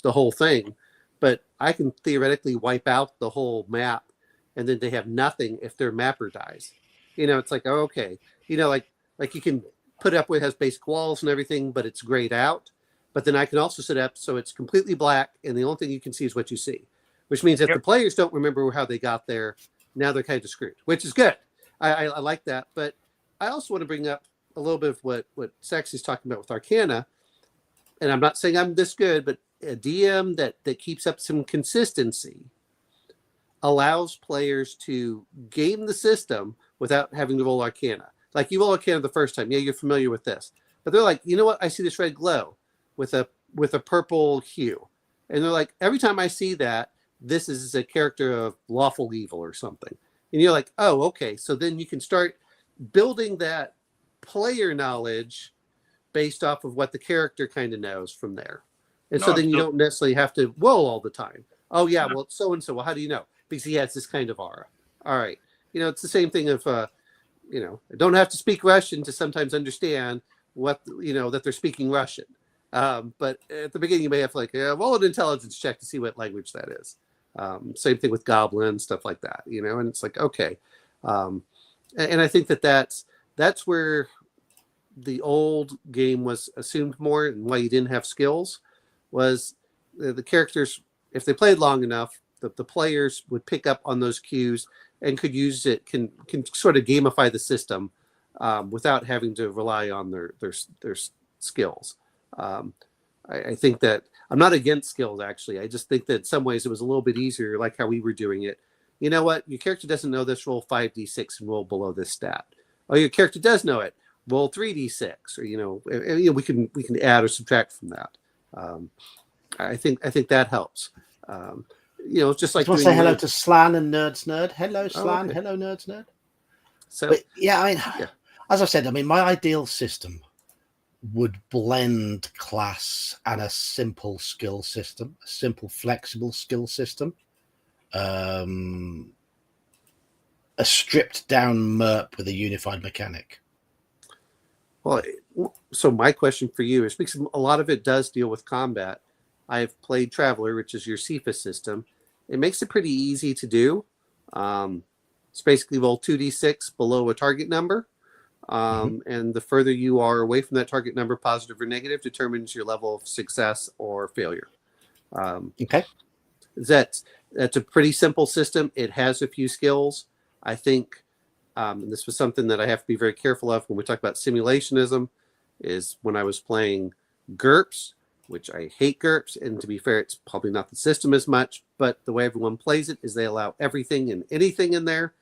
S6: whole thing, but I can theoretically wipe out the whole map, and then they have nothing if their mapper dies. It's like, oh, okay, like you can put up where it has basic walls and everything, but it's grayed out. But then I can also set up so it's completely black, and the only thing you can see is what you see, which means if the players don't remember how they got there, now they're kind of screwed, which is good. I like that, but I also want to bring up a little bit of what Sexy's talking about with Arcana, and I'm not saying I'm this good, but a DM that keeps up some consistency allows players to game the system without having to roll Arcana. Like you roll Arcana the first time, yeah, you're familiar with this, but they're like, you know what? I see this red glow with a purple hue, and they're like, every time I see that, this is a character of lawful evil or something, and you're like, oh, okay. So then you can start building that player knowledge based off of what the character kind of knows from there. And so then you don't necessarily have to roll all the time. Oh yeah, well it's so and so. Well, how do you know? Because he has this kind of aura. All right, it's the same thing of I don't have to speak Russian to sometimes understand what that they're speaking Russian. But at the beginning you may have to roll an intelligence check to see what language that is. Same thing with goblins, stuff like that. And it's like, okay, and I think that's where the old game was assumed more, and why you didn't have skills was the characters, if they played long enough, the players would pick up on those cues and could use it, can sort of gamify the system without having to rely on their skills. I think that I'm not against skills, actually. I just think that in some ways it was a little bit easier, like how we were doing it. You know what? Your character doesn't know this, roll 5d6 and roll below this stat. Oh, your character does know it, roll 3d6, or we can add or subtract from that. I think that helps. Just like
S1: I want to say hello to Slan and Nerds Nerd. Hello, Slan.
S6: okay.
S1: Hello, Nerds Nerd.
S6: So
S1: but, as I said, my ideal system would blend class and a simple skill system, a simple, flexible skill system, a stripped down MERP with a unified mechanic.
S6: Well, so my question for you is, because a lot of it does deal with combat. I've played Traveler, which is your CFA system. It makes it pretty easy to do. It's basically roll 2d6 below a target number. And the further you are away from that target number, positive or negative, determines your level of success or failure.
S1: Okay.
S6: That's a pretty simple system. It has a few skills. I think, and this was something that I have to be very careful of when we talk about simulationism, is when I was playing GURPS, which I hate GURPS, and to be fair, it's probably not the system as much, but the way everyone plays it is they allow everything and anything in there,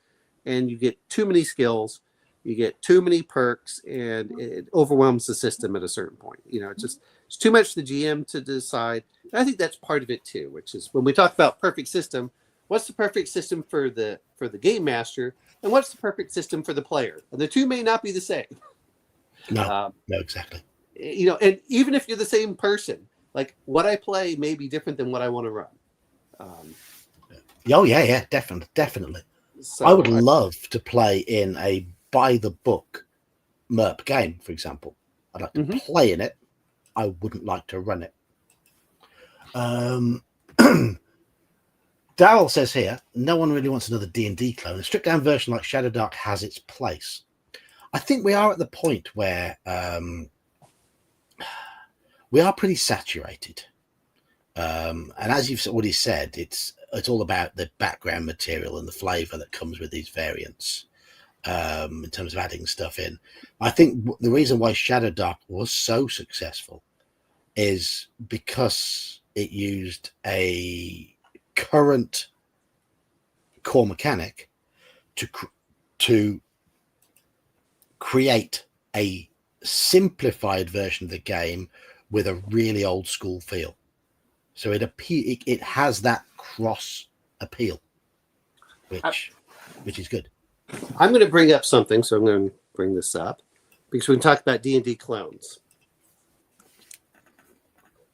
S6: and you get too many skills, you get too many perks, and it overwhelms the system at a certain point. It's too much for the GM to decide. And I think that's part of it too, which is when we talk about perfect system, what's the perfect system for the game master, and what's the perfect system for the player? And the two may not be the same.
S1: No, exactly.
S6: And even if you're the same person, like what I play may be different than what I want to run.
S1: Yeah, definitely.
S6: So
S1: I would love to play in a by the book MERP game, for example. I'd like to play in it. I wouldn't like to run it. Daryl says here, no one really wants another D&D clone. A stripped down version like Shadow Dark has its place. I think we are at the point where we are pretty saturated. And as you've already said, it's all about the background material and the flavor that comes with these variants in terms of adding stuff in. I think the reason why Shadow Dark was so successful is because it used a current core mechanic to create a simplified version of the game with a really old school feel. So it has that cross appeal, which is good.
S6: I'm going to bring up something, so I'm going to bring this up because we can talk about D&D clones.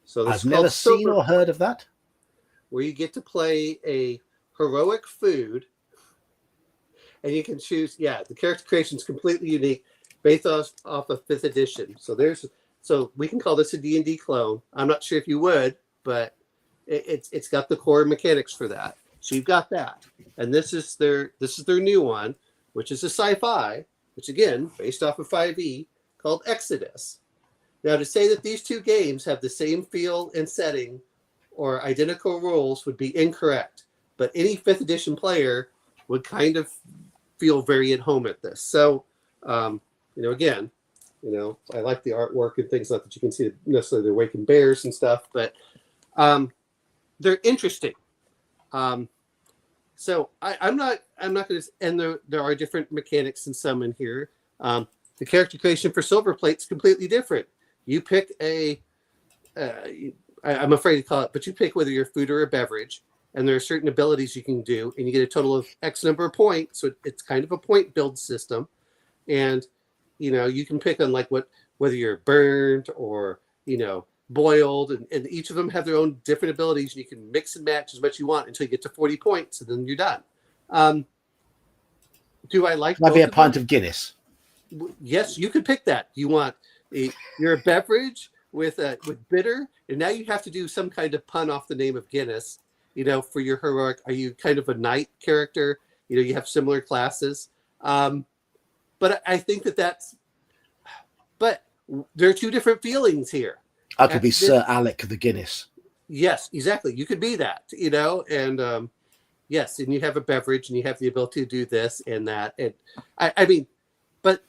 S6: So this
S1: I've
S6: is
S1: never
S6: called
S1: seen
S6: Silver,
S1: or heard of that.
S6: where you get to play a heroic food, and you can choose. Yeah, the character creation is completely unique, based off of 5th edition. So we can call this a D&D clone. I'm not sure if you would, but it's got the core mechanics for that. So you've got that, and this is their new one, which is a sci-fi, which again based off of 5e, called Exodus. Now, to say that these two games have the same feel and setting or identical rules would be incorrect, but any 5th edition player would kind of feel very at home at this. So, again, I like the artwork and things, not that you can see necessarily the Awakened Bears and stuff, but they're interesting. So I'm not going to, and there are different mechanics in some in here. The character creation for Silver Plate's completely different. You pick I'm afraid to call it, but you pick whether you're food or a beverage, and there are certain abilities you can do, and you get a total of X number of points. So it's kind of a point build system, and you can pick on whether you're burned or boiled, and each of them have their own different abilities, and you can mix and match as much as you want until you get to 40 points, and then you're done. Do I like?
S1: Might be a pint of Guinness.
S6: Yes, you could pick that. You want you're a beverage with bitter, and now you have to do some kind of pun off the name of Guinness. For your heroic, are you kind of a knight character? You have similar classes, but I think that's. But there are two different feelings here.
S1: I could be Sir Alec the Guinness.
S6: Yes, exactly. You could be that. And yes, and you have a beverage, and you have the ability to do this and that. And I mean, but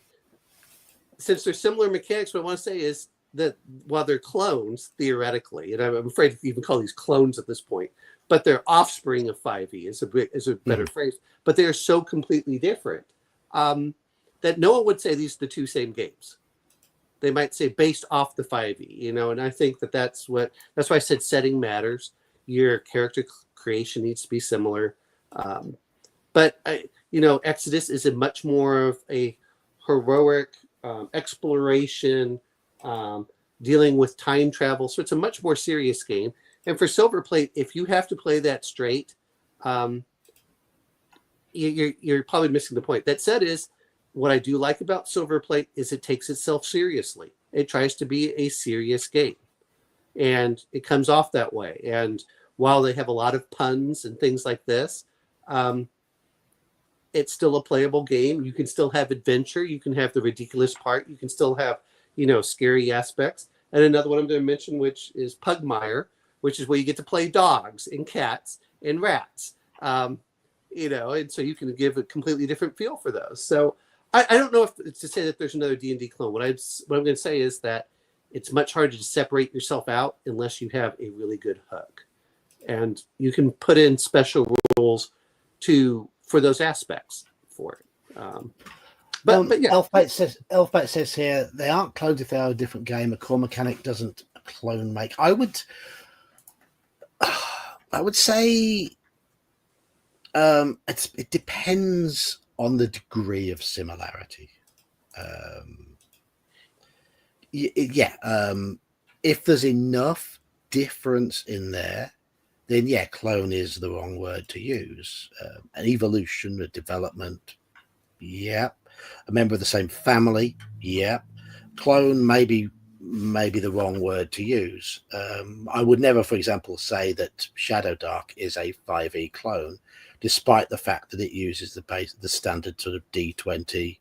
S6: since they're similar mechanics, what I want to say is that while they're clones, theoretically, and I'm afraid to even call these clones at this point, but they're offspring of 5e is a better phrase. But they are so completely different that no one would say these are the two same games. They might say based off the 5e, and I think that's why I said setting matters. Your character creation needs to be similar. But Exodus is a much more of a heroic exploration, dealing with time travel. So it's a much more serious game. And for Silver Plate, if you have to play that straight, you're probably missing the point. That said, is what I do like about Silver Plate is it takes itself seriously. It tries to be a serious game, and it comes off that way. And while they have a lot of puns and things like this, it's still a playable game. You can still have adventure. You can have the ridiculous part. You can still have, scary aspects. And another one I'm going to mention, which is Pugmire, which is where you get to play dogs and cats and rats. And so you can give a completely different feel for those. So I don't know if it's to say that there's another D&D clone. What I'm going to say is that it's much harder to separate yourself out unless you have a really good hook. And you can put in special rules for those aspects for it. But yeah.
S1: Elfbait says here, they aren't clones if they are a different game. A core mechanic doesn't a clone make. I would say it depends on the degree of similarity. If there's enough difference in there, then clone is the wrong word to use. An evolution, a development, a member of the same family, clone maybe the wrong word to use. I would never, for example, say that Shadow Dark is a 5e clone, despite the fact that it uses the standard sort of D20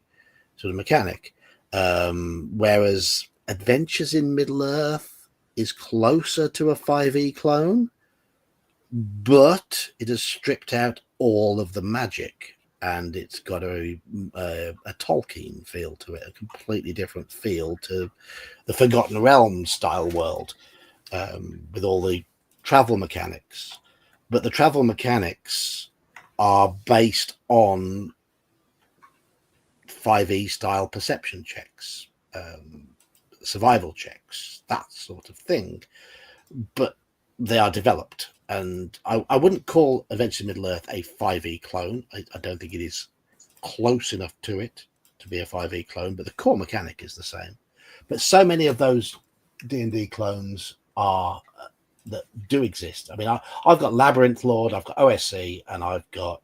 S1: sort of mechanic. Whereas Adventures in Middle-earth is closer to a 5e clone, but it has stripped out all of the magic, and it's got a Tolkien feel to it, a completely different feel to the Forgotten Realms style world, with all the travel mechanics. But the travel mechanics are based on 5e style perception checks, survival checks, that sort of thing. But they are developed. And I wouldn't call Adventure Middle-earth a 5e clone. I don't think it is close enough to it to be a 5e clone, but the core mechanic is the same. But so many of those D&D clones are that do exist. I mean, I've got Labyrinth Lord, I've got OSC, and I've got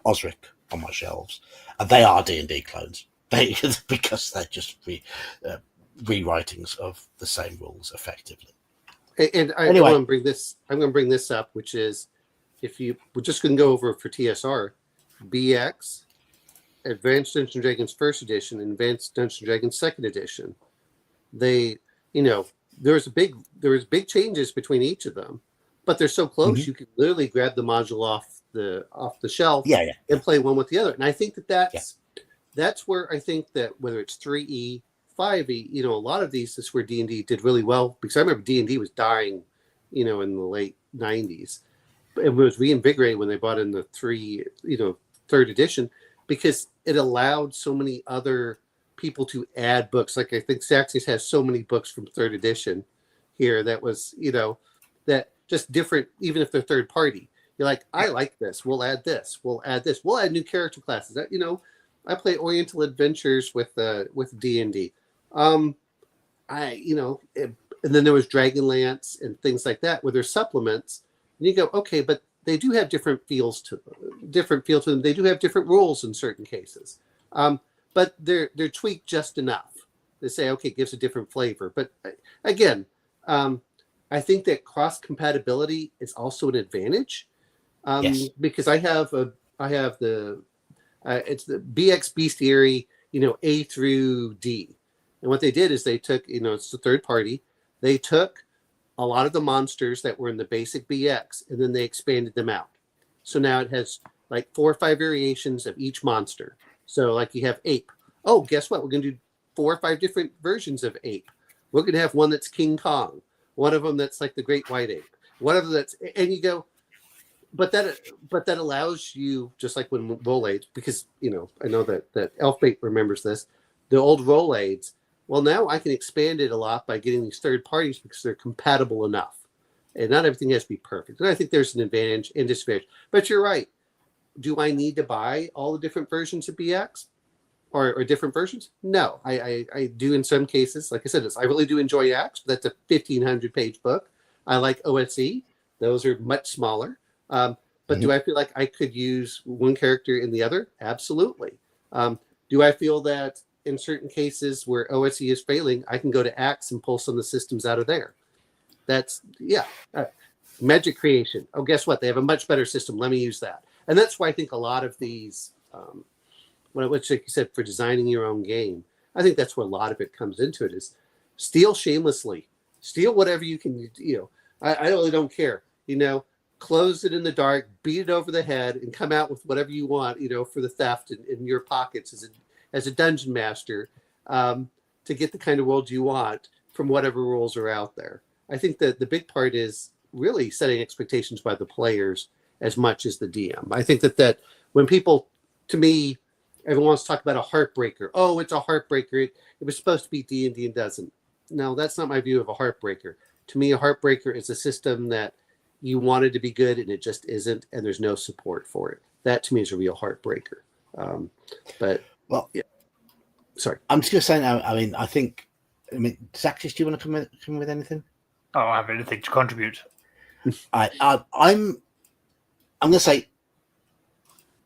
S1: Osric on my shelves, and they are D&D clones. They because they're just rewritings of the same rules effectively.
S6: And I
S1: Anyway.
S6: want to bring this. I'm going to bring this up, which is, we're just going to go over for TSR, BX, Advanced Dungeons and Dragons First Edition, and Advanced Dungeons and Dragons Second Edition. They, there was big changes between each of them, but they're so close you can literally grab the module off the shelf, and play one with the other. And I think that's where I think that whether it's 3E, 5e, a lot of these is where D&D did really well, because I remember D&D was dying, in the late 90s. It was reinvigorated when they brought in the third edition, because it allowed so many other people to add books. Like I think Saxius has so many books from third edition here that was, that just different, even if they're third party. You're like, I like this. We'll add this. We'll add this. We'll add new character classes. I play Oriental Adventures with D&D. And then there was Dragonlance and things like that, where there's supplements, and you go, okay, but they do have different feels to them. They do have different rules in certain cases, but they're tweaked just enough to say, okay, it gives a different flavor. But again, I think that cross compatibility is also an advantage, because I have the it's the BX Bestiary, A through D. And what they did is they took, it's the third party. They took a lot of the monsters that were in the basic BX, and then they expanded them out. So now it has like 4 or 5 variations of each monster. So like you have ape. Oh, guess what? We're going to do 4 or 5 different versions of ape. We're going to have one that's King Kong. One of them that's like the Great White Ape. One of them that's, and you go, but that allows you, just like when roll aids, because I know that Elfbait remembers this, the old roll aids. Well, now I can expand it a lot by getting these third parties because they're compatible enough, and not everything has to be perfect. And I think there's an advantage and disadvantage. But you're right. Do I need to buy all the different versions of BX or different versions? No, I do in some cases. Like I said, I really do enjoy Axe. That's a 1,500-page book. I like OSE. Those are much smaller. But do I feel like I could use one character in the other? Absolutely. Do I feel that in certain cases where OSE is failing, I can go to Axe and pull some of the systems out of there? That's, Magic Creation. Oh, guess what? They have a much better system. Let me use that. And that's why I think a lot of these, which like you said, for designing your own game, I think that's where a lot of it comes into it, is steal shamelessly. Steal whatever you can, I really don't care. Close it in the dark, beat it over the head, and come out with whatever you want, for the theft in your pockets as a dungeon master, to get the kind of world you want from whatever rules are out there. I think that the big part is really setting expectations by the players as much as the DM. I think that when people, to me, everyone wants to talk about a heartbreaker. Oh, it's a heartbreaker. It was supposed to be D&D and doesn't. No, that's not my view of a heartbreaker. To me, a heartbreaker is a system that you wanted to be good and it just isn't, and there's no support for it. That to me is a real heartbreaker. Sorry.
S1: I'm just going to say now, Zaxis, do you want to come with anything?
S5: I don't have anything to contribute.
S1: I'm going to say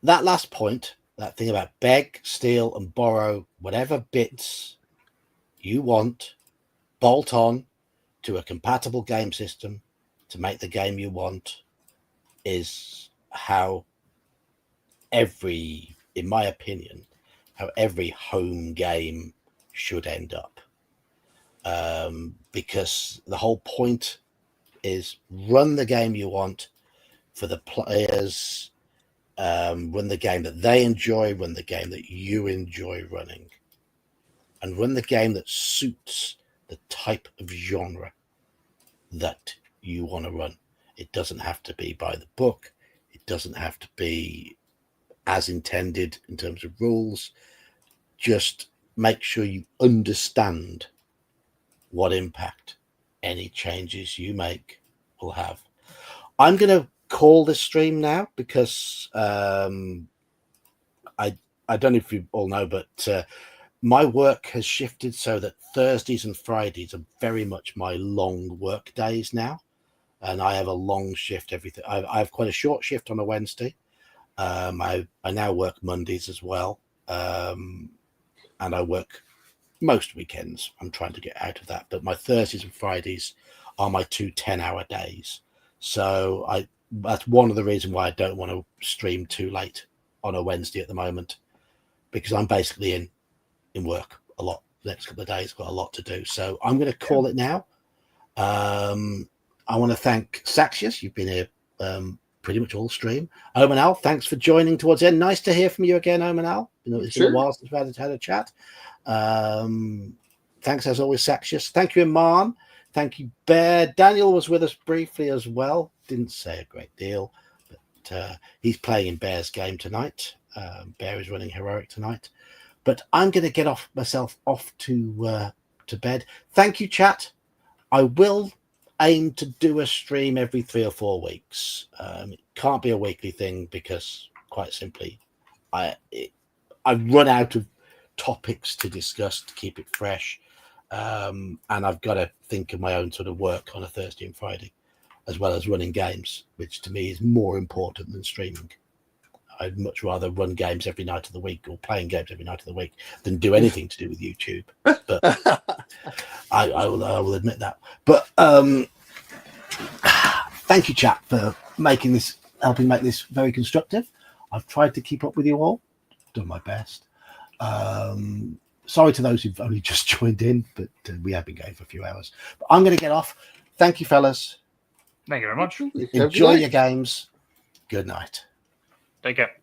S1: that last point, that thing about beg, steal, and borrow whatever bits you want, bolt on to a compatible game system to make the game you want, is how in my opinion, how every home game should end up. Because the whole point is run the game you want for the players, run the game that they enjoy, run the game that you enjoy running, and run the game that suits the type of genre that you want to run. It doesn't have to be by the book. It doesn't have to be as intended in terms of rules. Just make sure you understand what impact any changes you make will have. I'm going to call this stream now because I don't know if you all know, but my work has shifted so that Thursdays and Fridays are very much my long work days now, and I have a long shift. I have quite a short shift on a Wednesday. I now work Mondays as well, and I work most weekends. I'm trying to get out of that, but my Thursdays and Fridays are my 2 10-hour days. So that's one of the reasons why I don't want to stream too late on a Wednesday at the moment, because I'm basically in work a lot the next couple of days. Got a lot to do, so I'm going to call it now. I want to thank Saxius. You've been here pretty much all stream. Omanal, thanks for joining towards the end. Nice to hear from you again, Omanal. It's been a while since we've had a chat. Thanks as always, Saxius. Thank you, Iman. Thank you, Bear. Daniel was with us briefly as well. Didn't say a great deal, but he's playing in Bear's game tonight. Bear is running Heroic tonight. But I'm going to get myself off to bed. Thank you, chat. I will aim to do a stream every 3 or 4 weeks. It can't be a weekly thing because, quite simply, I've run out of topics to discuss to keep it fresh, and I've got to think of my own sort of work on a Thursday and Friday, as well as running games, which to me is more important than streaming. I'd much rather run games every night of the week or playing games every night of the week than do anything to do with YouTube. But I will admit that. But thank you, chat, for helping make this very constructive. I've tried to keep up with you all, done my best. Sorry to those who've only just joined in, but we have been going for a few hours. But I'm going to get off. Thank you, fellas.
S5: Thank you very much.
S1: Enjoy your games. Good night.
S5: Take care.